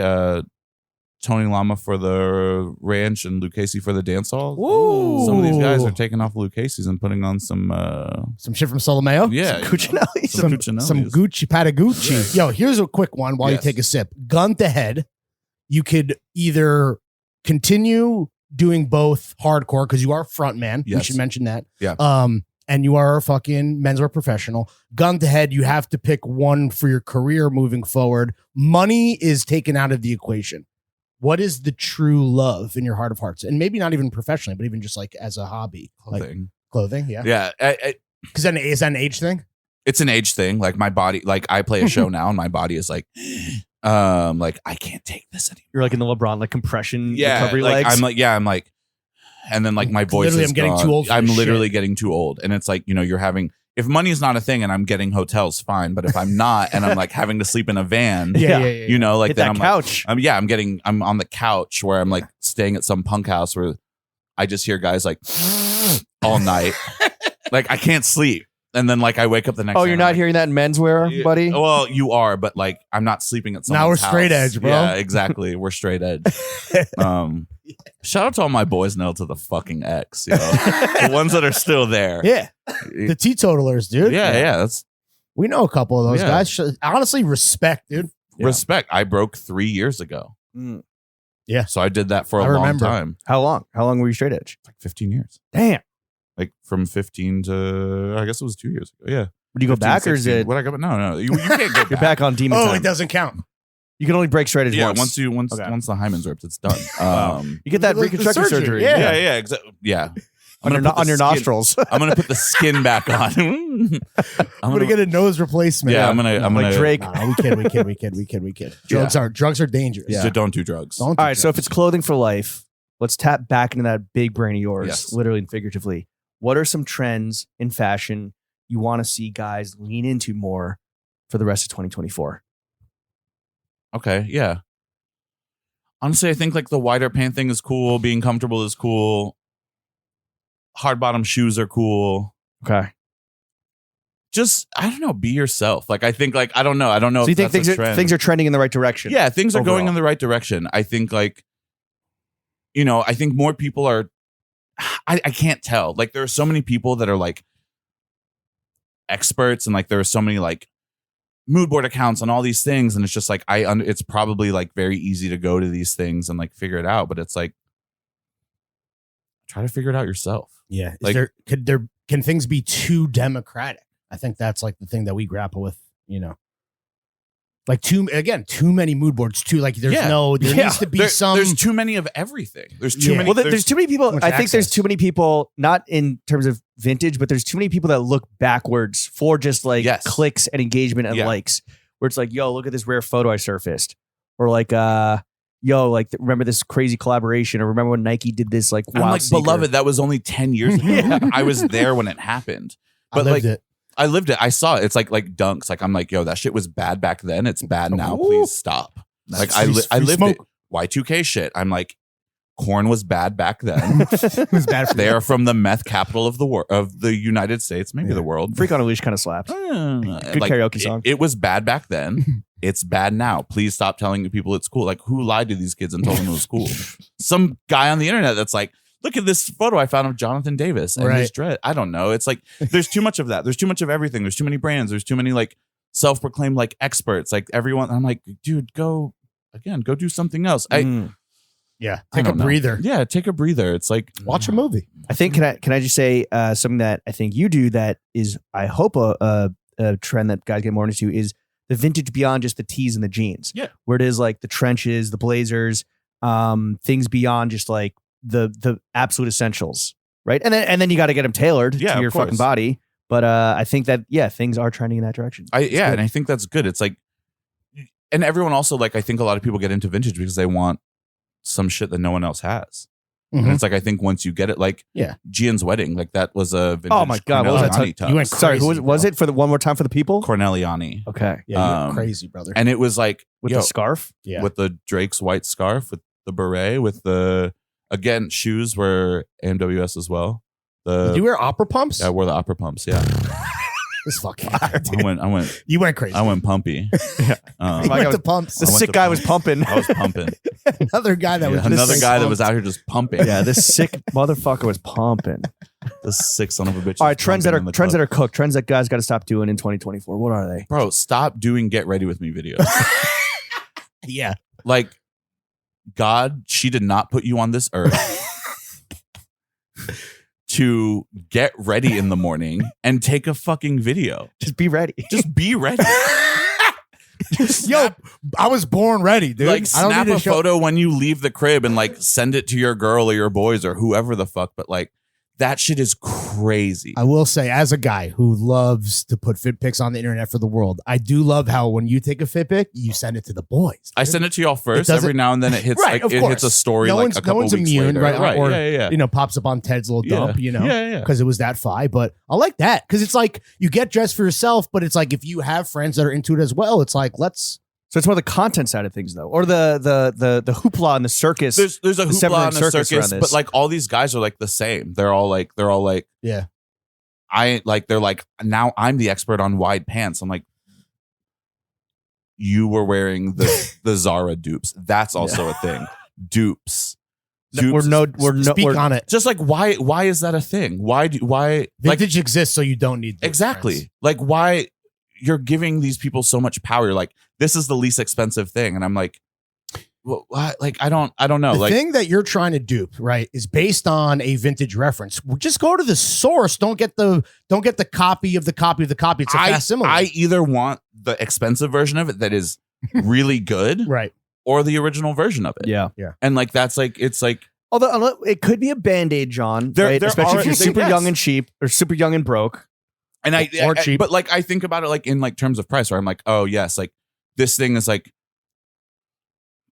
Tony Lama for the ranch and Lucchese for the dance hall. Ooh. Some of these guys are taking off Lucchese's and putting on some shit from Solomeo. yeah, Cucinelli. some Some Cucinellis. Gucci Patagucci. Yo, here's a quick one while you Yes. take a sip. Gun to head. You could either continue doing both hardcore because you are a front man. We Yes. should mention that. Yeah. And you are a fucking menswear professional. Gun to head, you have to pick one for your career moving forward. Money is taken out of the equation. What is the true love in your heart of hearts? And maybe not even professionally, but even just like as a hobby. Like Clothing. clothing, yeah. Yeah, Because then is that an age thing? it's an age thing. Like my body, like I play a show now, and my body is like I can't take this anymore. You're like in the LeBron like compression Yeah, recovery like legs. I'm like, and then like my voice Literally, is I'm getting gone. too old for I'm this literally shit. getting too old, and it's like, you know, you're having, if money is not a thing and I'm getting hotels, fine, but if I'm not and I'm like having to sleep in a van, Yeah. you know, like Hit then that I'm couch. like, I'm on the couch where I'm like staying at some punk house where I just hear guys like all night, like I can't sleep, and then like I wake up the next. Oh, day you're and not I'm hearing that in menswear, like, buddy? Well, you are, but like I'm not sleeping at someone's Now we're house. straight edge, bro. Yeah, exactly. We're straight edge. Shout out to all my boys now to the fucking X, you know? The ones that are still there. Yeah. The teetotalers, dude. Yeah. That's We know a couple of those Yeah. guys. Honestly, respect, dude. respect. I broke 3 years ago. Mm. Yeah. So I did that for a I long remember. time, How long? How long were you straight edge? like 15 years. Damn. Like from 15 to, I guess it was 2 years ago. Yeah. Would you go 15, back or is 16. it What I go? No. You can't go back. you're back on demon Oh, time? it doesn't count. You can only break straight edge Yeah, once. once Okay. the hymen's ripped, it's done. Wow. You get that The reconstructive surgery, surgery. yeah. Yeah, exactly. Yeah. On your, gonna put on the your skin- nostrils. I'm gonna put the skin back on. I'm gonna get a nose replacement. Yeah, I'm gonna. like Drake. No, we kid. Drugs are dangerous. Yeah. So don't do drugs. Don't do All right, so if drugs. it's clothing for life, let's tap back into that big brain of yours, Yes. literally and figuratively. What are some trends in fashion you want to see guys lean into more for the rest of 2024? Okay, yeah. Honestly, I think like the wider pant thing is cool. Being comfortable is cool. Hard bottom shoes are cool. Okay. Just, I don't know, be yourself. Like I think like I don't know. So you if think that's a things are, trend. things are trending in the right direction? Yeah, things are going overall? in the right direction. I think like, you know, I think more people are, I can't tell. Like there are so many people that are like experts, and like there are so many like mood board accounts and all these things, and it's just like it's probably like very easy to go to these things and like figure it out, but it's like try to figure it out yourself. yeah, like- can things be too democratic? I think that's like the thing that we grapple with. You know, like too many mood boards. Too like there Yeah. needs to be some. There's too many of everything. There's too Yeah. many. Well, there's too many people. much I think there's access. too many people, not in terms of vintage, but there's too many people that look backwards for just like Yes. clicks and engagement and Yeah. likes. Where it's like, yo, look at this rare photo I surfaced, or like, yo, like remember this crazy collaboration, or remember when Nike did this like I'm wild like, sneaker? beloved, that was only 10 years ago. Yeah. I was there when it happened. But I lived like it. I lived it. I saw it. It's like dunks. Like I'm like, yo, that shit was bad back then. It's bad now. Ooh. Please stop. Like I Free lived smoke. it. Y2K shit. I'm like, corn was bad back then. It was bad for They are from the meth capital of the United States, maybe the world. Freak on a Leash kind of slaps. Good karaoke song. It was bad back then. It's bad now. Please stop telling people it's cool. Like, who lied to these kids and told them it was cool? Some guy on the internet that's like, look at this photo I found of Jonathan Davis and his dread. I don't know. It's like, there's too much of that. There's too much of everything. There's too many brands. There's too many like self-proclaimed like experts. Like everyone, I'm like, dude, go do something else. Yeah, take a breather. Yeah, take a breather. It's like, Watch a movie. I think can I just say something that I think you do that is, I hope, a trend that guys get more into is the vintage beyond just the tees and the jeans. Yeah. Where it is like the trenches, the blazers, things beyond just like the absolute essentials, right? And then you got to get them tailored to your fucking body. But I think that things are trending in that direction. And I think that's good. It's like, and everyone also like, I think a lot of people get into vintage because they want some shit that no one else has. And it's like, I think once you get it, like Gian's wedding, like that was a vintage. Oh my God, what was that? tux. You went Sorry, crazy, who was it for the one more time for the people? Corneliani. Okay. Yeah, you went crazy, brother. And it was like With the scarf? Yeah. with the Drake's white scarf, with the beret, with the, again, shoes were AMWS as well. Did you wear opera pumps? I wore the opera pumps. Yeah. This fucking I went You went crazy. I went pumpy. You went to pumps. The I went sick to guy pump. was pumping. I was pumping. Another guy that was Another just guy that pumped. was out here just pumping. Yeah, this sick motherfucker was pumping. The sick son of a bitch. All right, trends that are cooked, trends that guys got to stop doing in 2024. What are they? Bro, stop doing get ready with me videos. Yeah. Like, God, she did not put you on this earth to get ready in the morning and take a fucking video. Just be ready. Just be ready. Yo, I was born ready, dude. Like, I don't snap need to a photo when you leave the crib and like send it to your girl or your boys or whoever the fuck. But like, that shit is crazy. I will say, as a guy who loves to put fit pics on the internet for the world, I do love how when you take a fit pic, you send it to the boys. I send it to y'all first. doesn't- Every now and then it hits Right, like of it course. hits a story No like one's, a couple no one's weeks immune, later. right? Or yeah. you know, pops up on Ted's little dump, you know, Yeah. because it was that fi. But I like that because it's like you get dressed for yourself, but it's like if you have friends that are into it as well, it's like let's. So it's more the content side of things, though, or the hoopla and the circus. There's a The hoopla Seven and a Circus circus, around but this. like all these guys are like the same. They're all like Yeah. they're like, now I'm the expert on wide pants. I'm like, you were wearing the Zara dupes. That's also a thing. Dupes. we're Speak on it. Just like why is that a thing? Why like Vintage exists, so you don't need those exactly friends. like why you're giving these people so much power. You're like, this is the least expensive thing, and I'm like, well, like I don't know. The Like, thing that you're trying to dupe, right, is based on a vintage reference. Just go to the source. Don't get the copy of the copy of the copy. It's a facsimile. I either want the expensive version of it that is really good, right. or the original version of it. Yeah. And like that's like it's like Although it could be a band-aid, John, There- right? there Especially are- if you're super yes. young and cheap or super young and broke. and Or cheap. but like I think about it like in like terms of price, where I'm like, oh yes, like this thing is like,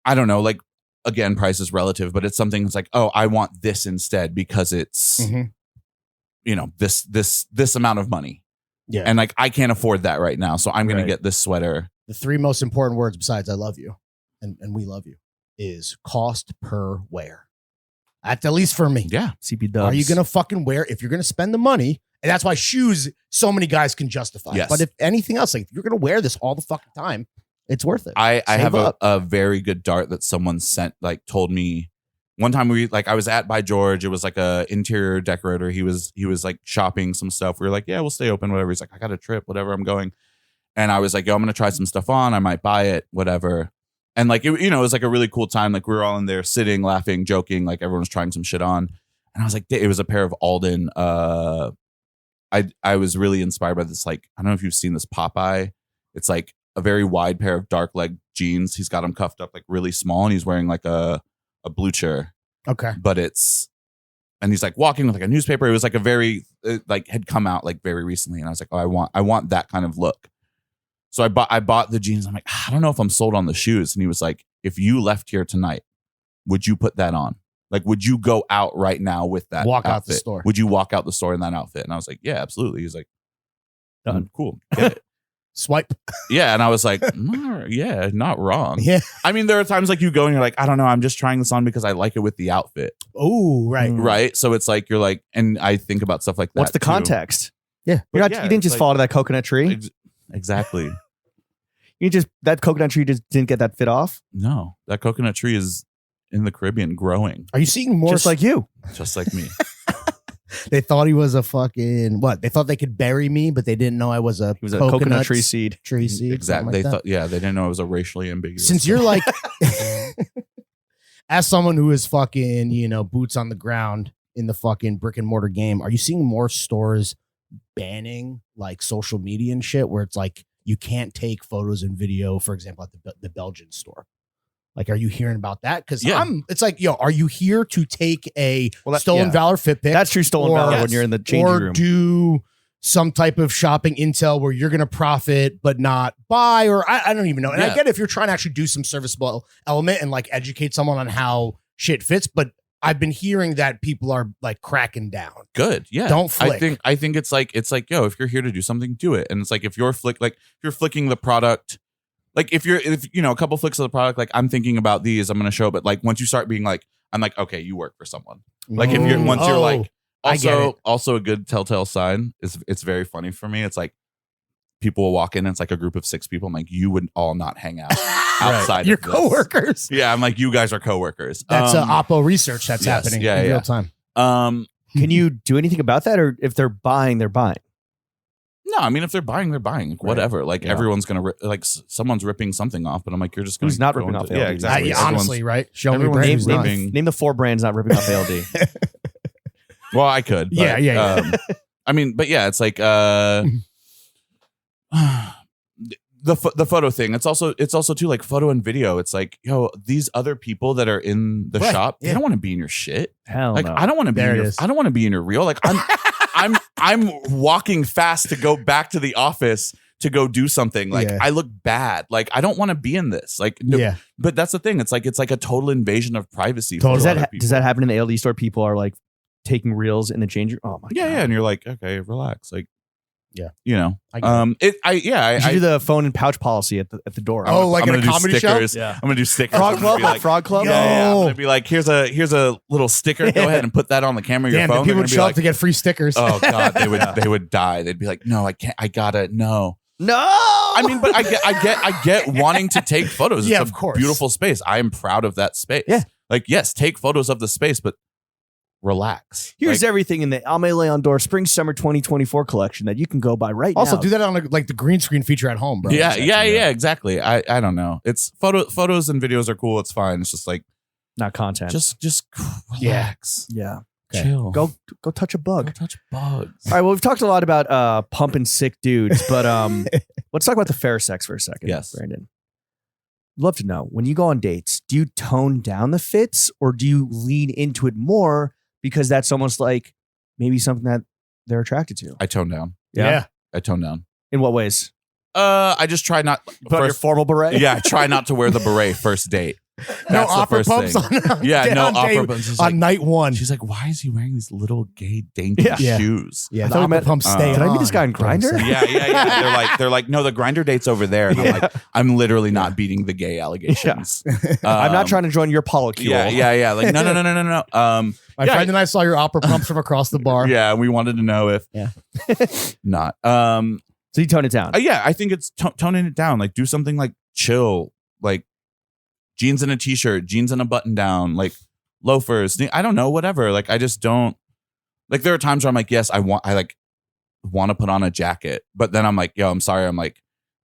I don't know, like again, price is relative, but it's something that's like, oh, I want this instead because it's Mhm. you know this amount of money. Yeah. And like I can't afford that right now, so I'm gonna Right. get this sweater. The three most important words besides I love you and we love you is cost per wear. That's at least for me. Yeah. CP Dubs. Are you going to fucking wear if you're going to spend the money? And that's why shoes, so many guys can justify. Yes. But if anything else, like if you're going to wear this all the fucking time, it's worth it. I Save have up. a very good dart that someone sent, like told me one time I was at by George. It was like a interior decorator. He was like shopping some stuff. We were like, yeah, we'll stay open, whatever. He's like, I got a trip, whatever, I'm going. And I was like, yo, I'm going to try some stuff on. I might buy it, whatever. And like, it was like a really cool time. Like we were all in there sitting, laughing, joking, like everyone was trying some shit on. And I was like, it was a pair of Alden. I was really inspired by this. Like, I don't know if you've seen this Popeye. It's like a very wide pair of dark leg jeans. He's got them cuffed up like really small, and he's wearing like a blucher, Okay. but and he's like walking with like a newspaper. It was like a very like had come out like very recently, and I was like, oh, I want that kind of look. So I bought the jeans. I'm like, I don't know if I'm sold on the shoes. And he was like, if you left here tonight, would you put that on? Like, would you go out right now with that? Walk out the outfit? store. Would you walk out the store in that outfit? And I was like, yeah, absolutely. He's like, Done. Cool. Get it. Swipe. Yeah, and I was like, yeah, not wrong. Yeah. I mean, there are times like you go and you're like, I don't know, I'm just trying this on because I like it with the outfit. Oh, right. Right. So it's like you're like, and I think about stuff like that. What's the too. context? Yeah, But you yeah, didn't it's just like- fall to that coconut tree. Exactly. That coconut tree just didn't get that fit off. No, that coconut tree is in the Caribbean growing, Are you seeing more? Just like you. just like me. They thought he was a fucking what? They thought they could bury me, but they didn't know I was a He was a coconut tree seed. Tree seed. Exactly. something They like that. thought, yeah, they didn't know it was a racially ambiguous. Since you're like, as someone who is fucking, boots on the ground in the fucking brick and mortar game, are you seeing more stores banning like social media and shit where it's like you can't take photos and video, for example, at the Belgian store? Like, are you hearing about that? Because Yeah. it's like, are you here to take a Well, that- stolen yeah. valor fit pic? That's true stolen Or- valor Yes. when you're in the changing or room. do some type of shopping intel where you're going to profit but not buy, or I don't even know. And I Yeah. get if you're trying to actually do some serviceable element and like educate someone on how shit fits, but I've been hearing that people are like cracking down. Good. Yeah. Don't flick. I think it's like, yo, if you're here to do something, do it. And it's like, if you're flicking the product, like if a couple flicks of the product, like I'm thinking about these, I'm going to show, but like once you start being like, I'm like, okay, you work for someone. Like if you're, once you're like, I get it. also a good telltale sign is it's very funny for me. It's like people will walk in and it's like a group of 6 people. I'm like, you would all not hang out outside Your of this. coworkers. Yeah. I'm like, you guys are coworkers. That's Oppo research that's yes, happening yeah, in yeah. real time. Can you do anything about that, or if they're buying, they're buying? No, I mean, if they're buying, they're buying. Like, whatever. Like Yeah. everyone's gonna someone's ripping something off, but I'm like, you're just gonna Who's not go ripping into- off Yeah, LD? exactly. Yeah, honestly, right? Show me a everyone's brand Name, who's ripping- not. name, name the 4 brands not ripping off ALD. Well, I could. But, Yeah. I mean, but yeah, it's like the photo thing. It's also too like photo and video. It's like, yo, these other people that are in the Right, shop, yeah. they don't want to be in your shit. Hell Like no. I don't want to be There in it your, is. I don't want to be in your reel. Like I'm walking fast to go back to the office to go do something. Like Yeah. I look bad. Like I don't want to be in this. Like no, Yeah. but that's the thing. It's like a total invasion of privacy. Totally. For does a lot that of people. does that happen in the ALD store? People are like taking reels in the change room. Oh my Yeah, god. yeah. And you're like, okay, relax. Like, Yeah. you know, I get You should do the phone and pouch policy at the door. Oh, like I'm in a gonna do comedy show? stickers. Yeah. I'm gonna do stickers. Frog I'm gonna Club, be like Frog Club. Yeah, yeah. I'm Yo. gonna be like, here's a little sticker. Go ahead and put that on the camera of your Damn, phone. the people They're would gonna be show up like, to get free stickers. oh god, they would die. They'd be like, no, I can't. I gotta no. No. I mean, but I get wanting to take photos. Yeah, It's of a course. beautiful space. I am proud of that space. Yeah. Like, yes, take photos of the space, but relax. Here's Like, everything in the Alme Leon Dor Spring Summer 2024 collection that you can go buy right Also, now. do that on like the green screen feature at home, bro. yeah, That's yeah, actually- yeah, exactly. I don't know. It's photos and videos are cool. It's fine. It's just like Not content. just Yeah. relax. yeah. Okay. Chill. Go touch a Go bug. touch bugs. All right. Well, we've talked a lot about pumping sick dudes, but let's talk about the fair sex for a second. Yes. Brandon. Love to know, when you go on dates, do you tone down the fits or do you lean into it more because that's almost like maybe something that they're attracted to? I tone down. Yeah. I tone down. In what ways? I just try not Put on your formal beret? yeah, try not to wear the beret first date. No That's the opera first pumps thing. on. Yeah, no on opera day- pumps. It's on like- night one. She's like, why is he wearing these little gay dainty Yeah. shoes? Yeah, I the thought we opera met- pumps stay Did I meet on. this guy in Grindr? Yeah. They're like, no, the grinder date's over there. And I'm like, I'm literally not beating the gay allegations. I'm not trying to join your polycule. Yeah. Like, no. My Yeah. friend and I saw your opera pumps from across the bar. Yeah, we wanted to know if Yeah. not. So you tone it down. Yeah, I think it's toning it down. Like, do something like chill, like jeans and a t-shirt, jeans and a button down, like loafers. I don't know, whatever. Like, I just don't like. There are times where I'm like, yes, I want to put on a jacket, but then I'm like, yo, I'm sorry. I'm like,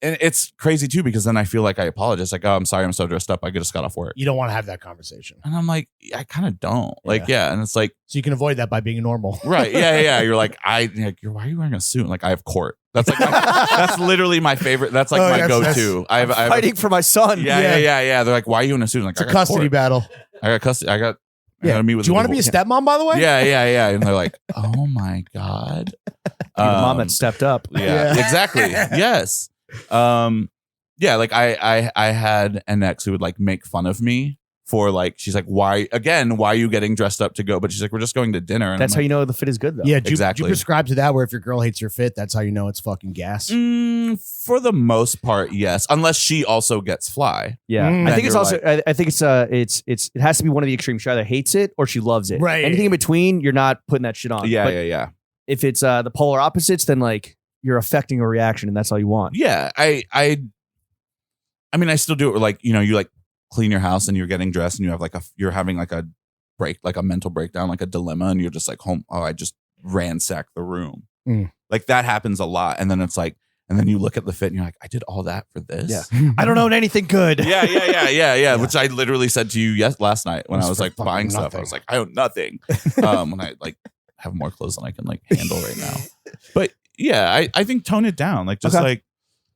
and it's crazy too because then I feel like I apologize. Like, oh, I'm sorry, I'm so dressed up. I just got off work, You don't want to have that conversation. and I'm like, I kind of don't. Like, yeah, and it's like, So you can avoid that by being normal. right, yeah. You're like, why are you wearing a suit? Like, I have court. That's like, that's literally my favorite. That's like Oh, my that's- go-to. I have Fighting for my son. Yeah. They're like, why are you in a suit? I'm like, It's a I got custody court. battle. I got custody. I got to meet with. Do you want to the be a people. stepmom, by the way? Yeah. And they're like, oh my god, You're the mom that stepped up. Yeah, exactly. Yes. Yeah, like I had an ex who would like make fun of me for like, she's like, why are you getting dressed up to go? But she's like, we're just going to dinner. And That's I'm how like, you know the fit is good, though. Yeah, do you Exactly. prescribe to that where if your girl hates your fit, that's how you know it's fucking gas? For the most part, yes. Unless she also gets fly. Yeah, Mm. I think it's You're also. I think it's. It has to be one of the extremes. She either hates it or she loves it. Right. Anything in between, you're not putting that shit on. Yeah, But yeah. if it's the polar opposites, then like you're affecting a reaction, and that's all you want. Yeah, I mean, I still do it where, like, you know, you like clean your house and you're getting dressed and you have like you're having like a break, like a mental breakdown, like a dilemma, and you're just like, I just ransacked the room. Like that happens a lot. And then it's like, and then you look at the fit and you're like, I did all that for this. Yeah. I don't own anything good. Yeah. Which I literally said to you last night when I was for like fucking buying stuff. I nothing. was like, I own nothing. When I like have more clothes than I can like handle right now. But yeah, I think tone it down. Like just Okay. like,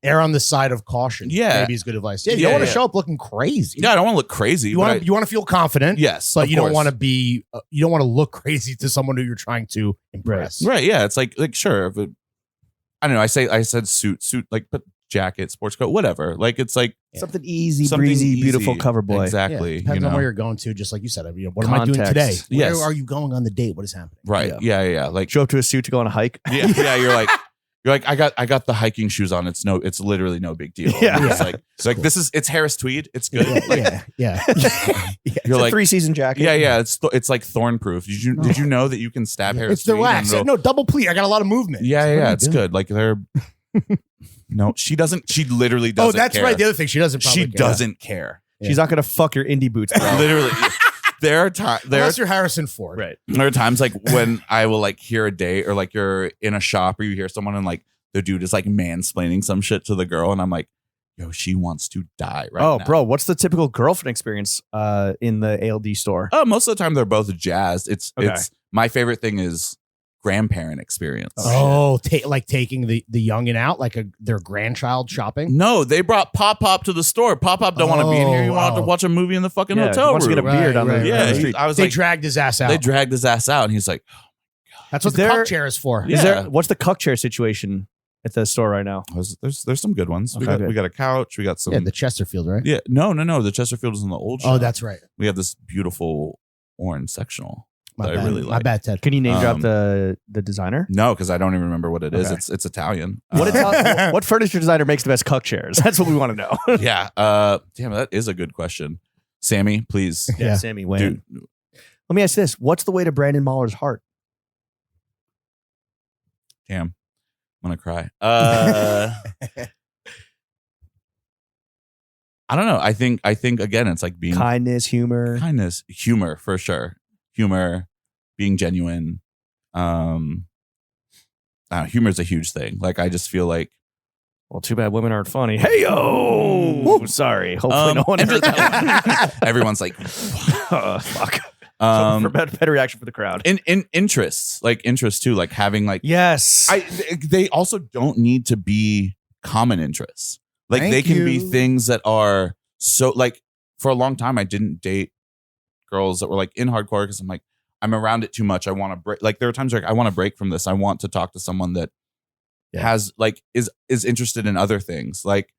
Err on the side of caution. Yeah. Maybe is good advice. Yeah, you Yeah, don't want to yeah. show up looking crazy. yeah, I don't want to look crazy. You but want to feel confident. yes, But of you don't course. want to be you don't want to look crazy to someone who you're trying to impress. Right. Yeah. It's like sure. If it, I don't know. I said suit, like, but jacket, sports coat, whatever. Like it's like Something easy, something breezy, easy. beautiful cover boy. Exactly. Yeah, depends you on know? where you're going to, just like you said. You know, what am I doing today? Context. Yes. Where are you going on the date? What is happening? Right. Yeah. Like Show up to a suit to go on a hike. yeah. You're like I got the hiking shoes on. It's literally no big deal. Yeah. It's like it's Harris tweed. It's good. Like, Yeah. It's You're a like 3-season jacket. yeah. It's like thorn proof. Did you know that you can stab Harris? It's the tweed wax. and it'll- No, double pleat. I got a lot of movement. Yeah. It's good. Like they're no. She doesn't. She literally Oh, doesn't. that's care. right. The other thing, she doesn't. She Probably care. doesn't care. She's not gonna fuck your indie boots, bro. Literally. There are times. Unless you're Harrison Ford. Right. There are times like when I will like hear a date or like you're in a shop or you hear someone and like the dude is like mansplaining some shit to the girl and I'm like, yo, she wants to die right now. Bro, what's the typical girlfriend experience in the ALD store? Most of the time they're both jazzed. It's Okay. my favorite thing is grandparent experience. Oh, like taking the youngin out, like their grandchild shopping. No, they brought Pop to the store. Pop don't want to be in here. You want to watch a movie in the fucking Yeah, hotel he wants to room. get a beer down the Yeah, street. I was They like, dragged his ass out. they dragged his ass out and he's like, That's what Is the there- cup chair is for. Yeah. What's the cuck chair situation at the store right now? there's some good ones. Okay. We got a couch. We got some. Yeah, the Chesterfield, right? Yeah, no. The Chesterfield is in the old shop. Oh, that's right. We have this beautiful orange sectional My that bad. I really My like. bad, Ted. Can you name drop Um, the designer? No, because I don't even remember what it is. Okay. It's Italian. What furniture designer makes the best cuck chairs? That's what we want to know. Yeah. Damn, that is a good question. Sammy, please. Yeah. Sammy Wayne. Dude, Let me ask this: what's the way to Brandon Mahler's heart? damn. I'm gonna cry. I don't know. I think again, it's like being Kindness, humor. kindness, humor for sure. Humor, being genuine. Humor is a huge thing. Like I just feel like Well, too bad women aren't funny. Hey yo! Sorry. Hopefully no one and heard that one. everyone's like Fuck. For better reaction for the crowd. in interests, like interests too, like having like Yes. they also don't need to be common interests. Like Thank they can be you. things that are so like for a long time I didn't date girls that were like in hardcore because I'm like I'm around it too much. I want to break. Like there are times where like, I want to break from this. I want to talk to someone that has like is interested in other things. Like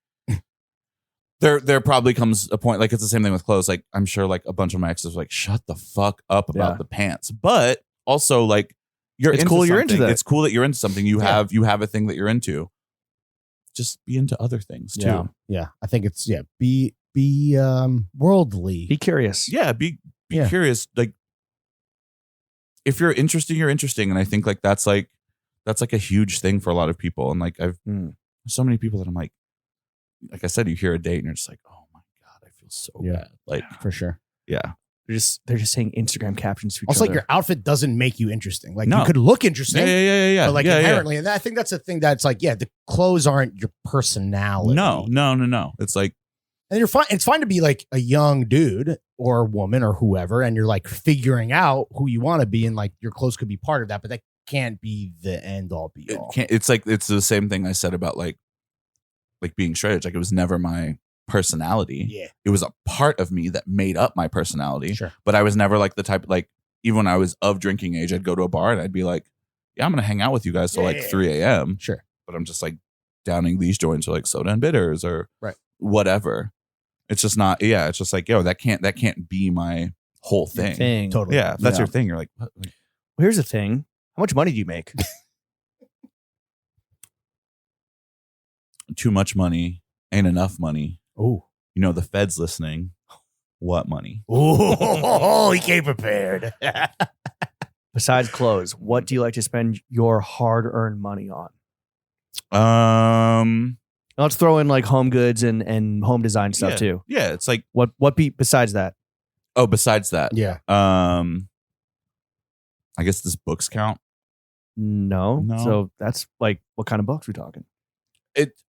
there probably comes a point like it's the same thing with clothes. Like I'm sure like a bunch of my exes were like shut the fuck up about Yeah. the pants, but also like you're It's into cool you're into something. that. It's cool that you're into something. You have a thing that you're into. Just be into other things too. Yeah. Yeah, I think it's be worldly. Be curious. Yeah, be Yeah. curious. Like if you're interesting, you're interesting. And I think like that's like a huge thing for a lot of people. And like I've so many people that I'm like I said, you hear a date and you're just like, oh my God, I feel so Yeah. bad. Like, for sure. yeah. They're just saying Instagram captions to each Also, other. like your outfit doesn't make you interesting. Like No. you could look interesting, Yeah. but like yeah, inherently, and I think that's the thing that's like, the clothes aren't your personality. No. It's like, And you're fine. It's fine to be like a young dude or woman or whoever, and you're like figuring out who you want to be, and like your clothes could be part of that, but that can't be the end all be all. it's like, it's the same thing I said about like being straight edge. Like it was never my personality. Yeah. It was a part of me that made up my personality. Sure. But I was never like the type, like even when I was of drinking age, I'd go to a bar and I'd be like, yeah, I'm going to hang out with you guys till like 3 a.m. Sure. But I'm just like downing these joints or like soda and bitters or Right. whatever. It's just not. Yeah, it's just like, yo, that can't be my whole thing. Totally. Yeah, if that's Yeah. your thing, you're like, what? Well, here's the thing. How much money do you make? Too much money ain't enough money. Oh. You know, the Fed's listening. What money? Oh, he came prepared. Besides clothes, what do you like to spend your hard-earned money on? Now let's throw in like home goods and home design stuff yeah, too. Yeah, it's like, What besides that? oh, besides that, Yeah. I guess does books count? No. No. So that's like what kind of books we talking?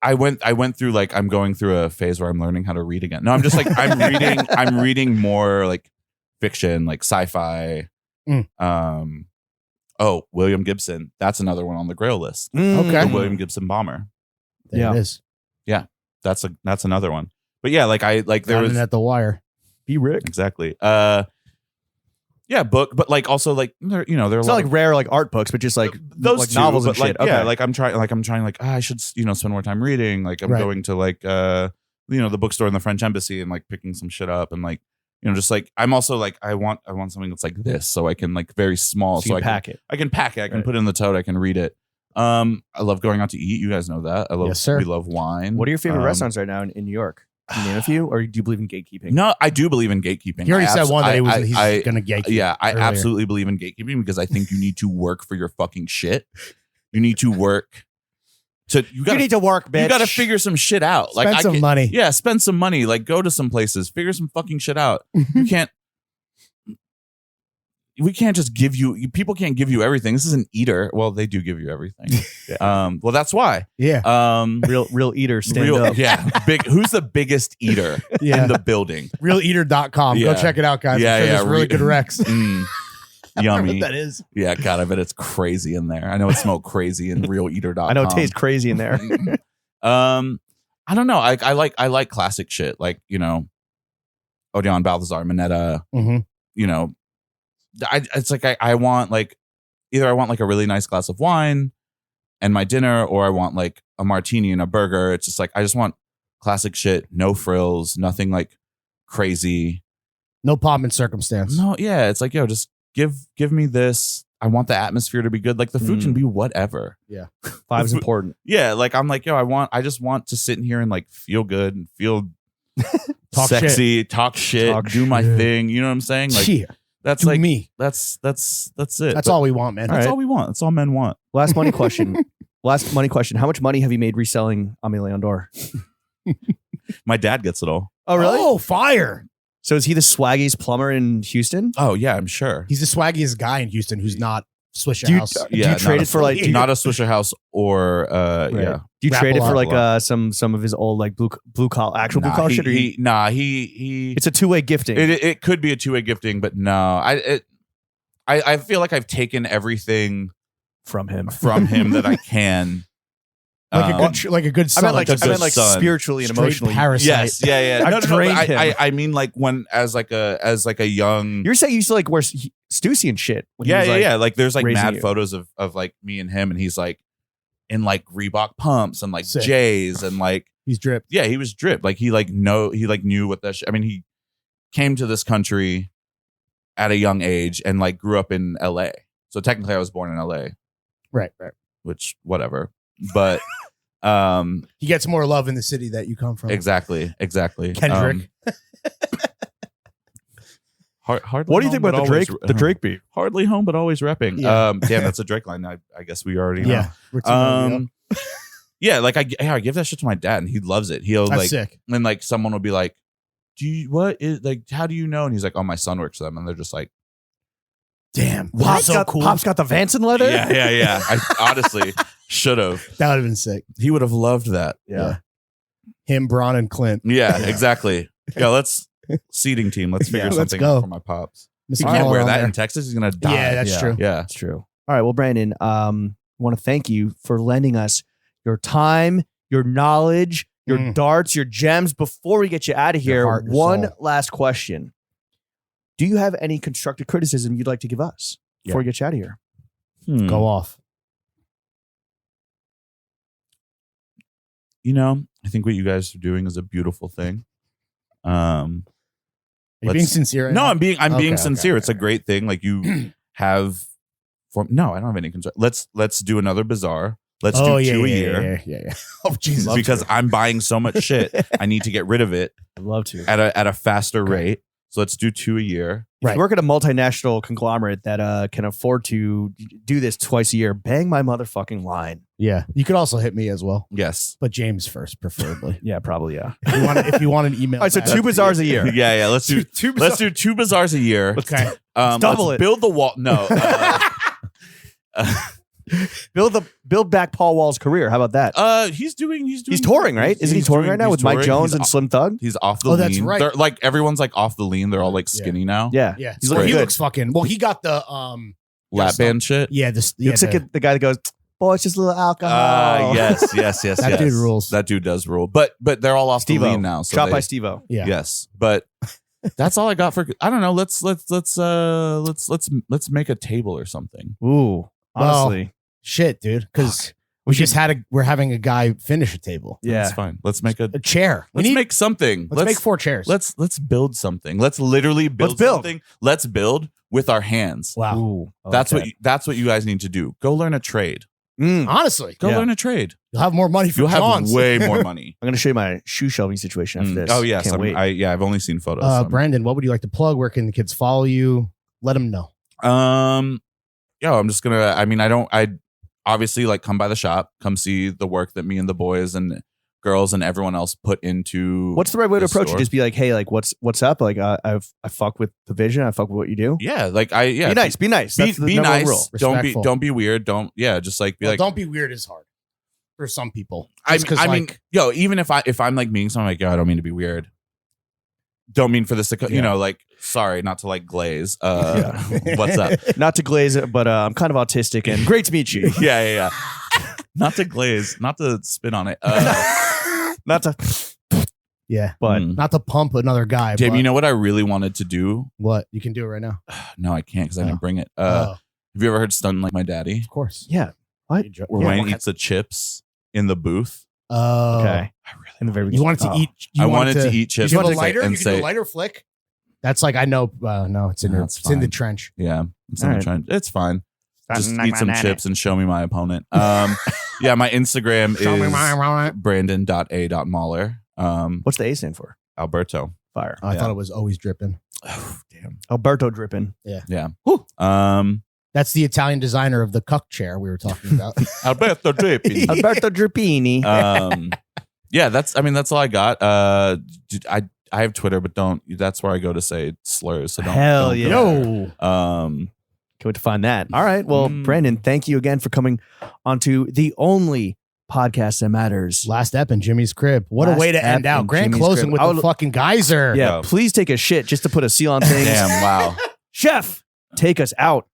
I went through like, I'm going through a phase where I'm learning how to read again. No, I'm just like, I'm reading more like fiction, like sci-fi. Oh, William Gibson. That's another one on the Grail list. Okay. The William Gibson Bomber. There Yeah. it is. That's another one. But yeah, like there Down was at the wire. Be Rick. exactly. Yeah, book, but like also like there, there are It's a not lot like rare like art books, but just like those like two, novels and but, like, shit. Okay. Yeah, like I'm trying I should spend more time reading. Like I'm Right. going to like the bookstore in the French embassy and like picking some shit up and like just like I'm also like I want something that's like this so I can like very small so you I pack it. can pack it. I can Right. put it in the tote. I can read it. I love going out to eat. You guys know that. I love. Yes, sir. We love wine. What are your favorite restaurants right now in New York? Can you name a few, or do you believe in gatekeeping? No, I do believe in gatekeeping. He already I said abs- one that I- he's I- going to gatekeep. Yeah, I earlier. absolutely believe in gatekeeping because I think you need to work for your fucking shit. You need to work. You need to work, bitch. You got to figure some shit out. Spend some money. Yeah, spend some money. Like go to some places. Figure some fucking shit out. You can't. We can't just give you. People can't give you everything. This is an eater. Well, they do give you everything. Well, that's why. Yeah. real eater stand up. Yeah. Big. Who's the biggest eater Yeah. in the building? Realeater.com. Go Yeah. check it out, guys. Yeah, I'm sure yeah, there's really good Rex. Yummy. What that is. Yeah, God, I bet it's crazy in there. I know it smelled crazy in realeater.com. I know it tastes crazy in there. I don't know. I like classic shit. Like, Odeon, Balthazar, Minetta, Mhm. It's like I want like either I want like a really nice glass of wine and my dinner, or I want like a martini and a burger. It's just like I just want classic shit, no frills, nothing like crazy. No pomp and circumstance. No, yeah, it's like, yo, just give me this. I want the atmosphere to be good. Like the food can be whatever. Five's important. Yeah, like I'm like, yo, I just want to sit in here and like feel good and feel Talk sexy, talk shit, Talk do my shit. thing. You know what I'm saying? Like Yeah. that's To like me. That's it. That's all we want, man. That's right. all we want. That's all men want. Last money question. How much money have you made reselling Aimé Leon d'Or? My dad gets it all. Oh, really? Oh, fire. So is he the swaggiest plumber in Houston? Oh yeah, I'm sure. He's the swaggiest guy in Houston who's not Swisher Do you- House. do you trade not it for, like- do you- not a Swisher House or Right. yeah. Do you Wrap trade a it for lot. like some of his old like blue collar actual blue Nah, collar shit? Or he it's a two-way gifting. it could be a two-way gifting, but no. I feel like I've taken everything from him. from him that I can. like a good son. I meant a good like son. spiritually and straight emotionally. parasite. Yes, yeah. I've drained but him. I mean like when as like a young You're saying you used to like wear Stussy and shit. When he was, like, Like there's like raising mad you. photos of like me and him, and he's like in like Reebok pumps and like Sick. J's and like He's dripped. yeah, he was dripped. Like he knew what that. I mean, he came to this country at a young age and like grew up in L.A. So technically, I was born in L.A. Right. Which whatever, but He gets more love in the city that you come from. exactly. Kendrick. Hardly What do you home, think about but the Drake always- the Drake beat? Hardly home, but always repping. Yeah. Damn, that's a Drake line. I guess we already know. Yeah. We're teaming up. Yeah, like I give that shit to my dad and he loves it. He'll That's like, sick. and like someone will be like, how do you know? And he's like, oh, my son works for them. And they're just like, Damn. Pop's so got, cool. Pop's got the Vanson leather. yeah. I honestly should have. That would have been sick. He would have loved that. Yeah. Him, Braun, and Clint. Yeah, exactly. Yeah, let's seating team. Let's figure Yeah, let's something go. out for my pops. Mr. He can't Mahler wear on that there. in Texas. He's gonna die. Yeah, that's true. Yeah. That's true. All right. Well, Brandon, want to thank you for lending us your time, your knowledge, your darts, your gems. Before we get you out of Your here, heart, your one soul. last question. Do you have any constructive criticism you'd like to give us before we get you out of here? Go off. You know, I think what you guys are doing is a beautiful thing. Are you being sincere? Right No, now? I'm being Okay, sincere. okay, It's a great thing. Like you have. No, I don't have any concern. Let's do another bazaar. Let's do two a year. Yeah. Oh Jesus! Because I'm buying so much shit, I need to get rid of it I'd love to. at a faster rate. So let's do 2 a year. If you work at a multinational conglomerate that can afford to do this twice a year, bang my motherfucking line. Yeah, you could also hit me as well, Yes. but James first, preferably. Yeah, probably. Yeah. if you want an email. All right, so that- 2 bazaars a year. Yeah. Let's do let's do 2 bazaars a year. Okay. double let's it. Build the wall. No. Build back Paul Wall's career. How about that? He's doing. He's touring, right? Isn't he touring right now with Mike Jones and Slim Thug? He's off the Oh, lean. that's right. They're, like everyone's like off the lean. They're all like skinny now. Yeah. Yeah, He's so looking he good. looks fucking. Well, he got the Lap band shit. Yeah, this. He Yeah, looks like the guy that goes, boy, it's just a little alcohol. Yes. That dude rules. That dude does rule. But they're all off Steve-O. the lean now. So Shot they- by Steve-O. Yeah. Yes, but that's all I got for. I don't know. Let's make a table or something. Ooh, honestly. Shit, dude. Because we're having a guy finish a table. Yeah. That's fine. Let's make a chair. Let's make something. Let's make 4 chairs. Let's build something. Let's literally build build. something. Let's build with our hands. Wow. Ooh, I like That's that. that's what you guys need to do. Go learn a trade. Honestly, Go Yeah. learn a trade. you'll have more money for You'll have John's. way more money. I'm going to show you my shoe shelving situation after this. Oh yes, Can't wait. I've only seen photos. Brandon, what would you like to plug? Where can the kids follow you? Let them know. Yeah, I'm just gonna. I obviously like come by the shop, come see the work that me and the boys and girls and everyone else put into. What's the right way to approach store. it? Just be like, hey, like, what's up? Like, I fuck with the vision. I fuck with what you do. Yeah, like Be nice. Be nice. That's the Be number one nice. rule. Respectful. Don't be weird. Just like be like. Don't be weird is hard for some people. I Just 'cause, mean, yo, even if I'm like meening someone, like, yo, I don't mean to be weird. Don't mean for this to, you know, like, sorry, not to like glaze. What's up? Not to glaze it, but I'm kind of autistic and great to meet you. Yeah. Not to glaze, not to spit on it. Not to, Yeah, but not to pump another guy. Dave, but you know what I really wanted to do? what? You can do it right now. No, I can't because I Oh. didn't bring it. Oh, Have you ever heard "Stun Like My Daddy"? of course. yeah. What? Where Yeah, Wayne what eats the chips in the booth. Oh, Okay. I really In the very You wanted to oh. eat. I wanted to eat chips You have a and say- lighter. and You can do say- a lighter flick. That's like I know. No, it's in No, your, it's it's in the fine. trench. Yeah, it's, All not right. trying, it's fine. Just Like eat some my chips and show me my opponent. Yeah, my Instagram is brandon.a.mahler. What's the A stand for? Alberto. Fire. I Yeah. thought it was always dripping. Oh, damn. Alberto dripping. Yeah. Whew. That's the Italian designer of the cuck chair we were talking about. Alberto dripping. Alberto drippini. Yeah, that's all I got. I have Twitter, but that's where I go to say slurs. So don't. Hell don't yeah. go. Yo, Can't wait to find that. All right. Well, Brandon, thank you again for coming onto the only podcast that matters. last ep in Jimmy's crib. What a Last way to ep end out. in Grand Jimmy's closing crib. with the fucking geyser. Yeah. Yeah. Please take a shit just to put a seal on things. Damn. Wow. Chef, take us out.